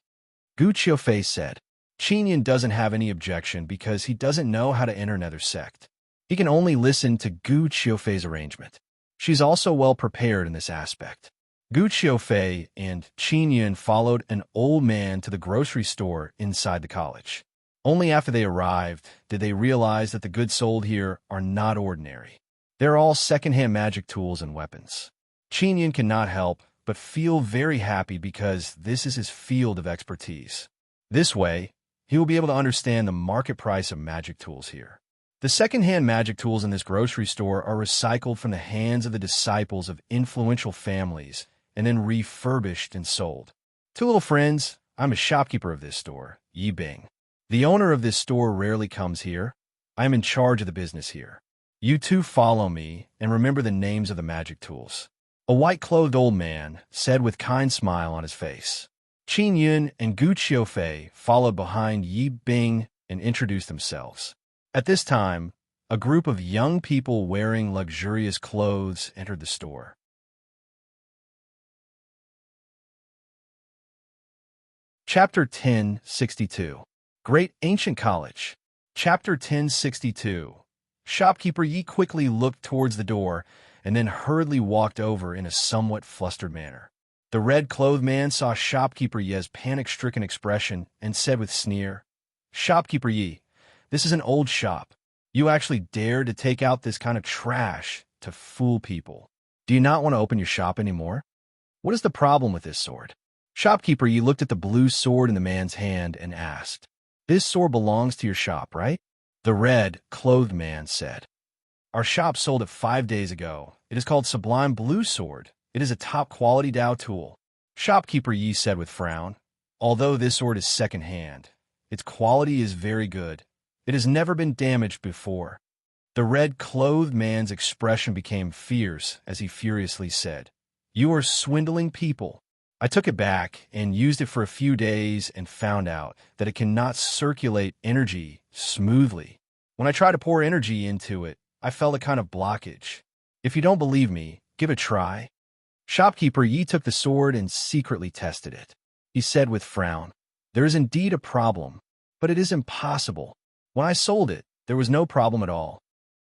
Gu Qiufei said. Qin Yun doesn't have any objection because he doesn't know how to enter another sect. He can only listen to Gu Qiufei's arrangement. She's also well prepared in this aspect. Gu Qiufei and Qin Yun followed an old man to the grocery store inside the college. Only after they arrived did they realize that the goods sold here are not ordinary. They're all second-hand magic tools and weapons. Qin Yun cannot help but feel very happy because this is his field of expertise. This way, he will be able to understand the market price of magic tools here. The second-hand magic tools in this grocery store are recycled from the hands of the disciples of influential families and then refurbished and sold. 2 little friends, I'm a shopkeeper of this store, Yi Bing. The owner of this store rarely comes here. I am in charge of the business here. You two follow me and remember the names of the magic tools. A white-clothed old man said with kind smile on his face. Qin Yun and Gu Qiufei followed behind Yi Bing and introduced themselves. At this time, a group of young people wearing luxurious clothes entered the store. Chapter 1062. Great Ancient College. Chapter 1062. Shopkeeper Yi quickly looked towards the door and then hurriedly walked over in a somewhat flustered manner. The red-clothed man saw Shopkeeper Yi's panic-stricken expression and said with sneer, Shopkeeper Yi, this is an old shop. You actually dared to take out this kind of trash to fool people. Do you not want to open your shop anymore? What is the problem with this sword? Shopkeeper Yi looked at the blue sword in the man's hand and asked, This sword belongs to your shop, right? The red-clothed man said, Our shop sold it 5 days ago. It is called Sublime Blue Sword. It is a top-quality Dao tool. Shopkeeper Yi said with frown, Although this sword is second-hand, its quality is very good. It has never been damaged before. The red-clothed man's expression became fierce as he furiously said, You are swindling people. I took it back and used it for a few days and found out that it cannot circulate energy smoothly. When I tried to pour energy into it, I felt a kind of blockage. If you don't believe me, give it a try. Shopkeeper Yi took the sword and secretly tested it. He said with frown, "There is indeed a problem, but it is impossible. When I sold it, there was no problem at all."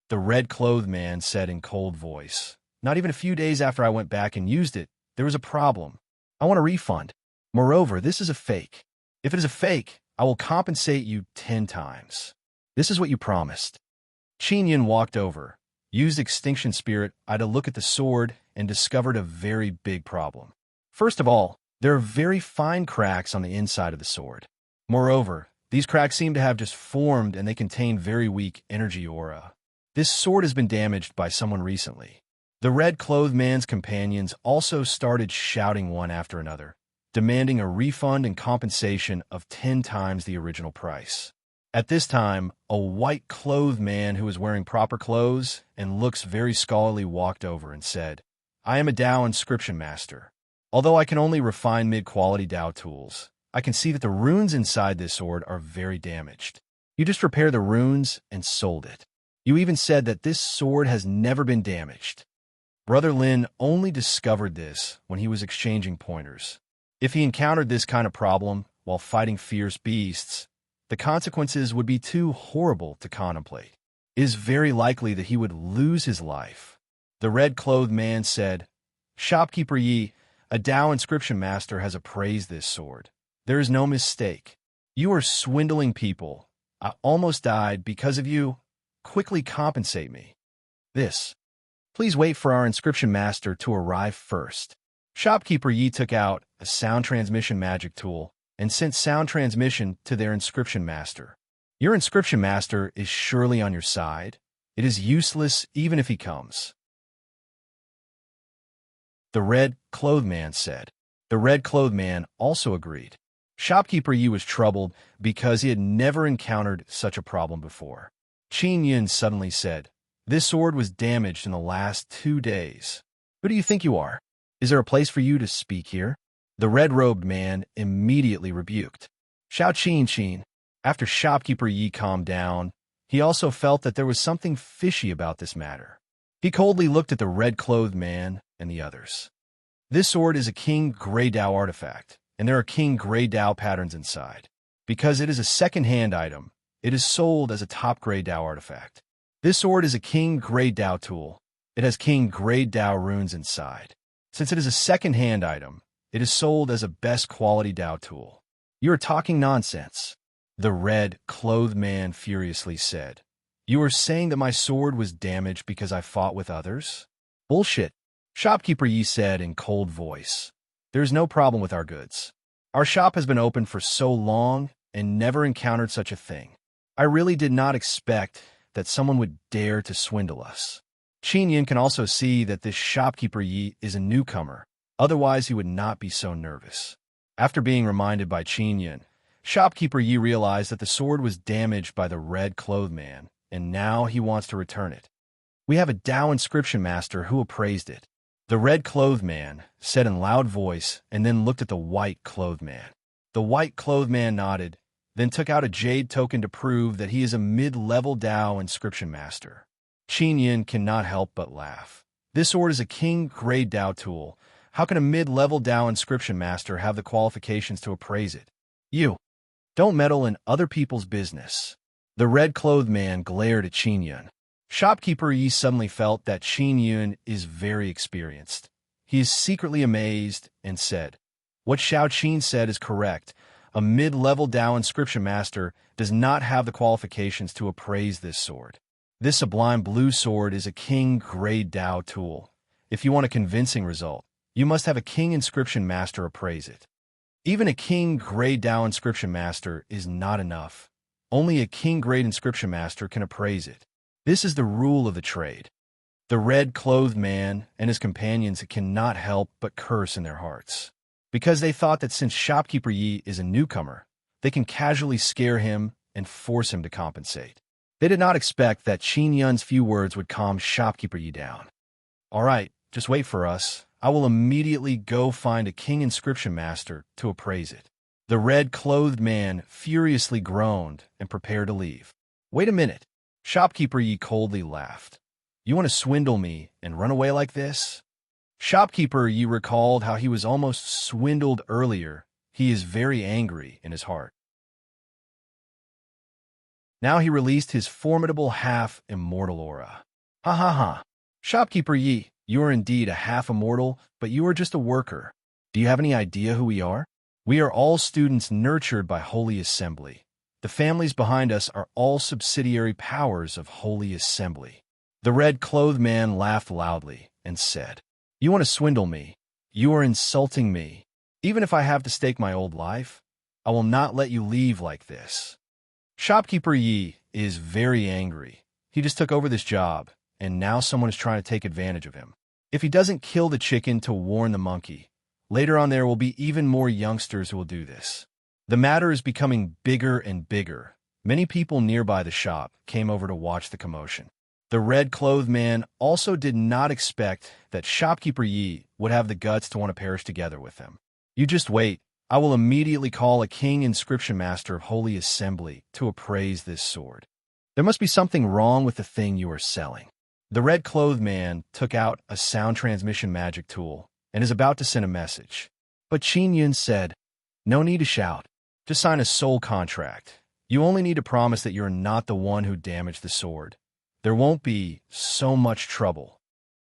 The red-clothed man said in cold voice, "Not even a few days after I went back and used it, there was a problem. I want a refund. Moreover, this is a fake. If it is a fake, I will compensate you 10 times. This is what you promised." Qin Yin walked over, used Extinction Spirit Eye to look at the sword, and discovered a very big problem. First of all, there are very fine cracks on the inside of the sword. Moreover, these cracks seem to have just formed and they contain very weak energy aura. This sword has been damaged by someone recently. The red-clothed man's companions also started shouting one after another, demanding a refund and compensation of 10 times the original price. At this time, a white-clothed man who was wearing proper clothes and looks very scholarly walked over and said, "I am a Dao inscription master. Although I can only refine mid-quality Dao tools, I can see that the runes inside this sword are very damaged. You just repaired the runes and sold it. You even said that this sword has never been damaged." Brother Lin only discovered this when he was exchanging pointers. If he encountered this kind of problem while fighting fierce beasts, the consequences would be too horrible to contemplate. It is very likely that he would lose his life. The red-clothed man said, "Shopkeeper Yi, a Dao inscription master has appraised this sword. There is no mistake. You are swindling people. I almost died because of you. Quickly compensate me." "This. Please wait for our inscription master to arrive first." Shopkeeper Yi took out a sound transmission magic tool and sent sound transmission to their inscription master. "Your inscription master is surely on your side. It is useless even if he comes." The red-clothed man said. The red-clothed man also agreed. Shopkeeper Yi was troubled because he had never encountered such a problem before. Qin Yin suddenly said, "This sword was damaged in the last 2 days. Who do you think you are? Is there a place for you to speak here?" The red-robed man immediately rebuked. "Xiao Qin." After Shopkeeper Yi calmed down, he also felt that there was something fishy about this matter. He coldly looked at the red-clothed man and the others. "This sword is a King Grey Dao artifact, and there are King Grey Dao patterns inside. Because it is a second-hand item, it is sold as a top Grey Dao artifact. This sword is a King Grey Dao tool. It has King Grey Dao runes inside. Since it is a second-hand item, it is sold as a best quality Dao tool." "You are talking nonsense," the red-clothed man furiously said. "You are saying that my sword was damaged because I fought with others?" "Bullshit," Shopkeeper Yi said in cold voice. "There is no problem with our goods. Our shop has been open for so long and never encountered such a thing. I really did not expect that someone would dare to swindle us." Qin Yin can also see that this Shopkeeper Yi is a newcomer, otherwise he would not be so nervous. After being reminded by Qin Yin, Shopkeeper Yi realized that the sword was damaged by the red-clothed man, and now he wants to return it. "We have a Dao inscription master who appraised it," the red-clothed man said in loud voice and then looked at the white-clothed man. The white-clothed man nodded, then took out a jade token to prove that he is a mid-level Dao inscription master. Qin Yin cannot help but laugh. This sword is a King Grey Dao tool. How can a mid-level Dao inscription master have the qualifications to appraise it? "You don't meddle in other people's business." The red-clothed man glared at Qin Yin. Shopkeeper Yi suddenly felt that Qin Yin is very experienced. He is secretly amazed and said, "What Xiao Qin said is correct. A mid-level Dao inscription master does not have the qualifications to appraise this sword. This sublime blue sword is a King Grey Dao tool. If you want a convincing result, you must have a King inscription master appraise it. Even a King Grey Dao inscription master is not enough. Only a King Grade inscription master can appraise it. This is the rule of the trade." The red-clothed man and his companions cannot help but curse in their hearts, because they thought that since Shopkeeper Yi is a newcomer, they can casually scare him and force him to compensate. They did not expect that Qin Yun's few words would calm Shopkeeper Yi down. "All right, just wait for us. I will immediately go find a king inscription master to appraise it." The red-clothed man furiously groaned and prepared to leave. "Wait a minute." Shopkeeper Yi coldly laughed. "You want to swindle me and run away like this?" Shopkeeper Yi recalled how he was almost swindled earlier. He is very angry in his heart. Now he released his formidable half-immortal aura. "Ha ha ha. Shopkeeper Yi, you are indeed a half-immortal, but you are just a worker. Do you have any idea who we are? We are all students nurtured by Holy Assembly. The families behind us are all subsidiary powers of Holy Assembly." The red-clothed man laughed loudly and said, "You want to swindle me? You are insulting me. Even if I have to stake my old life, I will not let you leave like this." Shopkeeper Yi is very angry. He just took over this job, and now someone is trying to take advantage of him. If he doesn't kill the chicken to warn the monkey, later on there will be even more youngsters who will do this. The matter is becoming bigger and bigger. Many people nearby the shop came over to watch the commotion. The red-clothed man also did not expect that Shopkeeper Yi would have the guts to want to perish together with him. "You just wait. I will immediately call a king inscription master of Holy Assembly to appraise this sword. There must be something wrong with the thing you are selling." The red-clothed man took out a sound transmission magic tool and is about to send a message. But Qin Yun said, "No need to shout. Just sign a soul contract. You only need to promise that you're not the one who damaged the sword. There won't be so much trouble."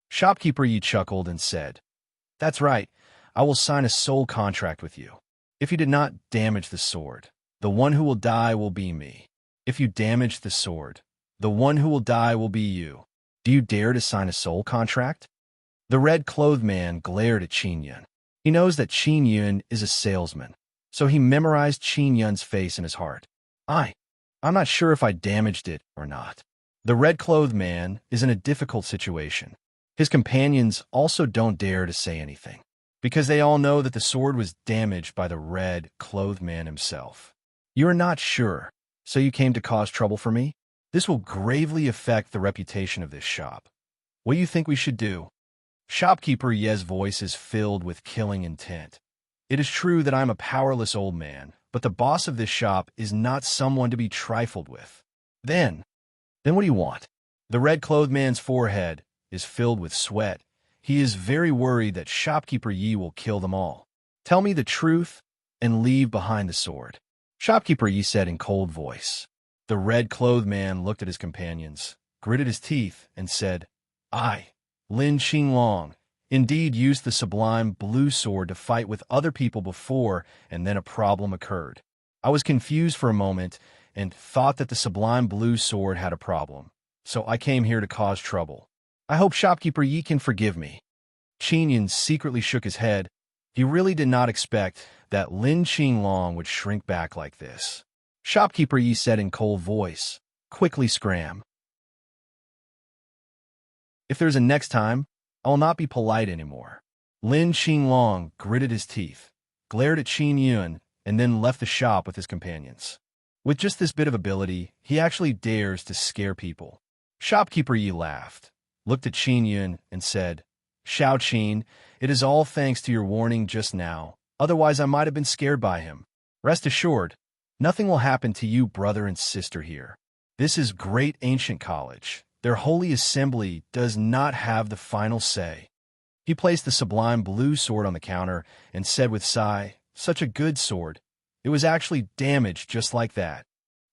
Shopkeeper Yi chuckled and said, "That's right. I will sign a soul contract with you. If you did not damage the sword, the one who will die will be me. If you damage the sword, the one who will die will be you. Do you dare to sign a soul contract?" The red-clothed man glared at Qin Yun. He knows that Qin Yun is a salesman, so he memorized Qin Yun's face in his heart. I'm not sure if I damaged it or not." The red-clothed man is in a difficult situation. His companions also don't dare to say anything, because they all know that the sword was damaged by the red-clothed man himself. "You are not sure, so you came to cause trouble for me? This will gravely affect the reputation of this shop. What do you think we should do?" Shopkeeper Ye's voice is filled with killing intent. "It is true that I am a powerless old man, but the boss of this shop is not someone to be trifled with. Then what do you want?" The red-clothed man's forehead is filled with sweat. He is very worried that Shopkeeper Yi will kill them all. "Tell me the truth and leave behind the sword," Shopkeeper Yi said in cold voice. The red-clothed man looked at his companions, gritted his teeth, and said, "I, Lin Qinglong, indeed used the sublime blue sword to fight with other people before, and then a problem occurred. I was confused for a moment and thought that the sublime blue sword had a problem, so I came here to cause trouble. I hope Shopkeeper Yi can forgive me." Qin Yun secretly shook his head. He really did not expect that Lin Qinglong would shrink back like this. Shopkeeper Yi said in cold voice, "Quickly scram. If there's a next time, I will not be polite anymore." Lin Qinglong gritted his teeth, glared at Qin Yun, and then left the shop with his companions. With just this bit of ability, he actually dares to scare people. Shopkeeper Yi laughed, looked at Qin Yun, and said, "Xiao Qin, it is all thanks to your warning just now. Otherwise, I might have been scared by him. Rest assured, nothing will happen to you, brother and sister here. This is Great Ancient College. Their Holy Assembly does not have the final say." He placed the sublime blue sword on the counter and said with sigh, "Such a good sword. It was actually damaged just like that."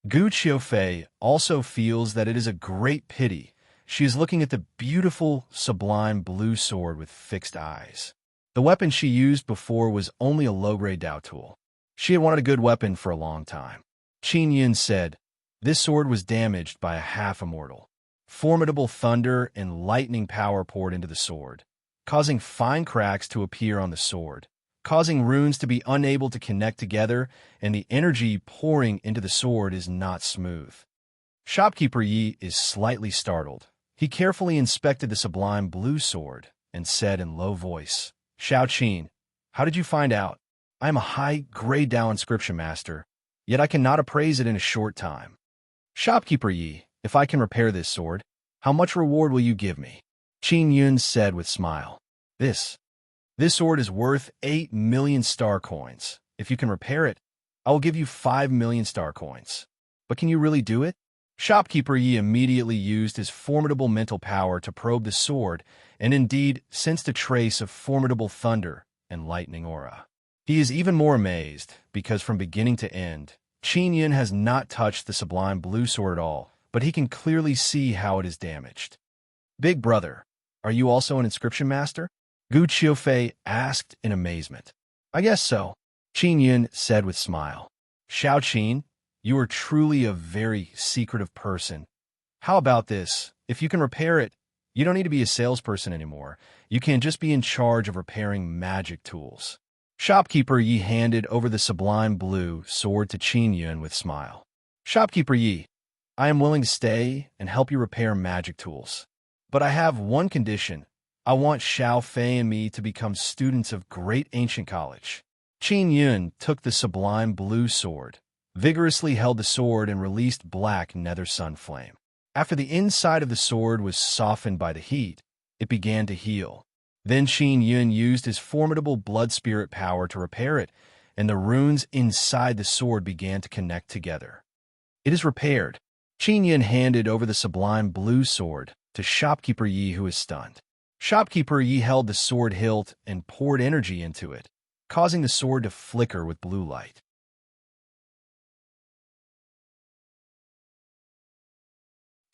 Gu Qiufei also feels that it is a great pity. She is looking at the beautiful, sublime blue sword with fixed eyes. The weapon she used before was only a low-grade Dao tool. She had wanted a good weapon for a long time. Qin Yun said, "This sword was damaged by a half-immortal. Formidable thunder and lightning power poured into the sword, causing fine cracks to appear on the sword, causing runes to be unable to connect together, and the energy pouring into the sword is not smooth." Shopkeeper Yi is slightly startled. He carefully inspected the sublime blue sword and said in low voice, "Xiao Qin, how did you find out? I am a high-grade Dao inscription master, yet I cannot appraise it in a short time. Shopkeeper Yi, if I can repair this sword, how much reward will you give me?" Qin Yun said with smile, "This This sword is worth 8 million star coins. If you can repair it, I will give you 5 million star coins. But can you really do it? Shopkeeper Yi immediately used his formidable mental power to probe the sword, and indeed sensed a trace of formidable thunder and lightning aura. He is even more amazed, because from beginning to end, Qin Yun has not touched the sublime blue sword at all, but he can clearly see how it is damaged. Big brother, are you also an inscription master? Gu Qiufei asked in amazement. I guess so, Qin Yun said with smile. Xiao Qin, you are truly a very secretive person. How about this? If you can repair it, you don't need to be a salesperson anymore. You can just be in charge of repairing magic tools. Shopkeeper Yi handed over the sublime blue sword to Qin Yun with smile. Shopkeeper Yi, I am willing to stay and help you repair magic tools. But I have one condition. I want Xiao Fei and me to become students of Great Ancient College. Qin Yun took the sublime blue sword, vigorously held the sword and released black nether sun flame. After the inside of the sword was softened by the heat, it began to heal. Then Qin Yun used his formidable blood spirit power to repair it, and the runes inside the sword began to connect together. It is repaired. Qin Yun handed over the sublime blue sword to Shopkeeper Yi, who is stunned. Shopkeeper Yi held the sword hilt and poured energy into it, causing the sword to flicker with blue light.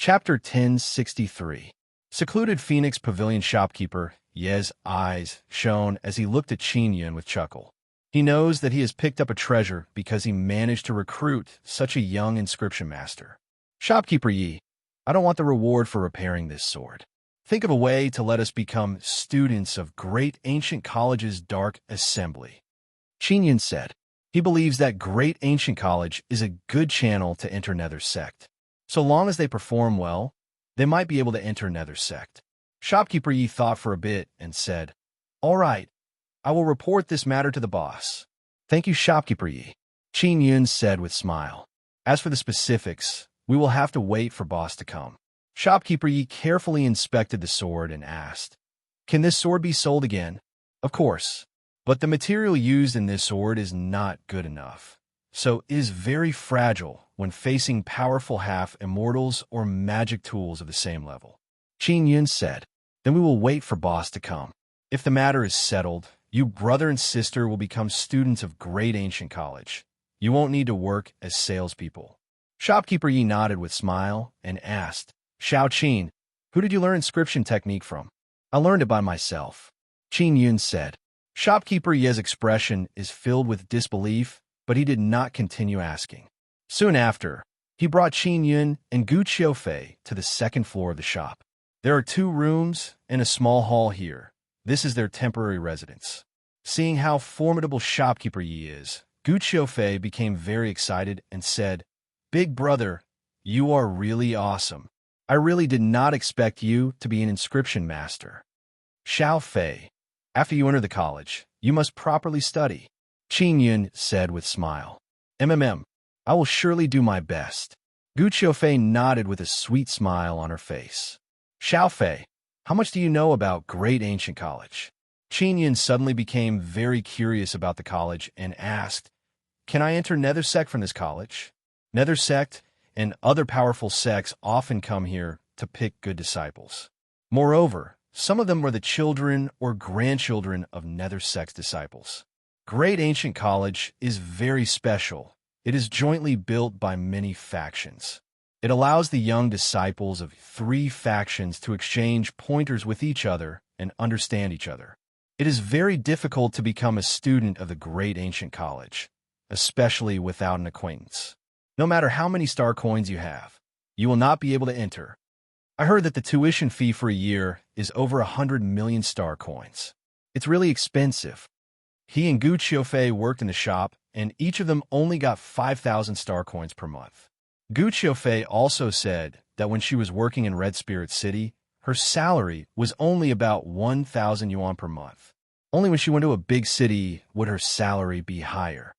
Chapter 1063. Secluded Phoenix Pavilion. Shopkeeper Ye's eyes shone as he looked at Qin Yun with chuckle. He knows that he has picked up a treasure because he managed to recruit such a young inscription master. Shopkeeper Yi, I don't want the reward for repairing this sword. Think of a way to let us become students of Great Ancient College's Dark Assembly. Qin Yun said. He believes that Great Ancient College is a good channel to enter Nether Sect. So long as they perform well, they might be able to enter Nether Sect. Shopkeeper Yi thought for a bit and said, All right, I will report this matter to the boss. Thank you, Shopkeeper Yi, Qin Yun said with smile. As for the specifics, we will have to wait for boss to come. Shopkeeper Yi carefully inspected the sword and asked, Can this sword be sold again? Of course, but the material used in this sword is not good enough, so it is very fragile when facing powerful half-immortals or magic tools of the same level. Qin Yun said, Then we will wait for boss to come. If the matter is settled, you brother and sister will become students of Great Ancient College. You won't need to work as salespeople. Shopkeeper Yi nodded with smile and asked, Xiao Qin, who did you learn inscription technique from? I learned it by myself, Qin Yun said. Shopkeeper Ye's expression is filled with disbelief, but he did not continue asking. Soon after, he brought Qin Yun and Gu Qiufei to the second floor of the shop. There are 2 rooms and a small hall here. This is their temporary residence. Seeing how formidable Shopkeeper Yi is, Gu Qiufei became very excited and said, Big brother, you are really awesome. I really did not expect you to be an inscription master. Xiao Fei, after you enter the college, you must properly study, Qin Yun said with smile. I will surely do my best. Gu Qiufei nodded with a sweet smile on her face. Xiao Fei, how much do you know about Great Ancient College? Qin Yun suddenly became very curious about the college and asked, Can I enter Nether Sect from this college? Nether Sect and other powerful sects often come here to pick good disciples. Moreover, some of them were the children or grandchildren of Nether Sect's disciples. Great Ancient College is very special. It is jointly built by many factions. It allows the young disciples of 3 factions to exchange pointers with each other and understand each other. It is very difficult to become a student of the Great Ancient College, especially without an acquaintance. No matter how many star coins you have, you will not be able to enter. I heard that the tuition fee for a year is over 100 million star coins. It's really expensive. He and Gu Qiufei worked in the shop, and each of them only got 5,000 star coins per month. Gu Qiufei also said that when she was working in Red Spirit City, her salary was only about 1,000 yuan per month. Only when she went to a big city would her salary be higher.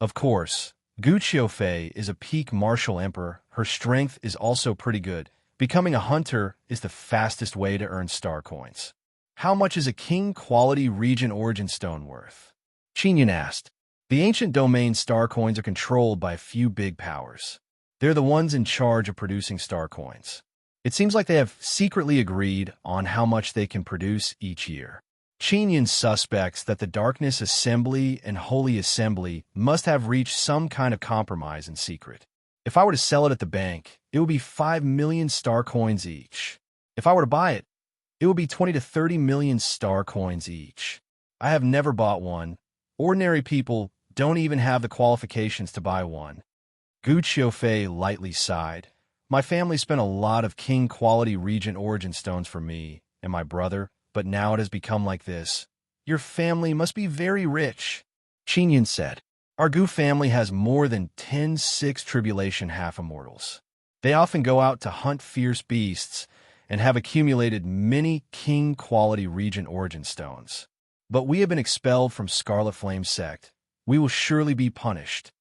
Of course, Gu Qiufei is a peak martial emperor. Her strength is also pretty good. Becoming a hunter is the fastest way to earn star coins. How much is a king-quality Regent Origin Stone worth? Qinyan asked. The ancient domain star coins are controlled by a few big powers. They're the ones in charge of producing star coins. It seems like they have secretly agreed on how much they can produce each year. Qinyan suspects that the Darkness Assembly and Holy Assembly must have reached some kind of compromise in secret. If I were to sell it at the bank, it would be 5 million star coins each. If I were to buy it, it would be 20 to 30 million star coins each. I have never bought one. Ordinary people don't even have the qualifications to buy one. Gu Qiufei lightly sighed. My family spent a lot of king-quality Regent Origin Stones for me and my brother, but now it has become like this. Your family must be very rich, Qinyan said. Our Gu family has more than 10 six tribulation half-immortals. They often go out to hunt fierce beasts and have accumulated many king-quality Regent Origin Stones. But we have been expelled from Scarlet Flame sect. We will surely be punished.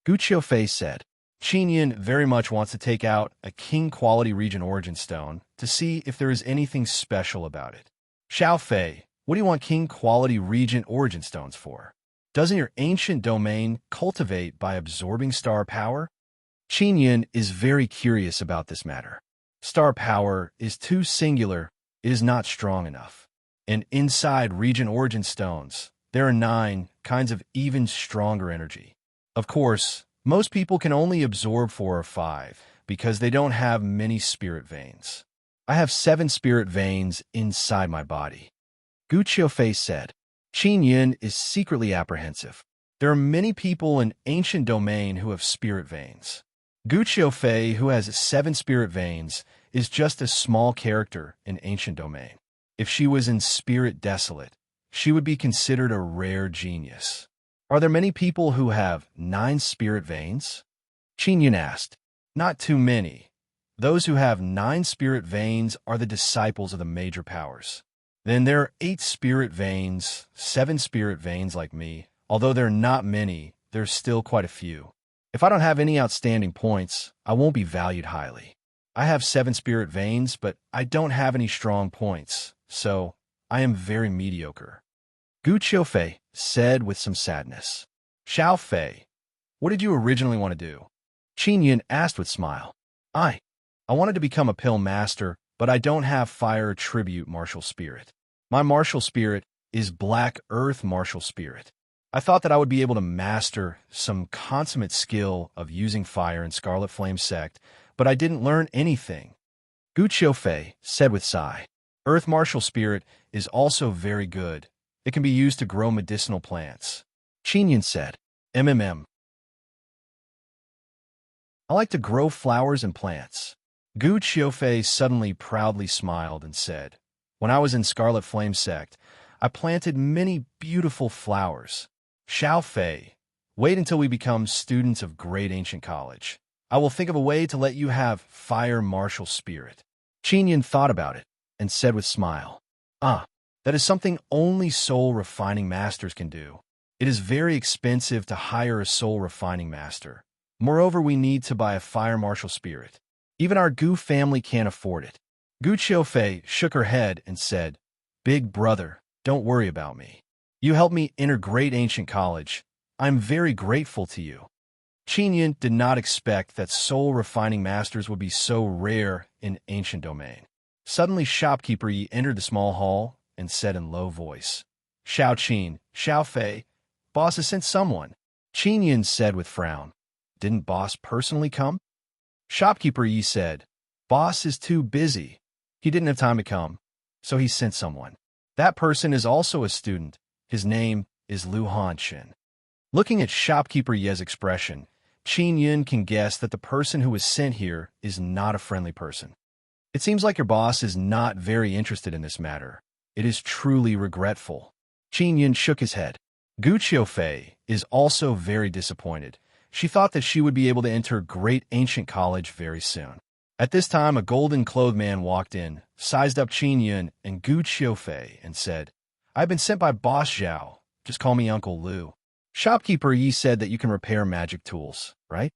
Gu Qiufei said. Qinyan very much wants to take out a king-quality Regent Origin Stone to see if there is anything special about it. Xiao Fei, what do you want king-quality Regent Origin Stones for? Doesn't your ancient domain cultivate by absorbing star power? Qinyan is very curious about this matter. Star power is too singular, it is not strong enough. And inside Regent Origin Stones, there are 9 kinds of even stronger energy. Of course, most people can only absorb 4 or 5 because they don't have many spirit veins. I have 7 spirit veins inside my body. Gu Qiufei said. Qinyan is secretly apprehensive. There are many people in ancient domain who have spirit veins. Gu Qiufei, who has 7 spirit veins, is just a small character in ancient domain. If she was in spirit desolate, she would be considered a rare genius. Are there many people who have 9 spirit veins? Qinyan asked. Not too many. Those who have 9 spirit veins are the disciples of the major powers. Then there are 8 spirit veins, 7 spirit veins like me. Although there are not many, there's still quite a few. If I don't have any outstanding points, I won't be valued highly. I have 7 spirit veins, but I don't have any strong points, so I am very mediocre. Gu Qiufei said with some sadness. Xiao Fei, what did you originally want to do? Qinyan asked with smile. I wanted to become a pill master, but I don't have fire tribute martial spirit. My martial spirit is black earth martial spirit. I thought that I would be able to master some consummate skill of using fire in Scarlet Flame sect, but I didn't learn anything. Gu Qiufei said with sigh. Earth martial spirit is also very good. It can be used to grow medicinal plants. Qinyan said. I like to grow flowers and plants. Gu Qiufei suddenly proudly smiled and said, when I was in Scarlet Flame sect, I planted many beautiful flowers. Xiao Fei, wait until we become students of Great Ancient College. I will think of a way to let you have fire martial spirit. Qinyan thought about it and said with smile, that is something only soul refining masters can do. It is very expensive to hire a soul refining master. Moreover, we need to buy a fire martial spirit. Even our Gu family can't afford it. Gu Qiufei shook her head and said, Big brother, don't worry about me. You helped me enter Great Ancient College. I'm very grateful to you. Qinyan did not expect that soul refining masters would be so rare in ancient domain. Suddenly, shopkeeper Yi entered the small hall and said in low voice, Xiao Qin, Xiao Fei, boss has sent someone. Qinyan said with frown, Didn't boss personally come? Shopkeeper Yi said, Boss is too busy. He didn't have time to come, so he sent someone. That person is also a student. His name is Lu Hanqin. Looking at shopkeeper Ye's expression, Qinyan can guess that the person who was sent here is not a friendly person. It seems like your boss is not very interested in this matter. It is truly regretful. Qinyan shook his head. Gu Qiufei is also very disappointed. She thought that she would be able to enter Great Ancient College very soon. At this time, a golden-clothed man walked in, sized up Qinyan and Gu Qiufei, and said, I've been sent by Boss Zhao. Just call me Uncle Lu. Shopkeeper Yi said that you can repair magic tools, right?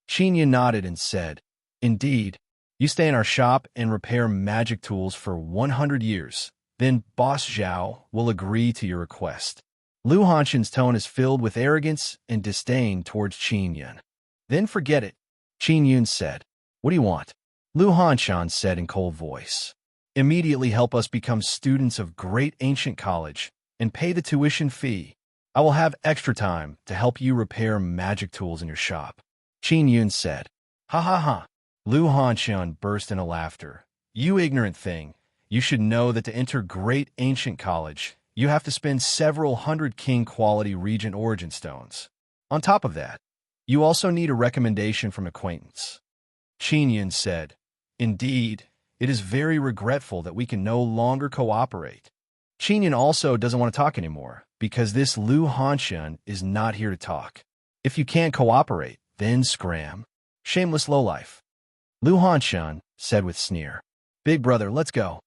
Qinyan nodded and said, Indeed. You stay in our shop and repair magic tools for 100 years. then Boss Zhao will agree to your request. Lu Hanshan's tone is filled with arrogance and disdain towards Qin Yun. Then forget it, Qin Yun said. What do you want? Lu Hanshan said in cold voice. Immediately help us become students of great ancient college and pay the tuition fee. I will have extra time to help you repair magic tools in your shop. Qin Yun said. Ha ha ha. Lu Hanshan burst into laughter. You ignorant thing. You should know that to enter great ancient college, you have to spend several hundred king-quality regent origin stones. On top of that, you also need a recommendation from acquaintance. Qin Yun said, Indeed, it is very regretful that we can no longer cooperate. Qin Yun also doesn't want to talk anymore, because this Lu Hanshan is not here to talk. If you can't cooperate, then scram. Shameless lowlife. Lu Hanshan said with sneer. Big brother, let's go.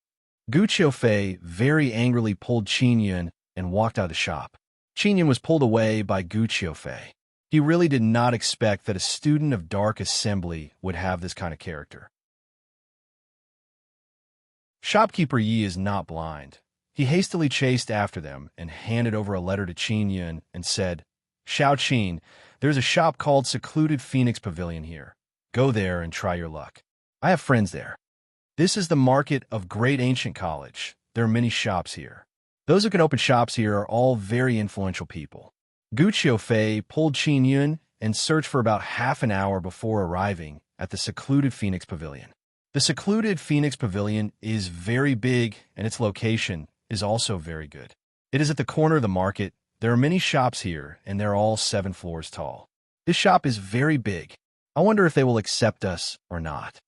Gu Qiufei very angrily pulled Qin Yun and walked out of the shop. Qin Yun was pulled away by Gu Qiufei. He really did not expect that a student of Dark Assembly would have this kind of character. Shopkeeper Yi is not blind. He hastily chased after them and handed over a letter to Qin Yun and said, Xiao Qin, there's a shop called Secluded Phoenix Pavilion here. Go there and try your luck. I have friends there. This is the market of Great Ancient College. There are many shops here. Those who can open shops here are all very influential people. Gu Qiufei pulled Qin Yun and searched for about half an hour before arriving at the Secluded Phoenix Pavilion. The Secluded Phoenix Pavilion is very big, and its location is also very good. It is at the corner of the market. There are many shops here, and they're all 7 floors tall. This shop is very big. I wonder if they will accept us or not.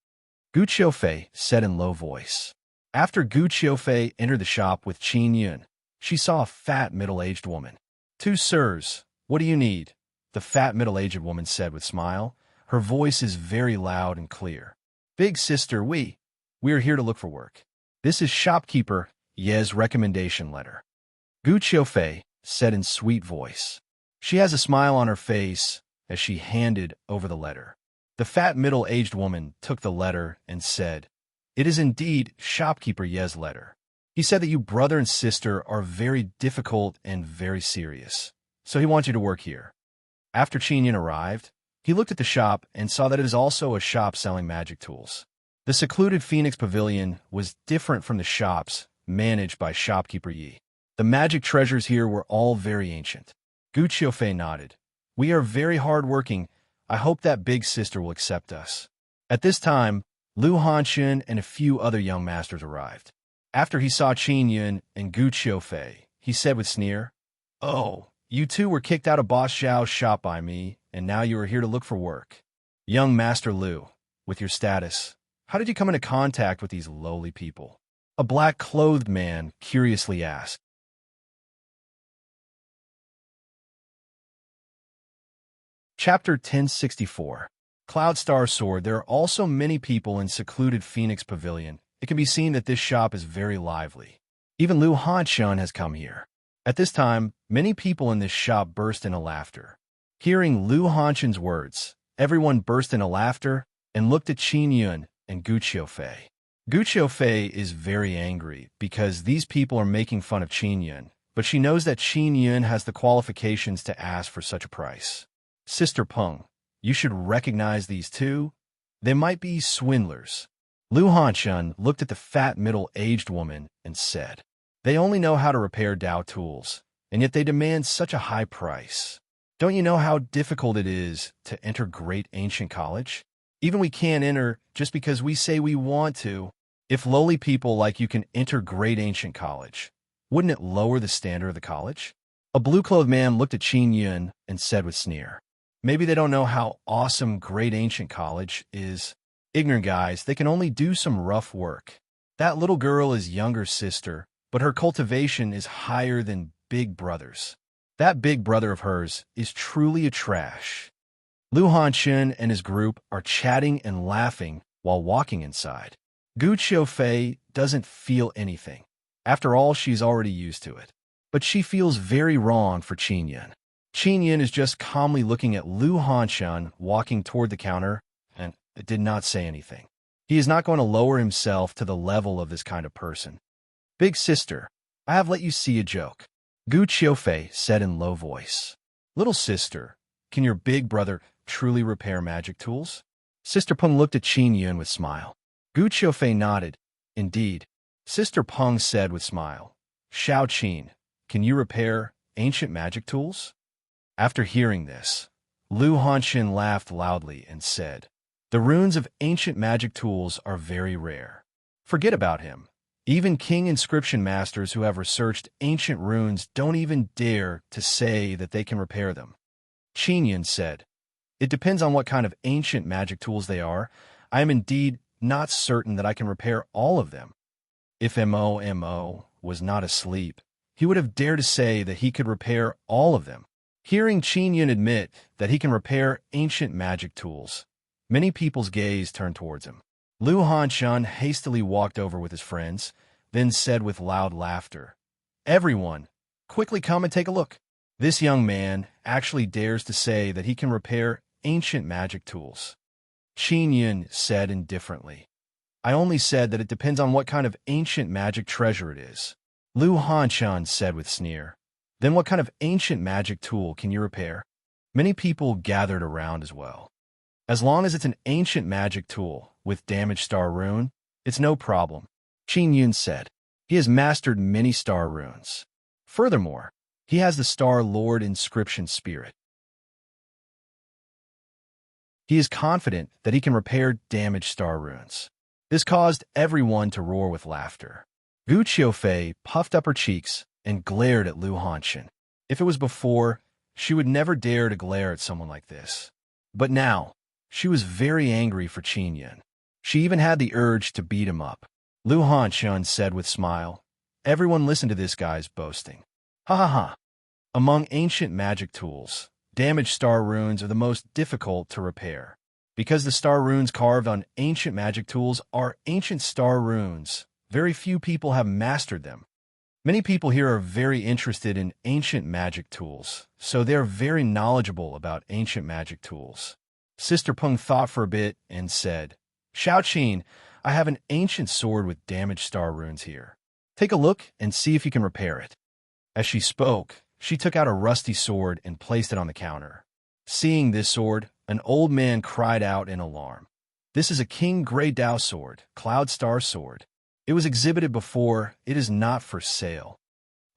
Gu Qiufei said in low voice. After Gu Qiufei entered the shop with Qin Yun, she saw a fat middle-aged woman. 2 sirs, what do you need? The fat middle-aged woman said with smile. Her voice is very loud and clear. Big sister, we are here to look for work. This is shopkeeper Ye's recommendation letter. Gu Qiufei said in sweet voice. She has a smile on her face as she handed over the letter. The fat middle-aged woman took the letter and said, It is indeed shopkeeper Ye's letter. He said that you brother and sister are very difficult and very serious, so he wants you to work here. After Qin Yun arrived, he looked at the shop and saw that it is also a shop selling magic tools. The Secluded Phoenix Pavilion was different from the shops managed by shopkeeper Yi. The magic treasures here were all very ancient. Gu Qiufei nodded. We are very hard-working. I hope that big sister will accept us. At this time, Lu Hanshan and a few other young masters arrived. After he saw Qin Yun and Gu Qiufei, he said with sneer, Oh, you two were kicked out of Boss Zhao's shop by me, and now you are here to look for work. Young Master Lu, with your status, how did you come into contact with these lowly people? A black-clothed man curiously asked. Chapter 1064. Cloudstar Sword. There are also many people in Secluded Phoenix Pavilion. It can be seen that this shop is very lively. Even Lu Hanshan has come here. At this time, many people in this shop burst into laughter. Hearing Lu Hanshan's words, everyone burst into laughter and looked at Qin Yun and Gu Qiufei. Gu Qiufei is very angry because these people are making fun of Qin Yun, but she knows that Qin Yun has the qualifications to ask for such a price. Sister Peng, you should recognize these two. They might be swindlers. Lu Hanshan looked at the fat middle-aged woman and said, They only know how to repair Dao tools, and yet they demand such a high price. Don't you know how difficult it is to enter Great Ancient College? Even we can't enter just because we say we want to. If lowly people like you can enter Great Ancient College, wouldn't it lower the standard of the college? A blue-clothed man looked at Qin Yun and said with sneer, Maybe they don't know how awesome Great Ancient College is. Ignorant guys, they can only do some rough work. That little girl is younger sister, but her cultivation is higher than Big Brother's. That big brother of hers is truly a trash. Lu Hanshan and his group are chatting and laughing while walking inside. Gu Qiufei doesn't feel anything. After all, she's already used to it. But she feels very wrong for Qin Yun. Qin Yun is just calmly looking at Lu Hanshan walking toward the counter and did not say anything. He is not going to lower himself to the level of this kind of person. Big sister, I have let you see a joke, Gu Qiufei said in low voice. Little sister, can your big brother truly repair magic tools? Sister Peng looked at Qin Yun with smile. Gu Qiufei nodded. Indeed. Sister Peng said with smile. Xiao Qin, can you repair ancient magic tools? After hearing this, Lu Hanxin laughed loudly and said, the runes of ancient magic tools are very rare. Forget about him. Even king inscription masters who have researched ancient runes don't even dare to say that they can repair them. Qin Yun said, it depends on what kind of ancient magic tools they are. I am indeed not certain that I can repair all of them. If Mo was not asleep, he would have dared to say that he could repair all of them. Hearing Qin Yun admit that he can repair ancient magic tools, many people's gaze turned towards him. Lu Hanxin hastily walked over with his friends, then said with loud laughter, everyone, quickly come and take a look. This young man actually dares to say that he can repair ancient magic tools. Qin Yun said indifferently, I only said that it depends on what kind of ancient magic treasure it is. Lu Hanxin said with sneer, then what kind of ancient magic tool can you repair? Many people gathered around as well. As long as it's an ancient magic tool with damaged star rune, it's no problem, Qin Yun said. He has mastered many star runes. Furthermore, he has the Star Lord inscription spirit. He is confident that he can repair damaged star runes. This caused everyone to roar with laughter. Gu Qiufei puffed up her cheeks and glared at Lu Hanxin. If it was before, she would never dare to glare at someone like this. But now, she was very angry for Qin Yun. She even had the urge to beat him up. Lu Hanxin said with smile, everyone listen to this guy's boasting. Ha ha ha. Among ancient magic tools, damaged star runes are the most difficult to repair. Because the star runes carved on ancient magic tools are ancient star runes, very few people have mastered them. Many people here are very interested in ancient magic tools, so they are very knowledgeable about ancient magic tools. Sister Peng thought for a bit and said, Xiao Qin, I have an ancient sword with damaged star runes here. Take a look and see if you can repair it. As she spoke, she took out a rusty sword and placed it on the counter. Seeing this sword, an old man cried out in alarm. This is a King Grey Dao sword, Cloud Star sword. It was exhibited before, it is not for sale.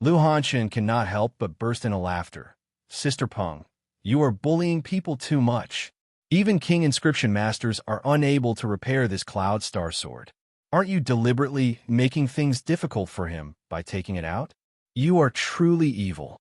Lu Hanxin cannot help but burst into laughter. Sister Peng, you are bullying people too much. Even King Inscription Masters are unable to repair this Cloud Star sword. Aren't you deliberately making things difficult for him by taking it out? You are truly evil.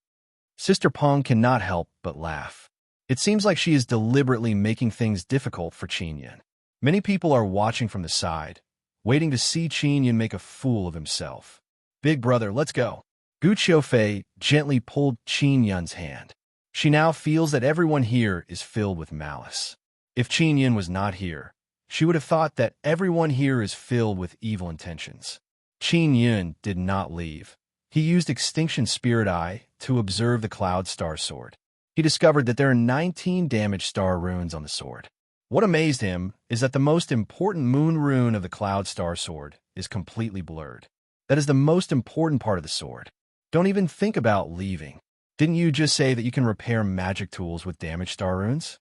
Sister Peng cannot help but laugh. It seems like she is deliberately making things difficult for Qin Yun. Many people are watching from the side, waiting to see Qin Yun make a fool of himself. Big brother, let's go. Gu Qiufei gently pulled Qin Yun's hand. She now feels that everyone here is filled with malice. If Qin Yun was not here, she would have thought that everyone here is filled with evil intentions. Qin Yun did not leave. He used Extinction Spirit Eye to observe the Cloud Star sword. He discovered that there are 19 damaged star runes on the sword. What amazed him is that the most important moon rune of the Cloud Star sword is completely blurred. That is the most important part of the sword. Don't even think about leaving. Didn't you just say that you can repair magic tools with damaged star runes?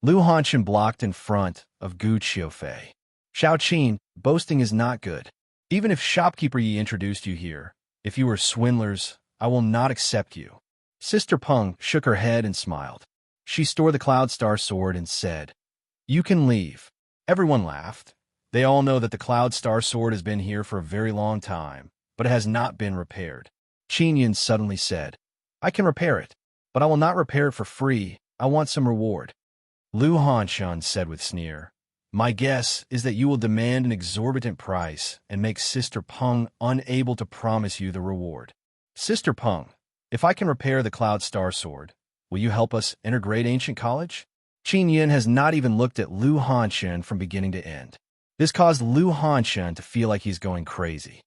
Lu Hanxin blocked in front of Gu Qiufei. Xiao Qin, boasting is not good. Even if Shopkeeper Yi introduced you here, if you are swindlers, I will not accept you. Sister Peng shook her head and smiled. She stole the Cloud Star sword and said, You can leave. Everyone laughed. They all know that the Cloud Star sword has been here for a very long time, but it has not been repaired. Qin Yun suddenly said, I can repair it, but I will not repair it for free. I want some reward. Lu Hanxin said with sneer, My guess is that you will demand an exorbitant price and make Sister Peng unable to promise you the reward. Sister Peng, if I can repair the Cloud Star sword, will you help us enter Great Ancient College? Qin Yun has not even looked at Lu Hanxin from beginning to end. This caused Lu Hanxin to feel like he's going crazy.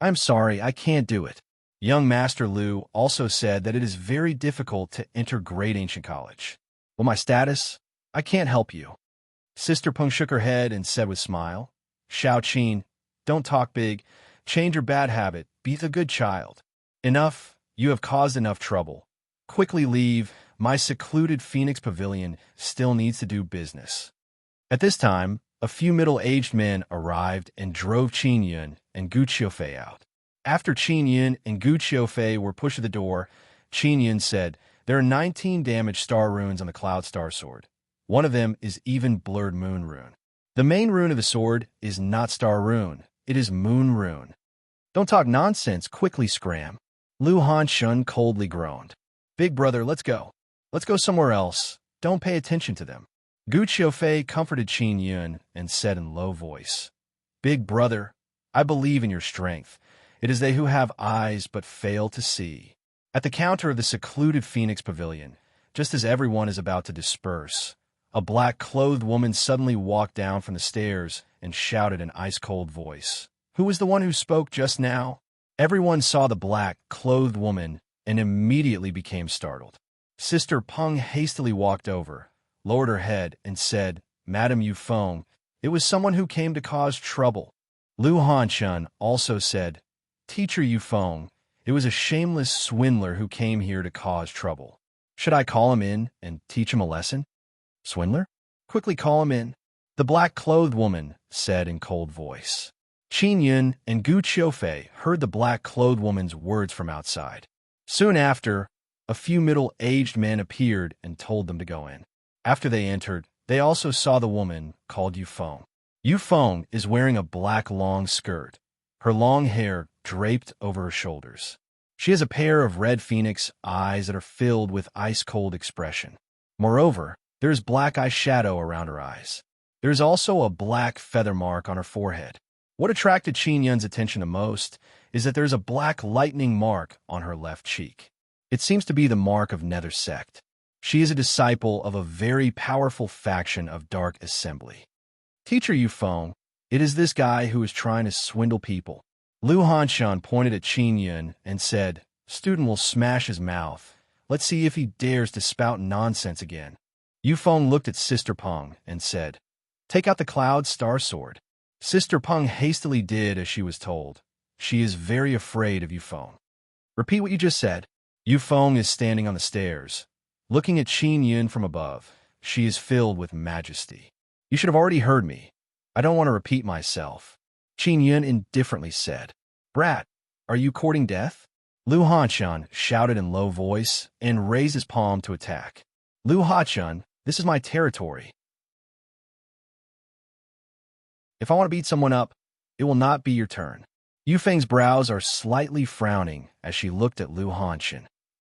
I'm sorry, I can't do it. Young Master Lu also said that it is very difficult to enter Great Ancient College. Well, my status? I can't help you. Sister Peng shook her head and said with smile, Xiao Qin, Don't talk big. Change your bad habit. Be the good child. Enough. You have caused enough trouble. Quickly leave. My secluded Phoenix Pavilion still needs to do business. At this time, a few middle-aged men arrived and drove Qin Yun and Gu Qiufei out. After Qin Yun and Gu Qiufei were pushed to the door, Qin Yun said, "There are 19 damaged star runes on the Cloud Star Sword. One of them is even Blurred Moon Rune. The main rune of the sword is not Star Rune, it is Moon Rune." "Don't talk nonsense, quickly scram." Lu Hanshun coldly groaned. "Big brother, let's go. Let's go somewhere else. Don't pay attention to them." Gu Qiufei comforted Qin Yun and said in low voice, "Big brother, I believe in your strength. It is they who have eyes but fail to see." At the counter of the secluded Phoenix Pavilion, just as everyone is about to disperse, a black-clothed woman suddenly walked down from the stairs and shouted in ice-cold voice, "Who was the one who spoke just now?" Everyone saw the black-clothed woman and immediately became startled. Sister Peng hastily walked over, lowered her head, and said, "Madam Yufeng, it was someone who came to cause trouble." Lu Hanshun also said, "Teacher Yufeng, it was a shameless swindler who came here to cause trouble. Should I call him in and teach him a lesson?" "Swindler? Quickly call him in," the black-clothed woman said in cold voice. Qin Yun and Gu Qiufei heard the black-clothed woman's words from outside. Soon after, a few middle-aged men appeared and told them to go in. After they entered, they also saw the woman called Yufeng. Yufeng is wearing a black long skirt, her long hair draped over her shoulders. She has a pair of red phoenix eyes that are filled with ice-cold expression. Moreover, there is black eyeshadow around her eyes. There is also a black feather mark on her forehead. What attracted Qin Yun's attention the most is that there is a black lightning mark on her left cheek. It seems to be the mark of Nether Sect. She is a disciple of a very powerful faction of Dark Assembly. "Teacher Yufeng, it is this guy who is trying to swindle people." Lu Hanshun pointed at Qin Yun and said, "Student will smash his mouth. Let's see if he dares to spout nonsense again." Yufeng looked at Sister Peng and said, "Take out the Cloud Star Sword." Sister Peng hastily did as she was told. She is very afraid of Yufeng. "Repeat what you just said." Yufeng is standing on the stairs, looking at Qin Yun from above. She is filled with majesty. "You should have already heard me. I don't want to repeat myself." Qin Yun indifferently said, "Brat, are you courting death?" Lu Hanshun shouted in low voice and raised his palm to attack. "Lu Hanshun, this is my territory. If I want to beat someone up, it will not be your turn." Yufeng's brows are slightly frowning as she looked at Lu Hanshun.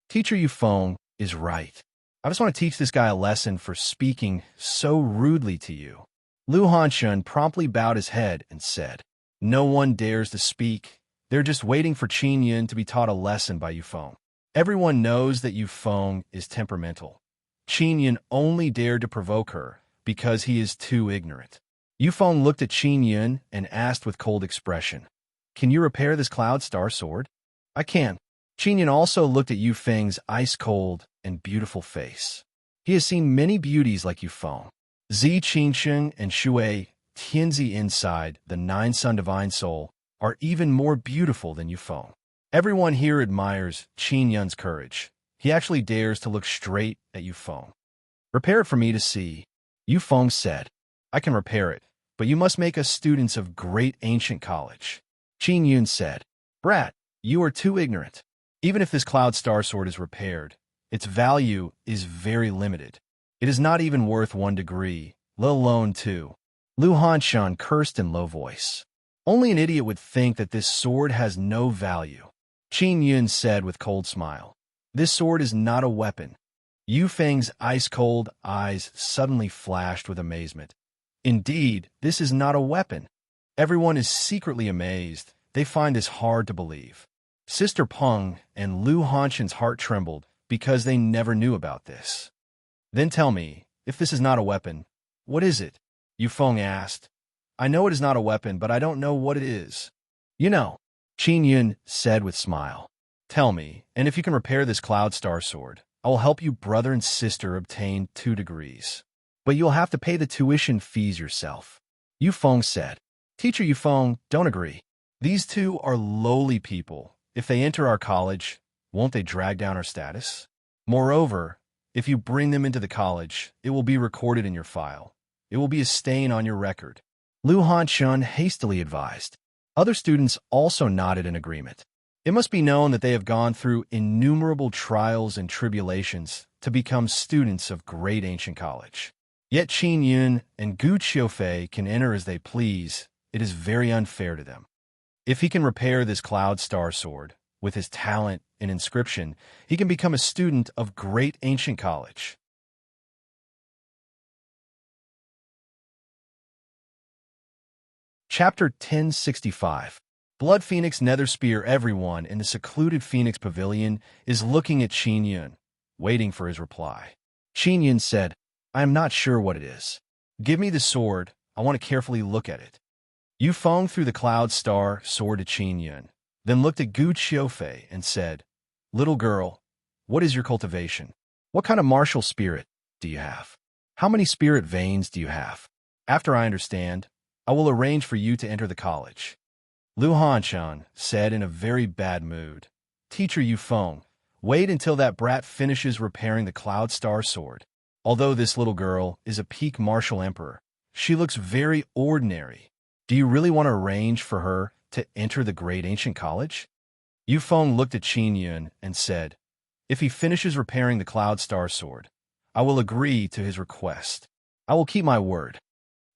"Teacher Yufeng is right. I just want to teach this guy a lesson for speaking so rudely to you." Lu Hanshun promptly bowed his head and said, "No one dares to speak. They're just waiting for Qin Yun to be taught a lesson by Yufeng. Everyone knows that Yufeng is temperamental. Qin Yun only dared to provoke her because he is too ignorant." Yufeng looked at Qin Yun and asked with cold expression, "Can you repair this Cloud Star Sword?" "I can." Qin Yun also looked at Yufeng's ice-cold and beautiful face. He has seen many beauties like Yufeng. Zi Qingsheng and Shui Tianzi inside the Nine Sun Divine Soul are even more beautiful than Yufeng. Everyone here admires Qin Yun's courage. He actually dares to look straight at Yufeng. "Repair it for me to see," Yufeng said. "I can repair it, but you must make us students of great ancient college." Qin Yun said, "Brat, you are too ignorant. Even if this Cloud Star Sword is repaired, its value is very limited. It is not even worth 1 degree, let alone 2. Lu Hanshun cursed in low voice. "Only an idiot would think that this sword has no value." Qin Yun said with cold smile, "This sword is not a weapon." Yufeng's ice-cold eyes suddenly flashed with amazement. "Indeed, this is not a weapon." Everyone is secretly amazed. They find this hard to believe. Sister Peng and Lu Hanshun's heart trembled because they never knew about this. "Then tell me, if this is not a weapon, what is it?" Yufeng asked. "I know it is not a weapon, but I don't know what it is." "You know," Qin Yun said with smile. "Tell me, and if you can repair this Cloud Star Sword, I will help you brother and sister obtain 2 degrees. But you'll have to pay the tuition fees yourself." Yufeng said. Teacher Yufeng, don't agree. These two are lowly people. If they enter our college, won't they drag down our status? Moreover, if you bring them into the college, it will be recorded in your file. It will be a stain on your record. Lu Hanshun hastily advised. Other students also nodded in agreement. It must be known that they have gone through innumerable trials and tribulations to become students of great ancient college. Yet Qin Yun and Gu Qiufei can enter as they please. It is very unfair to them. If he can repair this Cloud Star Sword, with his talent and inscription, he can become a student of great ancient college. Chapter 1065. Blood Phoenix Nether Spear. Everyone in the secluded Phoenix Pavilion is looking at Qin Yun, waiting for his reply. Qin Yun said, I am not sure what it is. Give me the sword. I want to carefully look at it. Yufeng threw the Cloud Star Sword to Qin Yun, then looked at Gu Qiufei and said, Little girl, what is your cultivation? What kind of martial spirit do you have? How many spirit veins do you have? After I understand, I will arrange for you to enter the college. Lu Hanshan said in a very bad mood, Teacher Yufeng, wait until that brat finishes repairing the Cloud Star Sword. Although this little girl is a peak martial emperor, she looks very ordinary. Do you really want to arrange for her to enter the great ancient college? Yufeng looked at Qin Yun and said, If he finishes repairing the Cloud Star Sword, I will agree to his request. I will keep my word.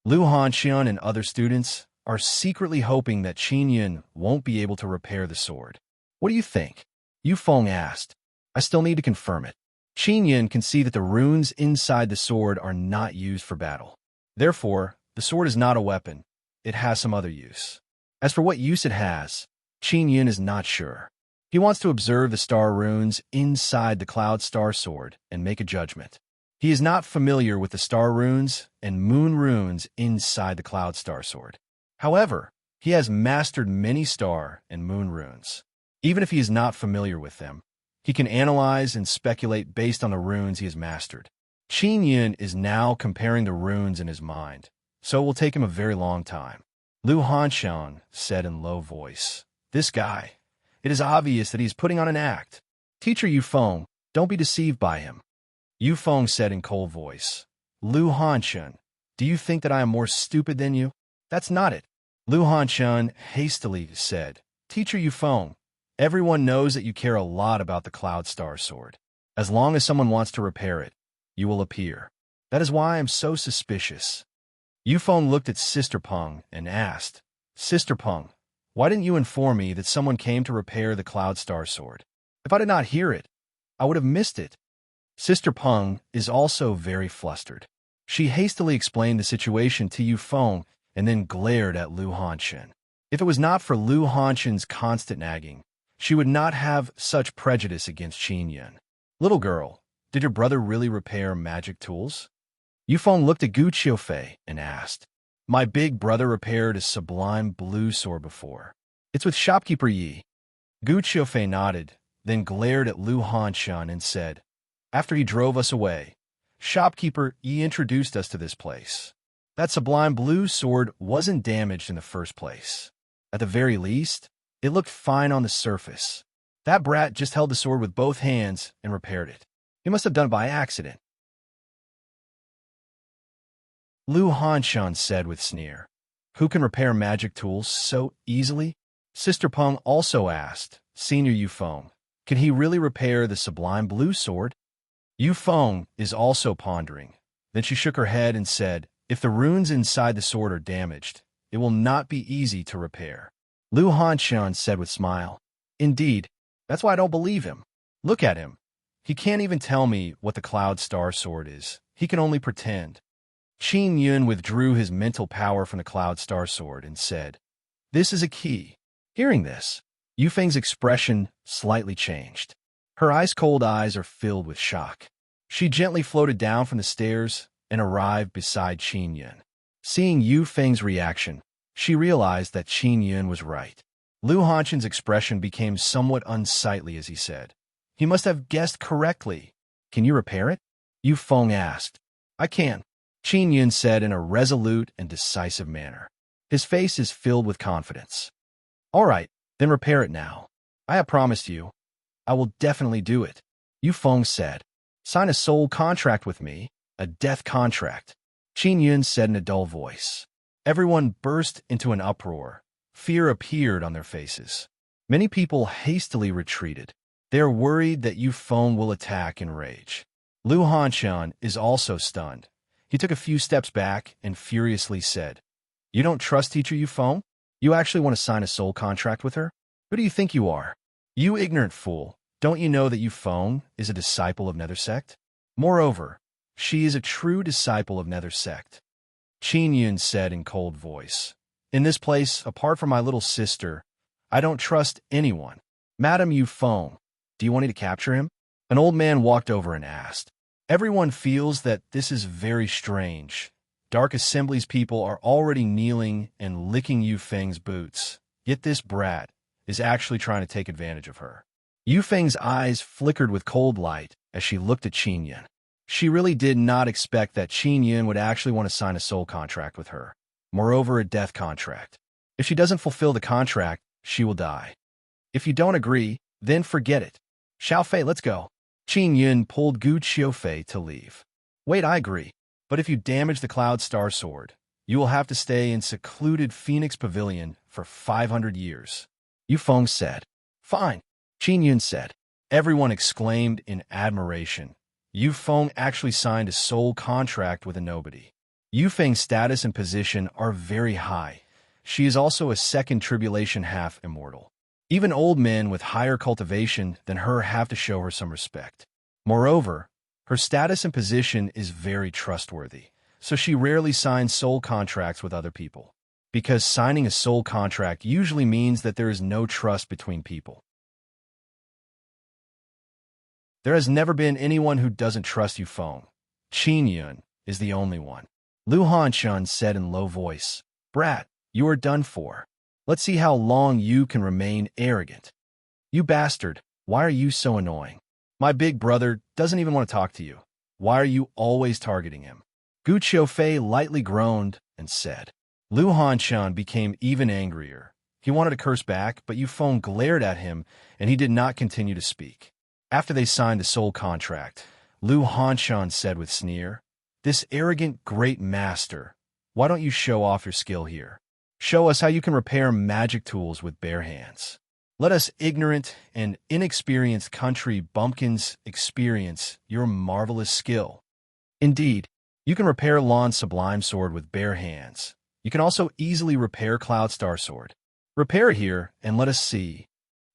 Lu Hanxian and other students are secretly hoping that Qin Yun won't be able to repair the sword. What do you think? Yufeng asked. I still need to confirm it. Qin Yun can see that the runes inside the sword are not used for battle. Therefore, the sword is not a weapon. It has some other use. As for what use it has, Qin Yun is not sure. He wants to observe the star runes inside the Cloud Star Sword and make a judgment. He is not familiar with the star runes and moon runes inside the Cloud Star Sword. However, he has mastered many star and moon runes. Even if he is not familiar with them, he can analyze and speculate based on the runes he has mastered. Qin Yun is now comparing the runes in his mind, so it will take him a very long time. Lu Hanshan said in low voice, This guy, it is obvious that he is putting on an act. Teacher Yufeng, don't be deceived by him. Yufeng said in cold voice, Lu Hanshan, do you think that I am more stupid than you? That's not it. Lu Hanshan hastily said, Teacher Yufeng, everyone knows that you care a lot about the Cloud Star Sword. As long as someone wants to repair it, you will appear. That is why I am so suspicious. Yufeng looked at Sister Peng and asked, Sister Peng, why didn't you inform me that someone came to repair the Cloud Star Sword? If I did not hear it, I would have missed it. Sister Peng is also very flustered. She hastily explained the situation to Yufeng and then glared at Lu Hanshan. If it was not for Lu Hanshan's constant nagging, she would not have such prejudice against Qin Yun. Little girl, did your brother really repair magic tools? Yufeng looked at Gu Qiufei and asked, My big brother repaired a sublime blue sword before. It's with shopkeeper Yi. Gu Qiufei nodded, then glared at Lu Hanshan and said, After he drove us away, shopkeeper Yi introduced us to this place. That sublime blue sword wasn't damaged in the first place. At the very least, it looked fine on the surface. That brat just held the sword with both hands and repaired it. He must have done it by accident. Lu Hanshan said with sneer, Who can repair magic tools so easily? Sister Peng also asked, Senior Yufeng, can he really repair the sublime blue sword? Yufeng is also pondering. Then she shook her head and said, If the runes inside the sword are damaged, it will not be easy to repair. Lu Hanshan said with smile, Indeed, that's why I don't believe him. Look at him. He can't even tell me what the Cloud Star Sword is. He can only pretend. Qin Yun withdrew his mental power from the Cloud Star Sword and said, This is a key. Hearing this, Yufeng's expression slightly changed. Her ice-cold eyes are filled with shock. She gently floated down from the stairs and arrived beside Qin Yun. Seeing Yufeng's reaction, she realized that Qin Yun was right. Lu Hanshan's expression became somewhat unsightly as he said, He must have guessed correctly. Can you repair it? Yufeng asked. I can. Qin Yun said in a resolute and decisive manner. His face is filled with confidence. All right, then repair it now. I have promised you. I will definitely do it. Yufeng said. Sign a soul contract with me, a death contract. Qin Yun said in a dull voice. Everyone burst into an uproar. Fear appeared on their faces. Many people hastily retreated. They are worried that Yufeng will attack in rage. Lu Hanshan is also stunned. He took a few steps back and furiously said, You don't trust teacher Yufeng? You actually want to sign a soul contract with her? Who do you think you are? You ignorant fool, don't you know that Yufeng is a disciple of Nether Sect? Moreover, she is a true disciple of Nether Sect. Qin Yun said in cold voice. In this place, apart from my little sister, I don't trust anyone. Madam Yufeng, do you want me to capture him? An old man walked over and asked. Everyone feels that this is very strange. Dark Assembly's people are already kneeling and licking Yufeng's boots, yet this brat is actually trying to take advantage of her. Yufeng's eyes flickered with cold light as she looked at Qin Yun. She really did not expect that Qin Yun would actually want to sign a soul contract with her. Moreover, a death contract. If she doesn't fulfill the contract, she will die. If you don't agree, then forget it. Xiaofei, let's go. Qin Yun pulled Gu Xiaofei to leave. Wait, I agree. But if you damage the Cloud Star Sword, you will have to stay in secluded Phoenix Pavilion for 500 years. Yufeng said. Fine. Qin Yun said. Everyone exclaimed in admiration. Yufeng actually signed a soul contract with a nobody. Yufeng's status and position are very high. She is also a second tribulation half immortal. Even old men with higher cultivation than her have to show her some respect. Moreover, her status and position is very trustworthy, so she rarely signs soul contracts with other people. Because signing a soul contract usually means that there is no trust between people. There has never been anyone who doesn't trust Yufeng. Qin Yun is the only one. Lu Hanshan said in low voice, Brat, you are done for. Let's see how long you can remain arrogant. You bastard, why are you so annoying? My big brother doesn't even want to talk to you. Why are you always targeting him? Gu Qiufei lightly groaned and said. Lu Hanshan became even angrier. He wanted to curse back, but Yufeng glared at him, and he did not continue to speak. After they signed the soul contract, Lu Hanshan said with sneer, This arrogant great master, why don't you show off your skill here? Show us how you can repair magic tools with bare hands. Let us ignorant and inexperienced country bumpkins experience your marvelous skill. Indeed, you can repair Lan's sublime sword with bare hands. You can also easily repair Cloud Star Sword. Repair here and let us see.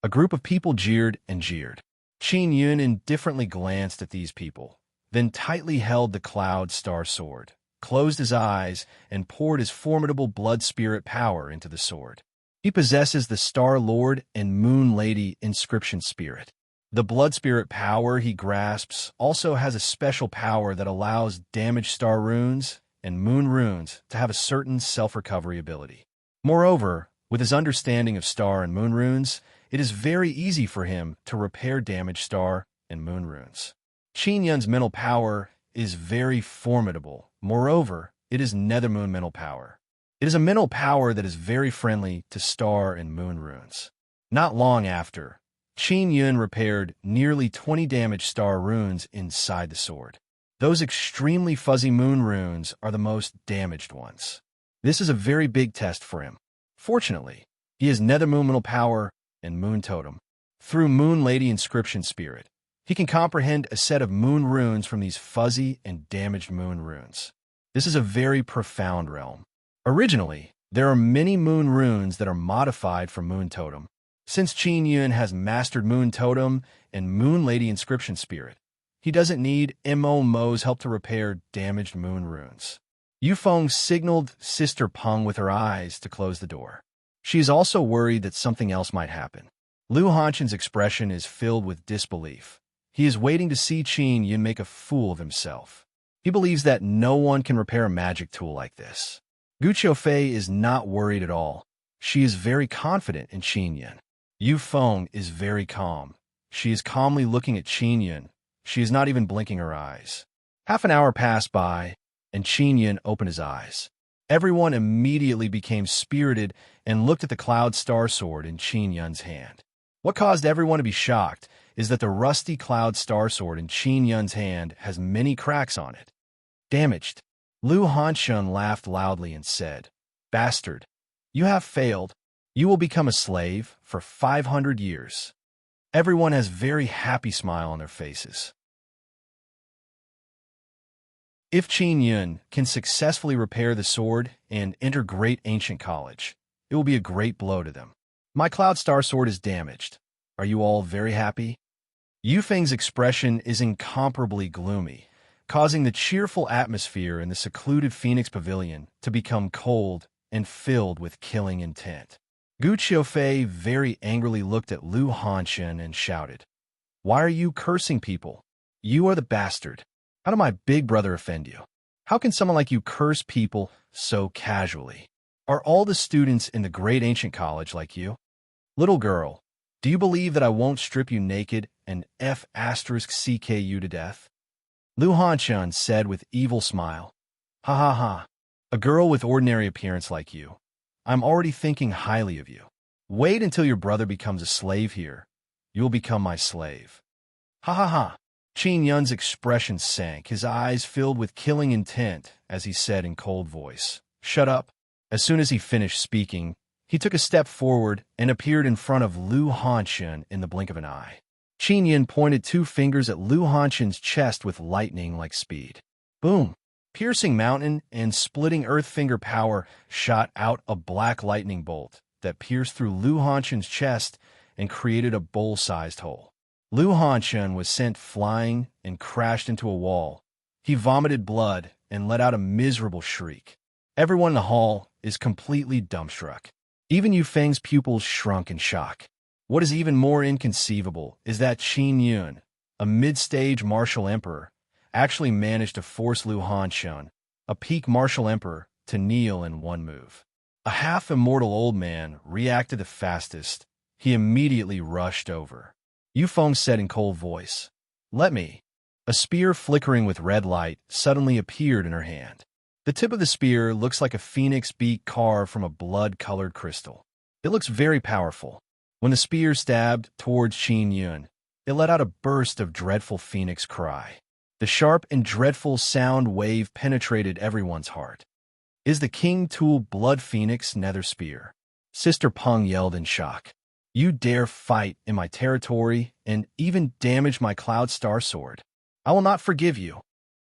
A group of people jeered and jeered. Qin Yun indifferently glanced at these people, then tightly held the Cloud Star Sword, closed his eyes, and poured his formidable blood spirit power into the sword. He possesses the Star Lord and Moon Lady inscription spirit. The blood spirit power he grasps also has a special power that allows damaged star runes and moon runes to have a certain self-recovery ability. Moreover, with his understanding of star and moon runes, it is very easy for him to repair damaged star and moon runes. Qin Yun's mental power is very formidable. Moreover, it is Nethermoon mental power. It is a mental power that is very friendly to star and moon runes. Not long after, Qin Yun repaired nearly 20 damaged star runes inside the sword. Those extremely fuzzy moon runes are the most damaged ones. This is a very big test for him. Fortunately, he has Nethermoon mental power and Moon Totem. Through Moon Lady inscription spirit, he can comprehend a set of moon runes from these fuzzy and damaged moon runes. This is a very profound realm. Originally, there are many moon runes that are modified from Moon Totem. Since Qin Yun has mastered Moon Totem and Moon Lady inscription spirit, he doesn't need Mo Mo's help to repair damaged moon runes. Yufeng signaled Sister Peng with her eyes to close the door. She is also worried that something else might happen. Lu Hanshan's expression is filled with disbelief. He is waiting to see Qin Yun make a fool of himself. He believes that no one can repair a magic tool like this. Gu Qiufei is not worried at all. She is very confident in Qin Yun. Yufeng is very calm. She is calmly looking at Qin Yun. She is not even blinking her eyes. Half an hour passed by, and Qin Yun opened his eyes. Everyone immediately became spirited and looked at the cloud star sword in Qin Yun's hand. What caused everyone to be shocked is that the rusty cloud star sword in Qin Yun's hand has many cracks on it. Damaged. Lu Hanshun laughed loudly and said, "Bastard, you have failed. You will become a slave for 500 years. Everyone has a very happy smile on their faces. If Qin Yun can successfully repair the sword and enter Great Ancient College, it will be a great blow to them. My Cloud Star Sword is damaged. Are you all very happy?" Yu Feng's expression is incomparably gloomy, causing the cheerful atmosphere in the secluded Phoenix Pavilion to become cold and filled with killing intent. Gu Qiufei very angrily looked at Lu Hanshun and shouted, "Why are you cursing people? You are the bastard. How did my big brother offend you? How can someone like you curse people so casually? Are all the students in the Great Ancient College like you? Little girl, do you believe that I won't strip you naked and *CK you to death?" Lu Hanshun said with evil smile, "Ha ha ha. A girl with ordinary appearance like you. I'm already thinking highly of you. Wait until your brother becomes a slave here. You will become my slave." Ha ha ha. Qin Yun's expression sank, his eyes filled with killing intent as he said in cold voice, "Shut up." As soon as he finished speaking, he took a step forward and appeared in front of Lu Hanshun in the blink of an eye. Qin Yun pointed 2 fingers at Lu Hanshun's chest with lightning-like speed. Boom! Piercing mountain and splitting earth finger power shot out a black lightning bolt that pierced through Lu Hanshun's chest and created a bowl-sized hole. Lu Hanshun was sent flying and crashed into a wall. He vomited blood and let out a miserable shriek. Everyone in the hall is completely dumbstruck. Even Yu Feng's pupils shrunk in shock. What is even more inconceivable is that Qin Yun, a mid-stage martial emperor, actually managed to force Lu Hanshun, a peak martial emperor, to kneel in one move. A half-immortal old man reacted the fastest. He immediately rushed over. Yu Feng said in cold voice, "Let me." A spear flickering with red light suddenly appeared in her hand. The tip of the spear looks like a phoenix beak carved from a blood-colored crystal. It looks very powerful. When the spear stabbed towards Qin Yun, it let out a burst of dreadful phoenix cry. The sharp and dreadful sound wave penetrated everyone's heart. "Is the King Tool Blood Phoenix Nether Spear?" Sister Peng yelled in shock. "You dare fight in my territory and even damage my Cloud Star Sword? I will not forgive you."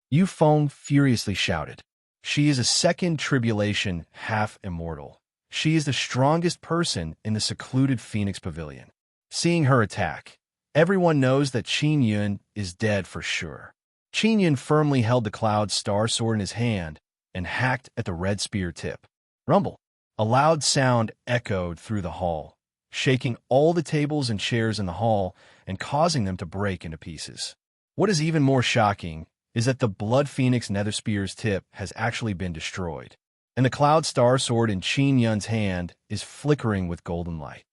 Yu Feng furiously shouted. She is a second tribulation half-immortal. She is the strongest person in the secluded Phoenix Pavilion. Seeing her attack, everyone knows that Qin Yun is dead for sure. Qin Yun firmly held the Cloud Star Sword in his hand and hacked at the red spear tip. Rumble! A loud sound echoed through the hall, shaking all the tables and chairs in the hall and causing them to break into pieces. What is even more shocking is that the Blood Phoenix Nether Spear's tip has actually been destroyed, and the Cloud Star Sword in Qin Yun's hand is flickering with golden light.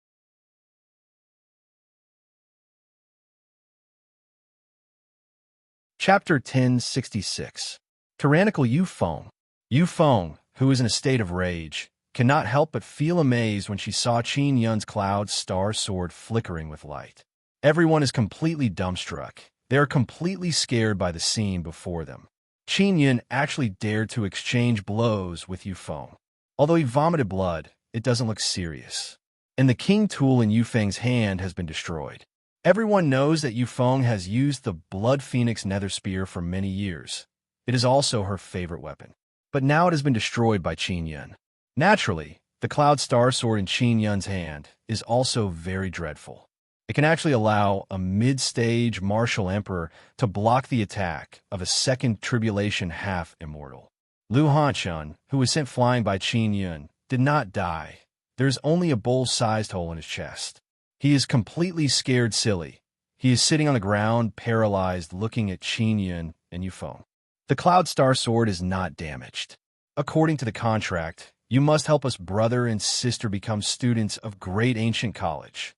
Chapter 1066. Tyrannical Yu Feng. Yu Feng, who is in a state of rage, cannot help but feel amazed when she saw Qin Yun's Cloud Star Sword flickering with light. Everyone is completely dumbstruck. They are completely scared by the scene before them. Qin Yun actually dared to exchange blows with Yu Feng. Although he vomited blood, it doesn't look serious. And the king tool in Yu Feng's hand has been destroyed. Everyone knows that Yu Feng has used the Blood Phoenix Nether Spear for many years. It is also her favorite weapon. But now it has been destroyed by Qin Yun. Naturally, the Cloud Star Sword in Qin Yun's hand is also very dreadful. It can actually allow a mid-stage martial emperor to block the attack of a second tribulation half-immortal. Lu Hanshun, who was sent flying by Qin Yun, did not die. There is only a bowl-sized hole in his chest. He is completely scared silly. He is sitting on the ground, paralyzed, looking at Qin Yun and Yu Feng. The Cloud Star Sword is not damaged. According to the contract, you must help us brother and sister become students of Great Ancient College.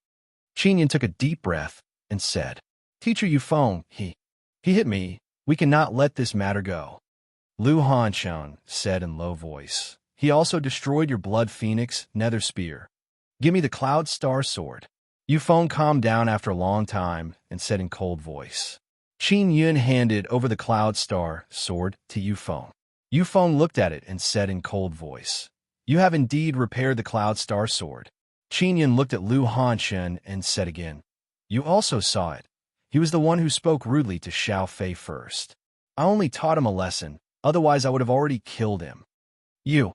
Qin Yun took a deep breath and said, "Teacher Yu Feng, he hit me. We cannot let this matter go." Lu Hanshun said in low voice. He also destroyed your blood phoenix nether spear. Give me the cloud star sword. Yufeng calmed down after a long time and said in cold voice. Qin Yun handed over the cloud star sword to Yufeng. Yufeng looked at it and said in cold voice, You have indeed repaired the cloud star sword. Qin Yun looked at Lu Hanshen and said again, You also saw it. He was the one who spoke rudely to Xiao Fei first. I only taught him a lesson, otherwise I would have already killed him. You,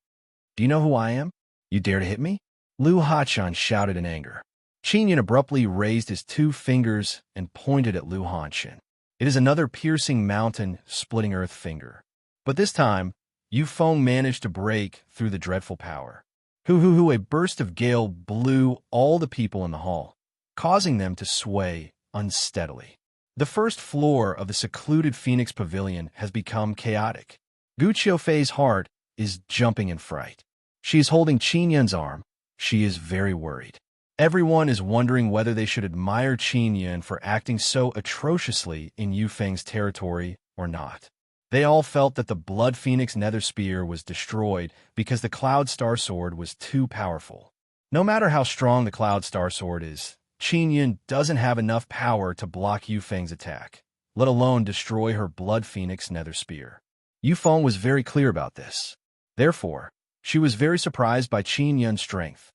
do you know who I am? You dare to hit me? Lu Hanshen shouted in anger. Qin Yun abruptly raised his 2 fingers and pointed at Lu Hanshen. It is another piercing mountain, splitting earth finger. But this time, Yufeng managed to break through the dreadful power. Hoo, a burst of gale blew all the people in the hall, causing them to sway unsteadily. The first floor of the secluded Phoenix Pavilion has become chaotic. Gu Qiufei's heart is jumping in fright. She is holding Qin Yun's arm. She is very worried. Everyone is wondering whether they should admire Qin Yun for acting so atrociously in Yufeng's territory or not. They all felt that the Blood Phoenix Nether Spear was destroyed because the Cloud Star Sword was too powerful. No matter how strong the Cloud Star Sword is, Qin Yun doesn't have enough power to block Yufeng's attack, let alone destroy her Blood Phoenix Nether Spear. Yufeng was very clear about this. Therefore, she was very surprised by Qin Yun's strength.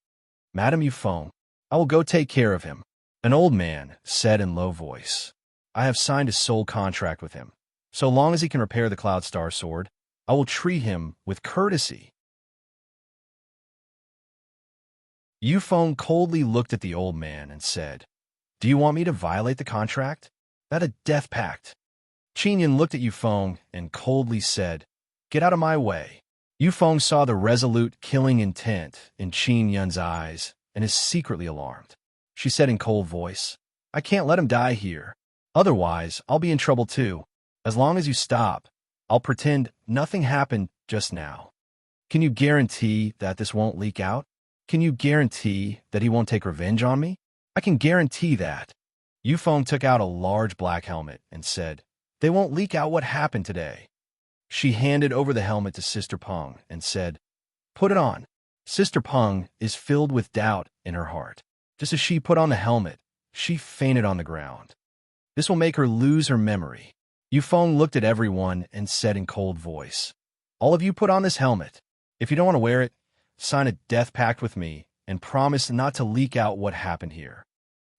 Madam Yufeng, I will go take care of him. An old man said in low voice. I have signed a soul contract with him. So long as he can repair the Cloud Star Sword, I will treat him with courtesy. Yufeng coldly looked at the old man and said, Do you want me to violate the contract? That a death pact. Qin Yun looked at Yufeng and coldly said, Get out of my way. Yufeng saw the resolute killing intent in Qin Yun's eyes and is secretly alarmed. She said in cold voice, I can't let him die here. Otherwise, I'll be in trouble too. As long as you stop, I'll pretend nothing happened just now. Can you guarantee that this won't leak out? Can you guarantee that he won't take revenge on me? I can guarantee that. Yufeng took out a large black helmet and said, They won't leak out what happened today. She handed over the helmet to Sister Peng and said, Put it on. Sister Peng is filled with doubt in her heart. Just as she put on the helmet, she fainted on the ground. This will make her lose her memory. Yufeng looked at everyone and said in cold voice, All of you put on this helmet. If you don't want to wear it, sign a death pact with me and promise not to leak out what happened here.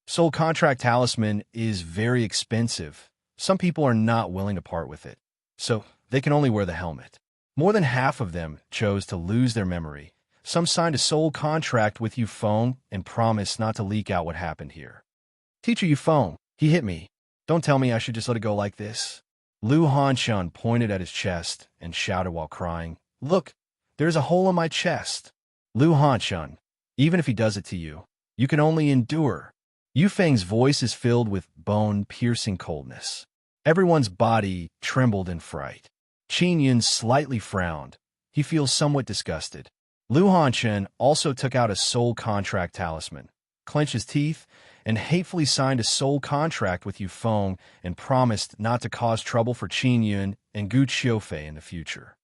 Soul Contract Talisman is very expensive. Some people are not willing to part with it, so they can only wear the helmet. More than half of them chose to lose their memory. Some signed a soul contract with Yufeng and promised not to leak out what happened here. Teacher Yufeng, he hit me. Don't tell me I should just let it go like this. Lu Hanshen pointed at his chest and shouted while crying, Look, there's a hole in my chest. Lu Hanshen, even if he does it to you, you can only endure. Yufeng's voice is filled with bone-piercing coldness. Everyone's body trembled in fright. Qin Yun slightly frowned. He feels somewhat disgusted. Lu Hanshen also took out a soul contract talisman, clenched his teeth, and hatefully signed a soul contract with Yufeng and promised not to cause trouble for Qin Yun and Gu Qiufei in the future.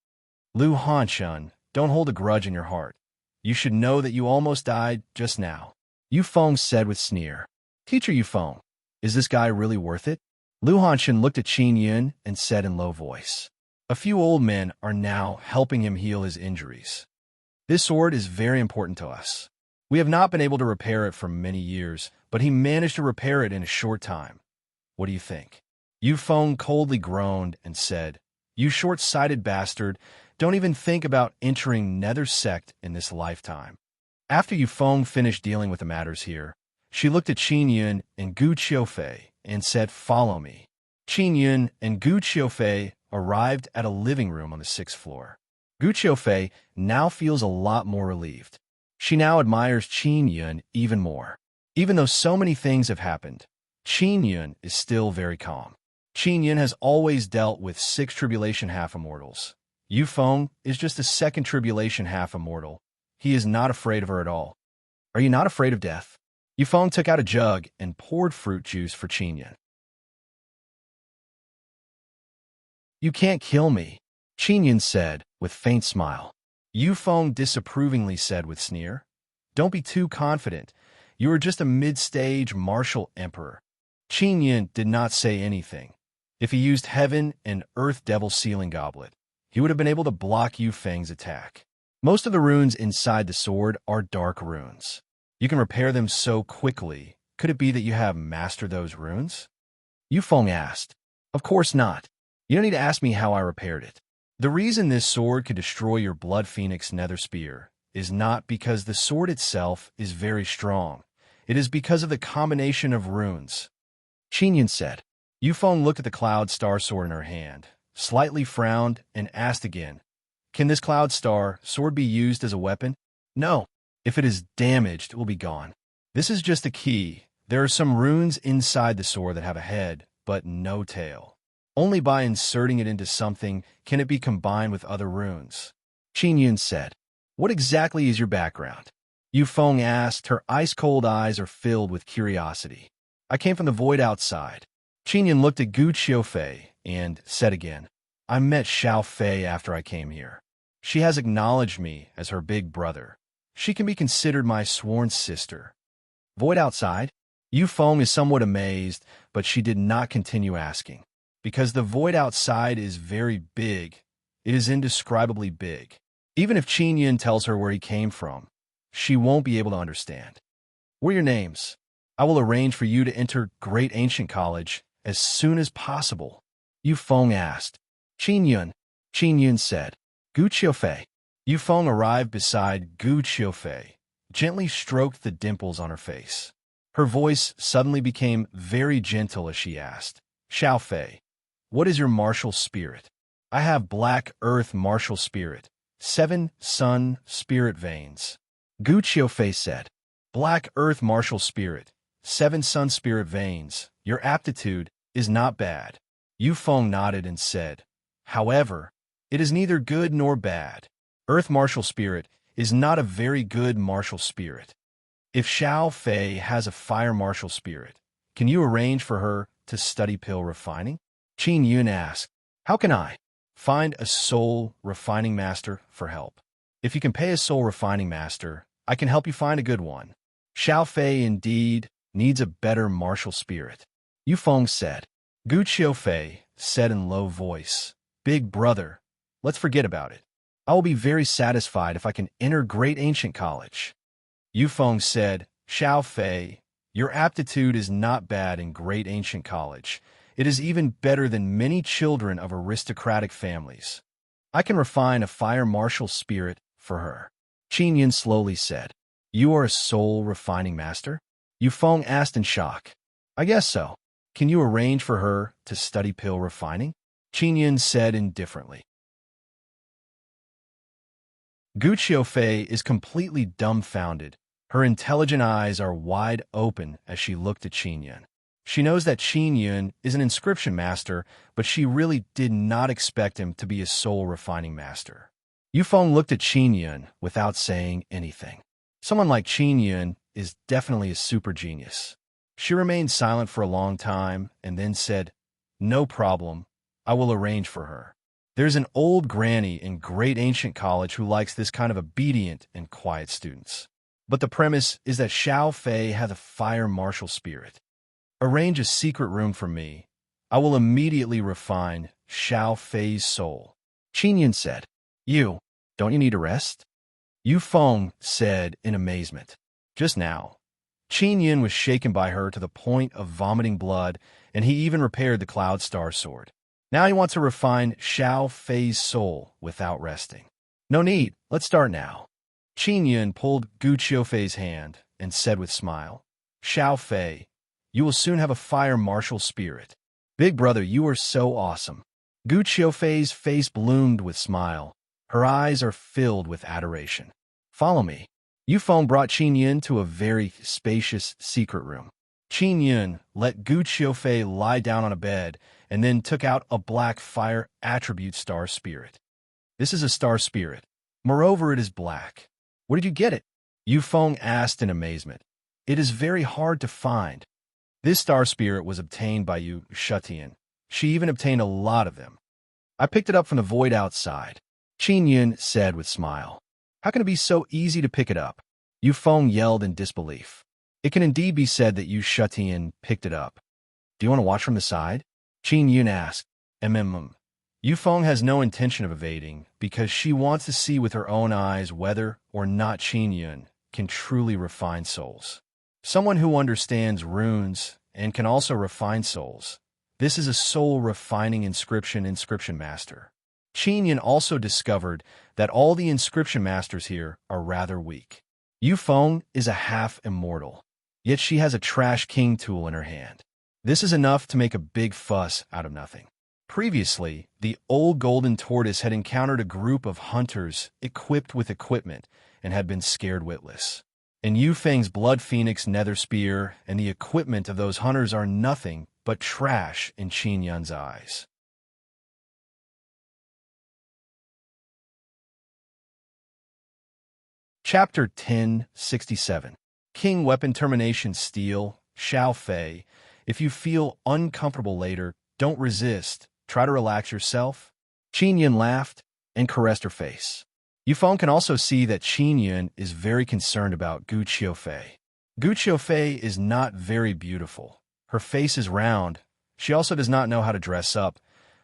Lu Hanshen, don't hold a grudge in your heart. You should know that you almost died just now. Yufeng said with sneer. Teacher Yufeng, is this guy really worth it? Lu Hanshen looked at Qin Yun and said in low voice. A few old men are now helping him heal his injuries. This sword is very important to us. We have not been able to repair it for many years, but he managed to repair it in a short time. What do you think? Yufeng coldly groaned and said, You short-sighted bastard, don't even think about entering Nether Sect in this lifetime. After Yufeng finished dealing with the matters here, she looked at Qin Yun and Gu Qiufei and said, Follow me. Qin Yun and Gu Qiufei arrived at a living room on the 6th floor. Gu Qiufei now feels a lot more relieved. She now admires Qin Yun even more. Even though so many things have happened, Qin Yun is still very calm. Qin Yun has always dealt with 6 tribulation half-immortals. Yufeng is just a 2nd tribulation half-immortal. He is not afraid of her at all. Are you not afraid of death? Yufeng took out a jug and poured fruit juice for Qin Yun. You can't kill me, Qin Yun said with faint smile. Yufeng disapprovingly said with sneer. Don't be too confident. You are just a mid-stage martial emperor. Qin Yin did not say anything. If he used Heaven and Earth Devil Sealing Goblet, he would have been able to block Yufeng's attack. Most of the runes inside the sword are dark runes. You can repair them so quickly. Could it be that you have mastered those runes? Yufeng asked. Of course not. You don't need to ask me how I repaired it. The reason this sword could destroy your Blood Phoenix Nether Spear is not because the sword itself is very strong. It is because of the combination of runes. Qin Yin said. Yufeng looked at the Cloud Star sword in her hand, slightly frowned, and asked again, Can this Cloud Star sword be used as a weapon? No. If it is damaged, it will be gone. This is just a key. There are some runes inside the sword that have a head, but no tail. Only by inserting it into something can it be combined with other runes. Qin Yin said. What exactly is your background? Yufeng asked. Her ice-cold eyes are filled with curiosity. I came from the void outside. Qin Yin looked at Gu Qiufei and said again, I met Xiao Fei after I came here. She has acknowledged me as her big brother. She can be considered my sworn sister. Void outside? Yufeng is somewhat amazed, but she did not continue asking. Because the void outside is very big, it is indescribably big. Even if Qin Yin tells her where he came from, she won't be able to understand. What are your names? I will arrange for you to enter Great Ancient College as soon as possible. Yufeng asked. Qin Yin said. Gu Qiufei. Yufeng arrived beside Gu Qiufei, gently stroked the dimples on her face. Her voice suddenly became very gentle as she asked, Xiao Fei, what is your martial spirit? I have Black Earth martial spirit, 7 Sun spirit veins. Gu Qiufei said, Black Earth martial spirit, 7 Sun spirit veins. Your aptitude is not bad. Yufeng nodded and said, However, it is neither good nor bad. Earth martial spirit is not a very good martial spirit. If Xiao Fei has a fire martial spirit, can you arrange for her to study pill refining? Qin Yin asked, How can I find a soul refining master for help? If you can pay a soul refining master, I can help you find a good one. Xiao Fei indeed needs a better martial spirit. Yufeng said. Gu Qiufei said in low voice, Big brother, let's forget about it. I will be very satisfied if I can enter Great Ancient College. Yufeng said, Xiao Fei, your aptitude is not bad in Great Ancient College. It is even better than many children of aristocratic families. I can refine a fire martial spirit for her. Qin Yin slowly said, You are a soul refining master? Yufeng asked in shock. I guess so. Can you arrange for her to study pill refining? Qin Yin said indifferently. Gu Qiufei is completely dumbfounded. Her intelligent eyes are wide open as she looked at Qin Yin. She knows that Qin Yin is an inscription master, but she really did not expect him to be a soul refining master. Yufeng looked at Qin Yin without saying anything. Someone like Qin Yin is definitely a super genius. She remained silent for a long time and then said, No problem, I will arrange for her. There's an old granny in Great Ancient College who likes this kind of obedient and quiet students. But the premise is that Xiao Fei has a fire martial spirit. Arrange a secret room for me. I will immediately refine Xiao Fei's soul. Qin Yin said, Don't you need a rest? Yufeng said in amazement. Just now, Qin Yin was shaken by her to the point of vomiting blood, and he even repaired the Cloud Star sword. Now he wants to refine Xiao Fei's soul without resting. No need, let's start now. Qin Yin pulled Gu Qiufei's hand and said with smile, Xiao Fei, you will soon have a fire martial spirit. Big brother, you are so awesome. Gu Qiufei's face bloomed with smile. Her eyes are filled with adoration. Follow me. Yufeng brought Qin Yin to a very spacious secret room. Qin Yin let Gu Qiufei lie down on a bed and then took out a black fire attribute star spirit. This is a star spirit. Moreover, it is black. Where did you get it? Yufeng asked in amazement. It is very hard to find. This star spirit was obtained by Yu Shutian. She even obtained a lot of them. I picked it up from the void outside. Qin Yin said with smile. How can it be so easy to pick it up? Yufeng yelled in disbelief. It can indeed be said that Yu Shutian picked it up. Do you want to watch from the side? Qin Yun asked. Yufeng has no intention of evading because she wants to see with her own eyes whether or not Qin Yun can truly refine souls. Someone who understands runes and can also refine souls. This is a soul-refining inscription master. Qin Yun also discovered that all the inscription masters here are rather weak. Yufeng is a half-immortal, yet she has a trash king tool in her hand. This is enough to make a big fuss out of nothing. Previously, the old golden tortoise had encountered a group of hunters equipped with equipment and had been scared witless. And Yufeng's blood phoenix nether spear and the equipment of those hunters are nothing but trash in Qin Yun's eyes. Chapter 1067. King Weapon Termination Steel, Xiao Fei. If you feel uncomfortable later, don't resist. Try to relax yourself. Qin Yun laughed and caressed her face. Yufeng can also see that Qin Yun is very concerned about Gu Qiufei. Gu Qiufei is not very beautiful. Her face is round. She also does not know how to dress up,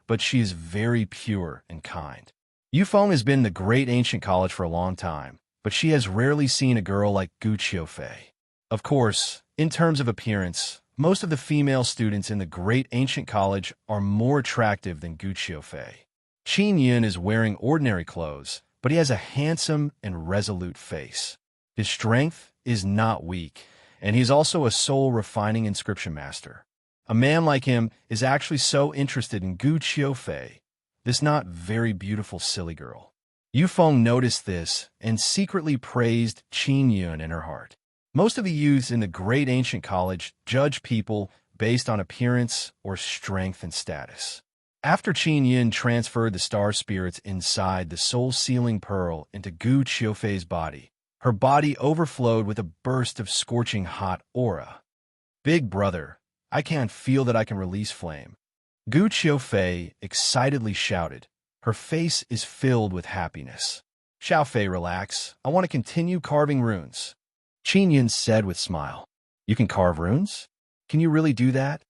but she is very pure and kind. Yufeng has been in the great ancient college for a long time, but she has rarely seen a girl like Gu Qiufei. Of course, in terms of appearance, most of the female students in the great ancient college are more attractive than Gu Qiufei. Qin Yun is wearing ordinary clothes, but he has a handsome and resolute face. His strength is not weak, and he's also a soul-refining inscription master. A man like him is actually so interested in Gu Qiufei, this not very beautiful silly girl. Yufeng noticed this and secretly praised Qin Yun in her heart. Most of the youths in the great ancient college judge people based on appearance or strength and status. After Qin Yun transferred the star spirits inside the soul-sealing pearl into Gu Qiufei's body, her body overflowed with a burst of scorching hot aura. Big brother, I can't feel that I can release flame. Gu Qiufei excitedly shouted. Her face is filled with happiness. Xiao Fei, relax. I want to continue carving runes. Qin Yun said with a smile. You can carve runes? Can you really do that?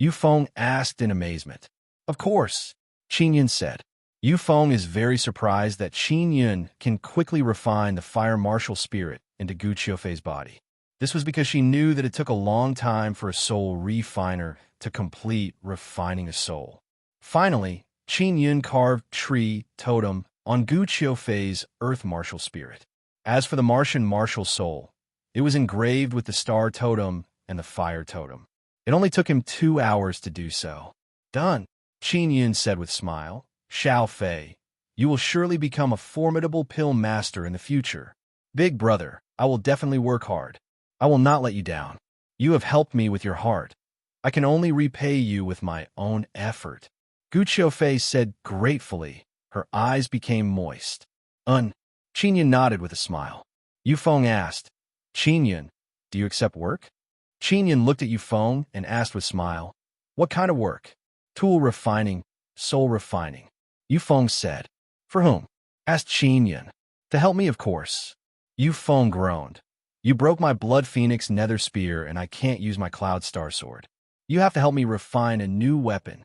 Yufeng asked in amazement. Of course, Qin Yun said. Yufeng is very surprised that Qin Yun can quickly refine the fire martial spirit into Gu Qiufei's body. This was because she knew that it took a long time for a soul refiner to complete refining a soul. Finally, Qin Yun carved tree totem on Gu Qiufei's earth martial spirit. As for the Martian martial soul, it was engraved with the star totem and the fire totem. It only took him 2 hours to do so. Done, Qin Yun said with a smile. Xiao Fei, you will surely become a formidable pill master in the future. Big brother, I will definitely work hard. I will not let you down. You have helped me with your heart. I can only repay you with my own effort. Gu Qiufei said gratefully. Her eyes became moist. Qin Yun nodded with a smile. Yufeng asked, Qin Yun, do you accept work? Qin Yun looked at Yufeng and asked with a smile, what kind of work? Tool refining, soul refining. Yufeng said. For whom? Asked Qin Yun. To help me, of course. Yufeng groaned. You broke my blood phoenix nether spear and I can't use my cloud star sword. You have to help me refine a new weapon.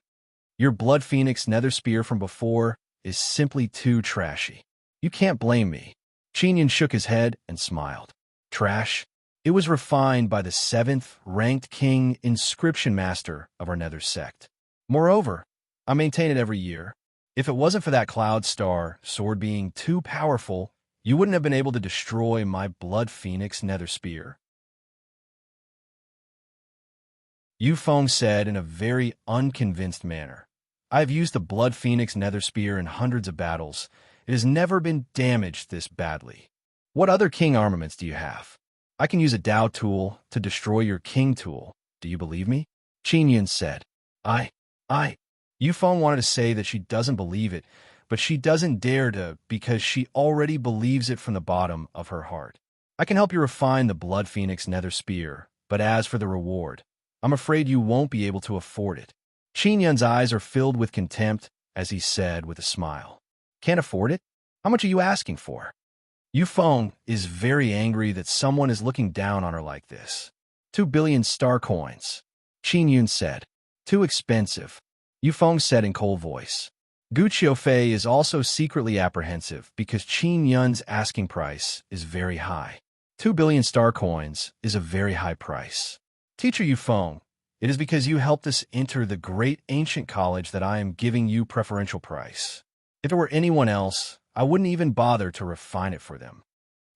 Your blood phoenix nether spear from before is simply too trashy. You can't blame me. Qin Yun shook his head and smiled. Trash? It was refined by the 7th ranked king inscription master of our nether sect. Moreover, I maintain it every year. If it wasn't for that cloud star sword being too powerful, you wouldn't have been able to destroy my blood phoenix nether spear. Yufeng said in a very unconvinced manner. I have used the blood phoenix nether spear in hundreds of battles. It has never been damaged this badly. What other king armaments do you have? I can use a Dao tool to destroy your king tool. Do you believe me? Qin Yun said. Yufeng wanted to say that she doesn't believe it, but she doesn't dare to because she already believes it from the bottom of her heart. I can help you refine the blood phoenix nether spear, but as for the reward, I'm afraid you won't be able to afford it. Qin Yun's eyes are filled with contempt as he said with a smile. Can't afford it? How much are you asking for? Yufeng is very angry that someone is looking down on her like this. 2 billion star coins. Qin Yun said. Too expensive. Yufeng said in cold voice. Gu Qiufei is also secretly apprehensive because Qin Yun's asking price is very high. 2 billion star coins is a very high price. Teacher Yufeng, it is because you helped us enter the great ancient college that I am giving you preferential price. If it were anyone else, I wouldn't even bother to refine it for them.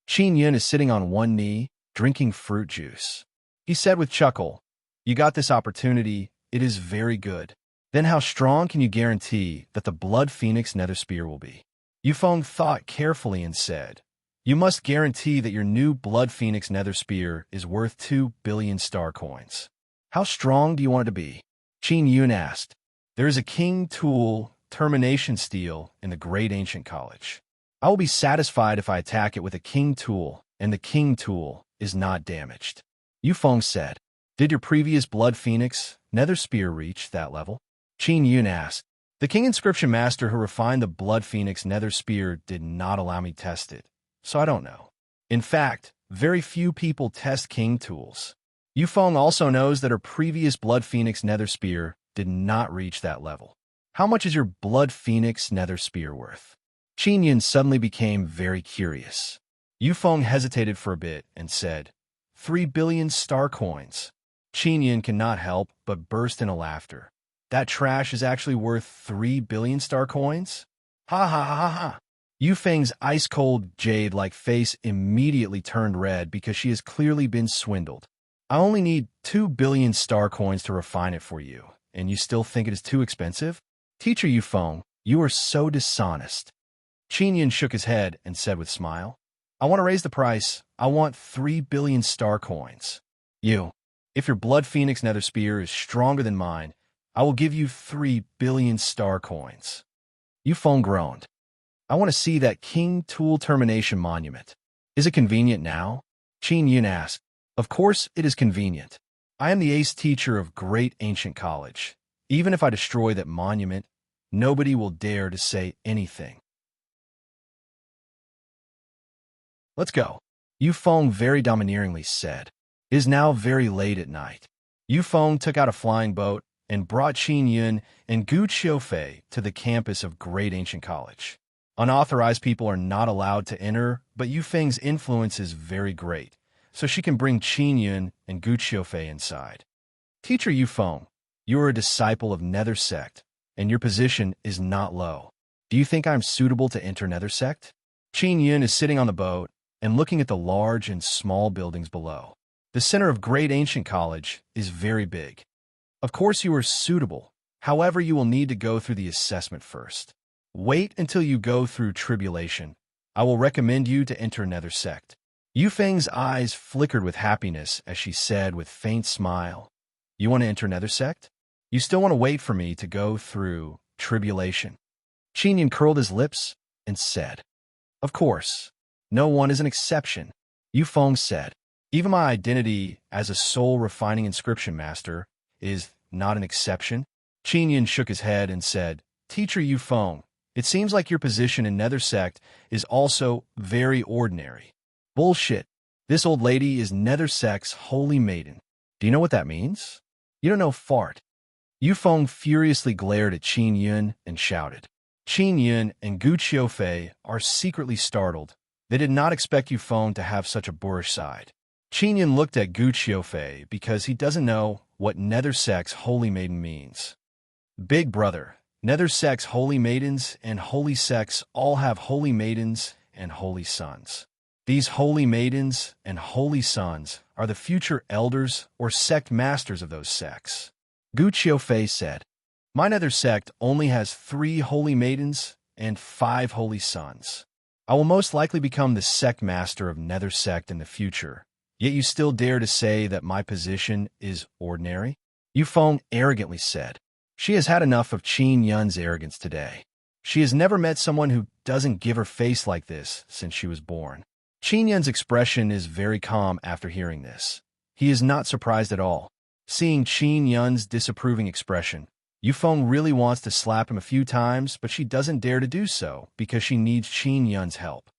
Qin Yun is sitting on one knee, drinking fruit juice. He said with chuckle, You got this opportunity, it is very good. Then how strong can you guarantee that the Blood Phoenix Nether Spear will be? Yufeng thought carefully and said, You must guarantee that your new Blood Phoenix Nether Spear is worth 2 billion star coins. How strong do you want it to be? Qin Yun asked. There is a King Tool termination steel in the Great Ancient College. I will be satisfied if I attack it with a King Tool, and the King Tool is not damaged. Yufeng said, Did your previous Blood Phoenix Nether Spear reach that level? Qin Yun asked. The King Inscription Master who refined the Blood Phoenix Nether Spear did not allow me to test it, so I don't know. In fact, very few people test King Tools. Yufeng also knows that her previous Blood Phoenix Nether Spear did not reach that level. How much is your Blood Phoenix Nether Spear worth? Qin Yun suddenly became very curious. Yufeng hesitated for a bit and said, 3 billion star coins. Qin Yun cannot help but burst into laughter. That trash is actually worth 3 billion star coins? Ha ha ha ha ha. Yufeng's ice-cold, jade-like face immediately turned red because she has clearly been swindled. I only need 2 billion star coins to refine it for you, and you still think it is too expensive? Teacher Yufeng, you are so dishonest. Qin Yun shook his head and said with a smile, I want to raise the price. I want 3 billion star coins. If your Blood Phoenix Nether Spear is stronger than mine, I will give you 3 billion star coins. Yufeng groaned. I want to see that King Tool Termination Monument. Is it convenient now? Qin Yun asked. Of course it is convenient. I am the ace teacher of Great Ancient College. Even if I destroy that monument, nobody will dare to say anything. Let's go. Yufeng very domineeringly said. It is now very late at night. Yufeng took out a flying boat and brought Qin Yun and Gu Qiufei to the campus of Great Ancient College. Unauthorized people are not allowed to enter, but Yufeng's influence is very great, so she can bring Qin Yun and Gu Qiufei inside. Teacher Yufeng, you are a disciple of Nether Sect, and your position is not low. Do you think I am suitable to enter Nether Sect? Qin Yun is sitting on the boat and looking at the large and small buildings below. The center of Great Ancient College is very big. Of course you are suitable, however you will need to go through the assessment first. Wait until you go through tribulation. I will recommend you to enter Nether Sect. Yufeng's eyes flickered with happiness as she said with faint smile, You want to enter Nether Sect? You still want to wait for me to go through tribulation? Qin Yun curled his lips and said, Of course. No one is an exception. Yufeng said, Even my identity as a soul refining inscription master is not an exception. Qin Yun shook his head and said, Teacher Yufeng, it seems like your position in Nether Sect is also very ordinary. Bullshit. This old lady is Nether Sect's holy maiden. Do you know what that means? You don't know fart. Yufeng furiously glared at Qin Yun and shouted. Qin Yun and Gu Qiufei are secretly startled. They did not expect Yufeng to have such a boorish side. Qin Yun looked at Gu Qiufei because he doesn't know what Nether Sect's holy maiden means. Big brother, Nether Sect's holy maidens and holy sects all have holy maidens and holy sons. These holy maidens and holy sons are the future elders or sect masters of those sects. Gu Qiufei said, My Nether Sect only has 3 holy maidens and 5 holy sons. I will most likely become the sect master of Nether Sect in the future, yet you still dare to say that my position is ordinary? Yufeng arrogantly said. She has had enough of Qin Yun's arrogance today. She has never met someone who doesn't give her face like this since she was born. Qin Yun's expression is very calm after hearing this. He is not surprised at all. Seeing Qin Yun's disapproving expression, Yufeng really wants to slap him a few times, but she doesn't dare to do so because she needs Qin Yun's help.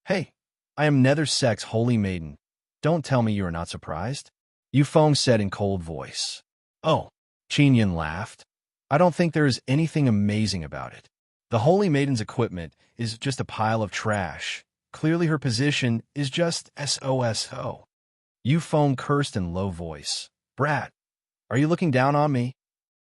Hey, I am Nether Sect's holy maiden. Don't tell me you are not surprised. Yu Feng said in cold voice. Oh, Qin Yun laughed. I don't think there is anything amazing about it. The holy maiden's equipment is just a pile of trash. Clearly her position is just SOSO. Yu Feng cursed in low voice. Brat, are you looking down on me?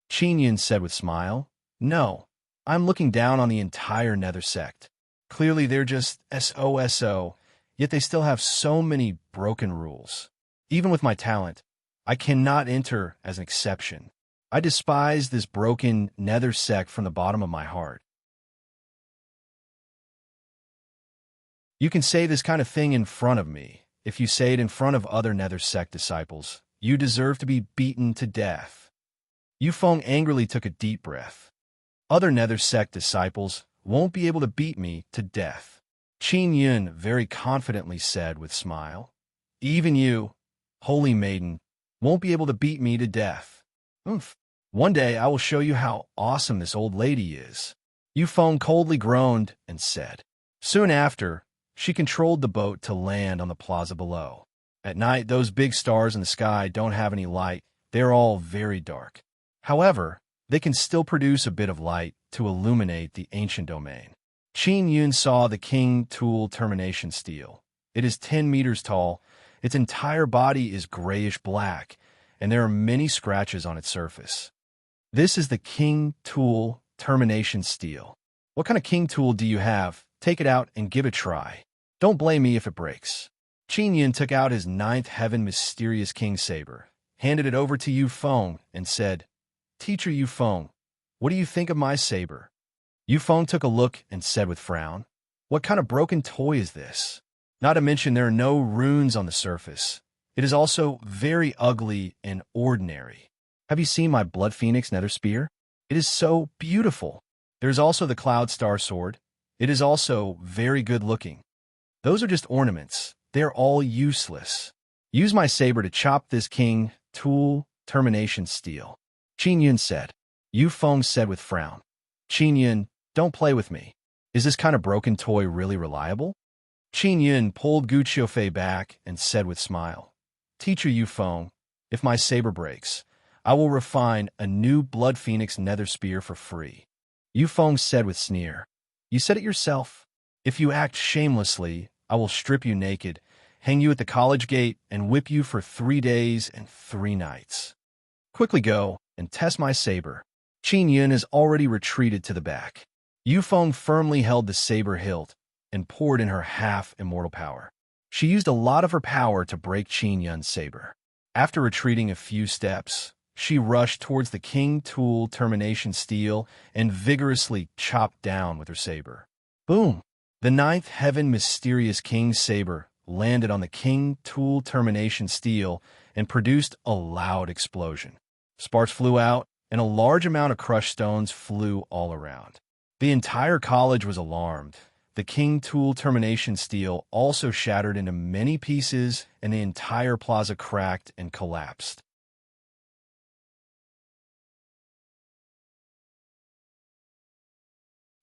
Qin Yun said with smile. No, I'm looking down on the entire Nether Sect. Clearly they're just SOSO, yet they still have so many broken rules. Even with my talent, I cannot enter as an exception. I despise this broken Nether Sect from the bottom of my heart. You can say this kind of thing in front of me. If you say it in front of other Nether Sect disciples, you deserve to be beaten to death. Yu Feng angrily took a deep breath. Other Nether Sect disciples won't be able to beat me to death. Qin Yun very confidently said with smile. Even you, holy maiden, won't be able to beat me to death. Oomph. One day I will show you how awesome this old lady is. Yu Feng coldly groaned and said. Soon after, she controlled the boat to land on the plaza below. At night, those big stars in the sky don't have any light. They're all very dark. However, they can still produce a bit of light to illuminate the ancient domain. Qin Yun saw the King Tool termination steel. It is 10 meters tall, its entire body is grayish-black, and there are many scratches on its surface. This is the King Tool termination steel. What kind of King Tool do you have? Take it out and give it a try. Don't blame me if it breaks. Qin Yun took out his ninth heaven mysterious king saber, handed it over to Yu Feng, and said, Teacher Yu Feng, what do you think of my saber? Yu Feng took a look and said with frown, What kind of broken toy is this? Not to mention there are no runes on the surface. It is also very ugly and ordinary. Have you seen my Blood Phoenix Nether Spear? It is so beautiful. There is also the Cloud Star Sword. It is also very good looking. Those are just ornaments. They are all useless. Use my saber to chop this King Tool termination steel. Qin Yun said. Yu Feng said with frown. Qin Yun, don't play with me. Is this kind of broken toy really reliable? Qin Yun pulled Gu Qiufei back and said with smile. Teacher Yu Feng, if my saber breaks, I will refine a new Blood Phoenix Nether Spear for free. Yu Feng said with sneer. You said it yourself. If you act shamelessly, I will strip you naked, hang you at the college gate, and whip you for 3 days and 3 nights. Quickly go and test my saber. Qin Yun has already retreated to the back. Yu Feng firmly held the saber hilt and poured in her half-immortal power. She used a lot of her power to break Qin Yun's saber. After retreating a few steps, she rushed towards the King Tool termination steel and vigorously chopped down with her saber. Boom! The ninth heaven mysterious King saber landed on the King Tool termination steel and produced a loud explosion. Sparks flew out, and a large amount of crushed stones flew all around. The entire college was alarmed. The King Tool termination steel also shattered into many pieces, and the entire plaza cracked and collapsed.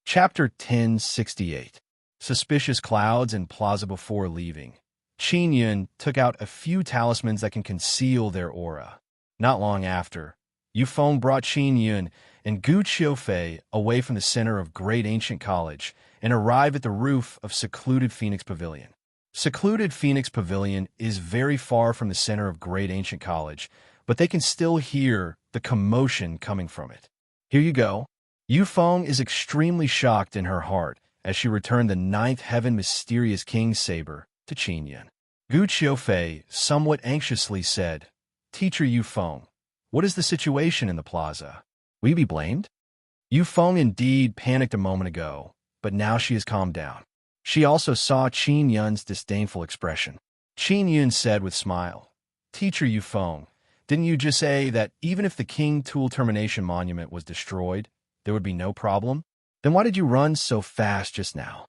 Chapter 1068. Suspicious Clouds in Plaza before leaving. Qin Yun took out a few talismans that can conceal their aura. Not long after, Yu Feng brought Qin Yun and Gu Qiufei away from the center of Great Ancient College and arrived at the roof of Secluded Phoenix Pavilion. Secluded Phoenix Pavilion is very far from the center of Great Ancient College, but they can still hear the commotion coming from it. Here you go. Yu Feng is extremely shocked in her heart as she returned the ninth heaven mysterious King saber to Qin Yun. Gu Qiufei somewhat anxiously said, Teacher Yu Feng, what is the situation in the plaza? Will you be blamed? Yu Feng indeed panicked a moment ago, but now she has calmed down. She also saw Qin Yun's disdainful expression. Qin Yun said with smile, Teacher Yu Feng, didn't you just say that even if the King Tool Termination Monument was destroyed, there would be no problem? Then why did you run so fast just now?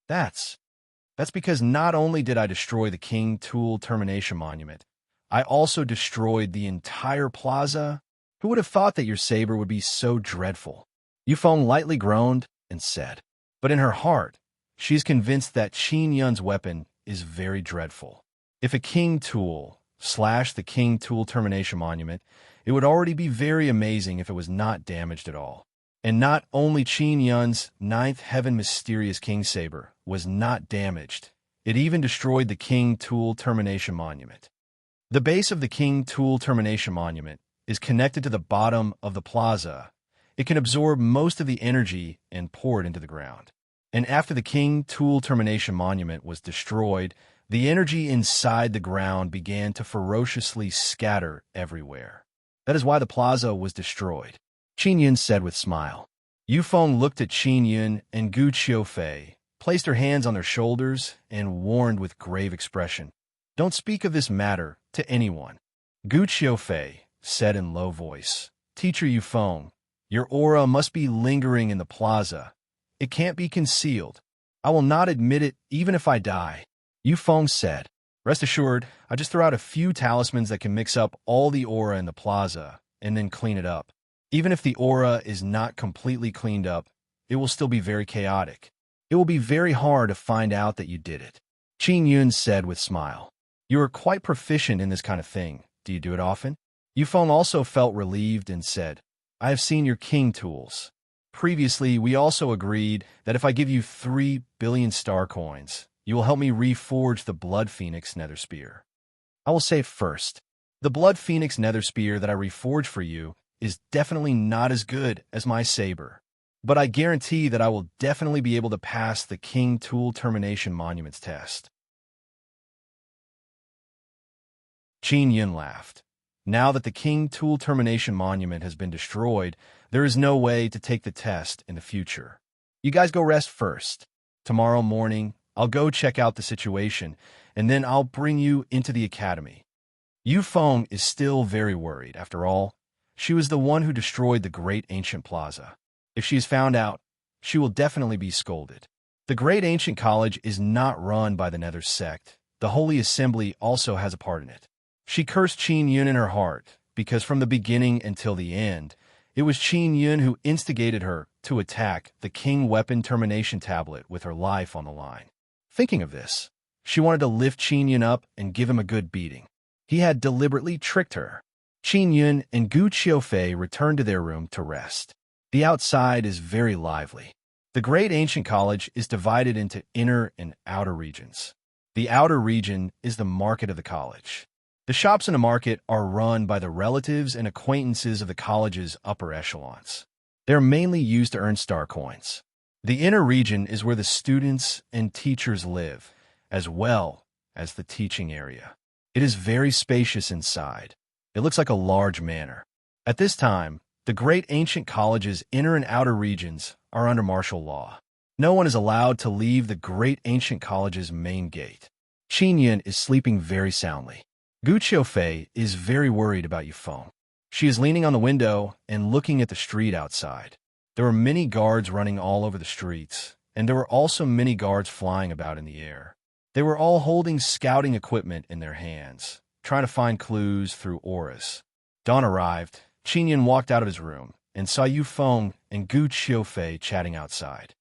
That's because not only did I destroy the King Tool Termination Monument, I also destroyed the entire plaza. Who would have thought that your saber would be so dreadful? Yu Feng lightly groaned and said. But in her heart, she is convinced that Qin Yun's weapon is very dreadful. If a king tool slash the king tool termination monument, it would already be very amazing if it was not damaged at all. And not only Qin Yun's ninth heaven mysterious king saber was not damaged, it even destroyed the king tool termination monument. The base of the king tool termination monument is connected to the bottom of the plaza. It can absorb most of the energy and pour it into the ground. And after the king tool termination monument was destroyed, the energy inside the ground began to ferociously scatter everywhere. That is why the plaza was destroyed, Qin Yun said with smile. Yufeng looked at Qin Yun, and Gu Qiufei placed her hands on their shoulders and warned with grave expression, "Don't speak of this matter to anyone." Gu Qiufei said in low voice, "Teacher Yufeng, your aura must be lingering in the plaza. It can't be concealed. I will not admit it even if I die." Yufeng said, "Rest assured, I just throw out a few talismans that can mix up all the aura in the plaza and then clean it up. Even if the aura is not completely cleaned up, it will still be very chaotic. It will be very hard to find out that you did it." Qin Yun said with smile, "You are quite proficient in this kind of thing. Do you do it often?" Yufeng also felt relieved and said, "I have seen your king tools. Previously, we also agreed that if I give you 3 billion star coins, you will help me reforge the Blood Phoenix Nether Spear. I will say first, the Blood Phoenix Nether Spear that I reforged for you is definitely not as good as my saber, but I guarantee that I will definitely be able to pass the King Tool Termination Monuments test." Qin Yun laughed. Now that the King Tool Termination Monument has been destroyed, there is no way to take the test in the future. You guys go rest first. Tomorrow morning, I'll go check out the situation, and then I'll bring you into the academy. Yufeng is still very worried. After all, she was the one who destroyed the Great Ancient Plaza. If she is found out, she will definitely be scolded. The Great Ancient College is not run by the Nether sect. The Holy Assembly also has a part in it. She cursed Qin Yun in her heart, because from the beginning until the end, it was Qin Yun who instigated her to attack the King Weapon Termination Tablet with her life on the line. Thinking of this, she wanted to lift Qin Yun up and give him a good beating. He had deliberately tricked her. Qin Yun and Gu Qiufei returned to their room to rest. The outside is very lively. The Great Ancient College is divided into inner and outer regions. The outer region is the market of the college. The shops in the market are run by the relatives and acquaintances of the college's upper echelons. They are mainly used to earn star coins. The inner region is where the students and teachers live, as well as the teaching area. It is very spacious inside. It looks like a large manor. At this time, the Great Ancient College's inner and outer regions are under martial law. No one is allowed to leave the Great Ancient College's main gate. Qin Yun is sleeping very soundly. Gu Qiufei is very worried about Yufeng. She is leaning on the window and looking at the street outside. There were many guards running all over the streets, and there were also many guards flying about in the air. They were all holding scouting equipment in their hands, trying to find clues through auras. Dawn arrived. Qin Yun walked out of his room and saw Yufeng and Gu Qiufei chatting outside.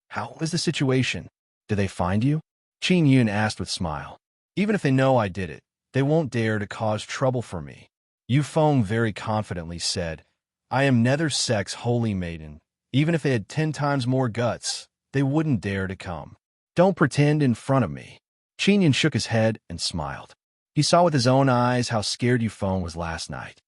"How is the situation? Did they find you?" Qin Yun asked with a smile. "Even if they know I did it, they won't dare to cause trouble for me." Yufeng very confidently said, "I am Nether Sect's holy maiden. Even if they had 10 times more guts, they wouldn't dare to come. Don't pretend in front of me." Qin Yun shook his head and smiled. He saw with his own eyes how scared Yufeng was last night.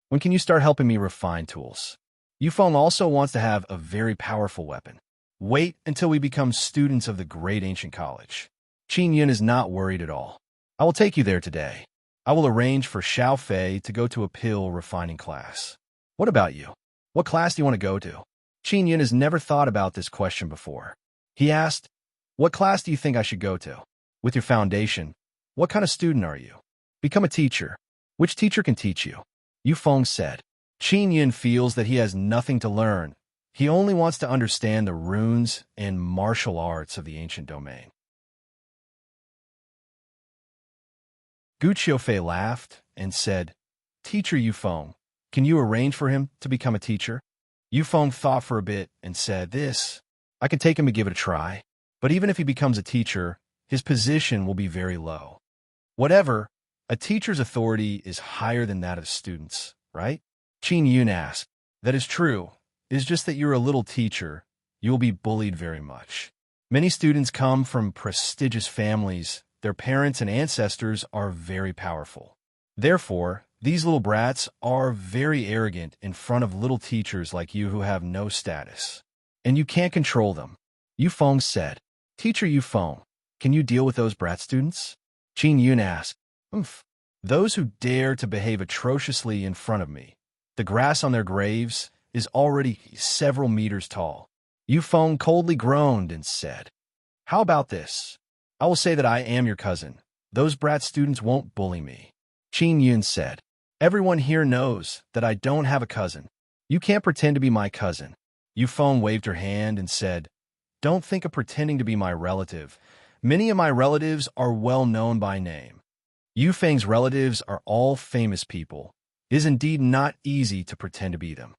"When can you start helping me refine tools? Yufeng also wants to have a very powerful weapon. Wait until we become students of the Great Ancient College." Qin Yun is not worried at all. "I will take you there today. I will arrange for Xiao Fei to go to a pill refining class. What about you? What class do you want to go to?" Qin Yun has never thought about this question before. He asked, "What class do you think I should go to? With your foundation, what kind of student are you? Become a teacher. Which teacher can teach you?" Yufeng said. Qin Yun feels that he has nothing to learn. He only wants to understand the runes and martial arts of the ancient domain. Gu Qiufei laughed and said, "Teacher Yufeng, can you arrange for him to become a teacher?" Yufeng thought for a bit and said, "I can take him to give it a try. But even if he becomes a teacher, his position will be very low. Whatever, a teacher's authority is higher than that of students, right? Qin Yun asked. That is true. It is just that you're a little teacher. You will be bullied very much. Many students come from prestigious families. Their parents and ancestors are very powerful. Therefore, these little brats are very arrogant in front of little teachers like you who have no status. And you can't control them. Yu Feng said. Teacher Yu Feng, can you deal with those brat students? Qin Yun asked. Those who dare to behave atrociously in front of me. The grass on their graves is already several meters tall. Yu Feng coldly groaned and said, How about this? I will say that I am your cousin. Those brat students won't bully me. Qin Yun said, Everyone here knows that I don't have a cousin. You can't pretend to be my cousin. Yu Feng waved her hand and said, Don't think of pretending to be my relative. Many of my relatives are well known by name. Yu Feng's relatives are all famous people. It is indeed not easy to pretend to be them.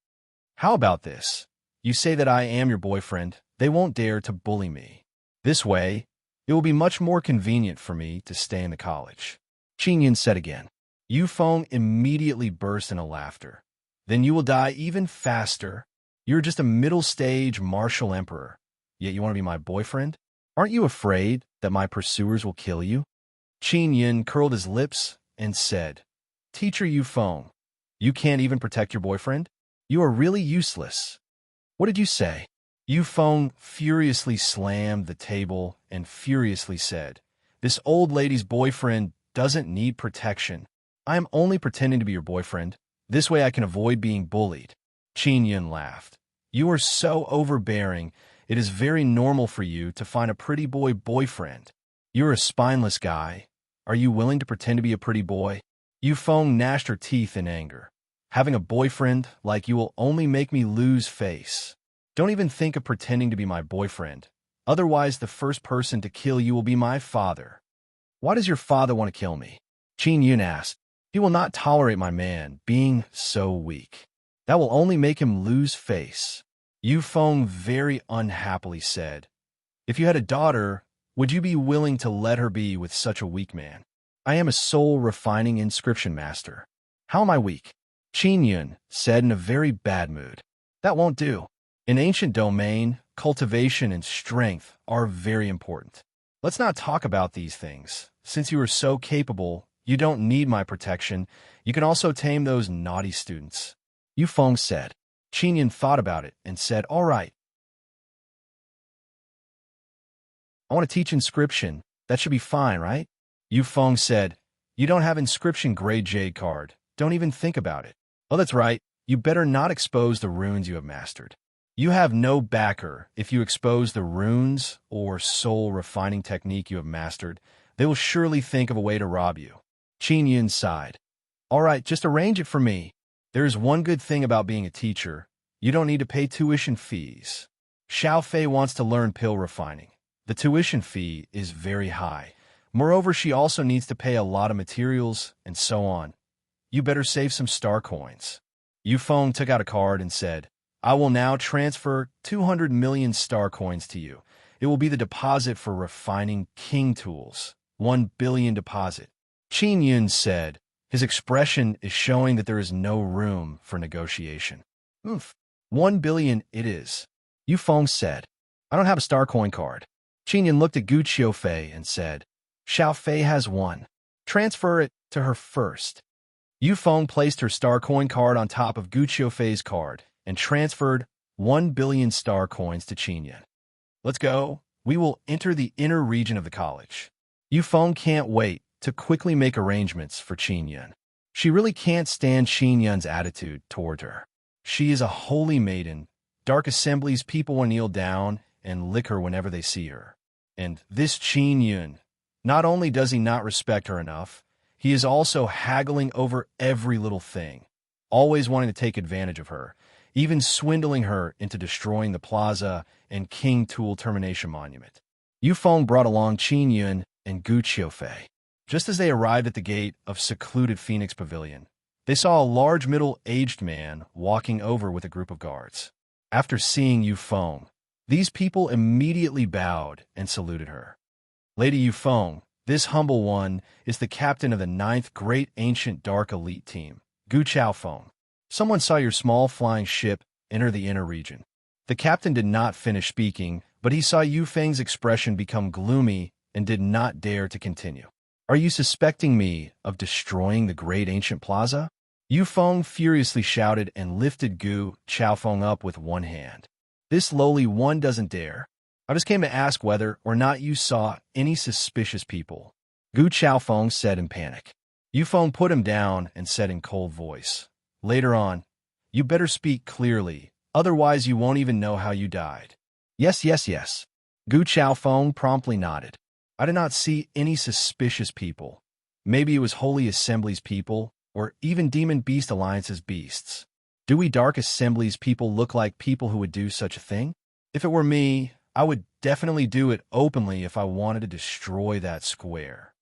How about this? You say that I am your boyfriend. They won't dare to bully me. This way, it will be much more convenient for me to stay in the college. Qin Yun said again. Yu Feng immediately burst into laughter. Then you will die even faster. You're just a middle-stage martial emperor, yet you want to be my boyfriend? Aren't you afraid that my pursuers will kill you? Qin Yun curled his lips and said, Teacher Yu Feng, you can't even protect your boyfriend? You are really useless. What did you say? Yu Feng furiously slammed the table and furiously said, This old lady's boyfriend doesn't need protection. I am only pretending to be your boyfriend. This way I can avoid being bullied. Qin Yun laughed. You are so overbearing. It is very normal for you to find a pretty boy boyfriend. You're a spineless guy. Are you willing to pretend to be a pretty boy? Yu Feng gnashed her teeth in anger. Having a boyfriend like you will only make me lose face. Don't even think of pretending to be my boyfriend. Otherwise, the first person to kill you will be my father. Why does your father want to kill me? Qin Yun asked. He will not tolerate my man being so weak. That will only make him lose face. Yu Feng very unhappily said, If you had a daughter, would you be willing to let her be with such a weak man? I am a soul refining inscription master. How am I weak? Qin Yun said in a very bad mood. That won't do. In ancient domain, cultivation and strength are very important. Let's not talk about these things. Since you are so capable, you don't need my protection. You can also tame those naughty students. Yu Feng said. Qin Yun thought about it and said, All right. I want to teach inscription. That should be fine, right? Yu Feng said, You don't have inscription grade jade card. Don't even think about it. Oh, that's right. You better not expose the runes you have mastered. You have no backer if you expose the runes or soul refining technique you have mastered. They will surely think of a way to rob you. Qin Yun sighed. All right, just arrange it for me. There is one good thing about being a teacher. You don't need to pay tuition fees. Xiao Fei wants to learn pill refining. The tuition fee is very high. Moreover, she also needs to pay a lot of materials and so on. You better save some star coins. Yu Feng took out a card and said, I will now transfer 200 million star coins to you. It will be the deposit for refining king tools. 1 billion deposit. Qin Yun said. His expression is showing that there is no room for negotiation. 1 billion it is. Yu Feng said. I don't have a star coin card. Qin Yun looked at Gu Qiufei and said, Xiao Fei has one. Transfer it to her first. Yu Feng placed her star coin card on top of Gu Qiufei's card and transferred 1 billion star coins to Qin Yun. Let's go. We will enter the inner region of the college. Yu Feng can't wait to quickly make arrangements for Qin Yun. She really can't stand Qin Yun's attitude toward her. She is a holy maiden. Dark assemblies people will kneel down and lick her whenever they see her. And this Qin Yun, not only does he not respect her enough, he is also haggling over every little thing, always wanting to take advantage of her, even swindling her into destroying the plaza and King Tool Termination Monument. Yu Feng brought along Qin Yun and Gu Qiufei. Just as they arrived at the gate of secluded Phoenix Pavilion, they saw a large middle-aged man walking over with a group of guards. After seeing Yu Feng, these people immediately bowed and saluted her. Lady Yufeng, this humble one, is the captain of the 9th Great Ancient Dark Elite Team, Gu Chaofeng. Someone saw your small flying ship enter the inner region. The captain did not finish speaking, but he saw Yufeng's expression become gloomy and did not dare to continue. Are you suspecting me of destroying the Great Ancient Plaza? Yufeng furiously shouted and lifted Gu Chaofeng up with one hand. This lowly one doesn't dare. I just came to ask whether or not you saw any suspicious people, Gu Chaofeng said in panic. Yufeng put him down and said in cold voice, later on, you better speak clearly, otherwise you won't even know how you died. Yes, yes, yes. Gu Chaofeng promptly nodded. I did not see any suspicious people. Maybe it was Holy Assembly's people, or even Demon Beast Alliance's beasts. Do we Dark Assembly's people look like people who would do such a thing? If it were me, I would definitely do it openly if I wanted to destroy that square.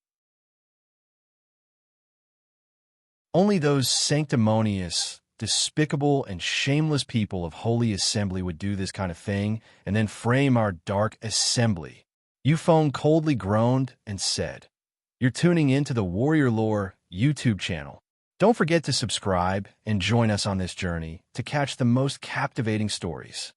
Only those sanctimonious, despicable, and shameless people of Holy Assembly would do this kind of thing and then frame our Dark Assembly. Yufeng coldly groaned and said, You're tuning in to the Warrior Lore YouTube channel. Don't forget to subscribe and join us on this journey to catch the most captivating stories.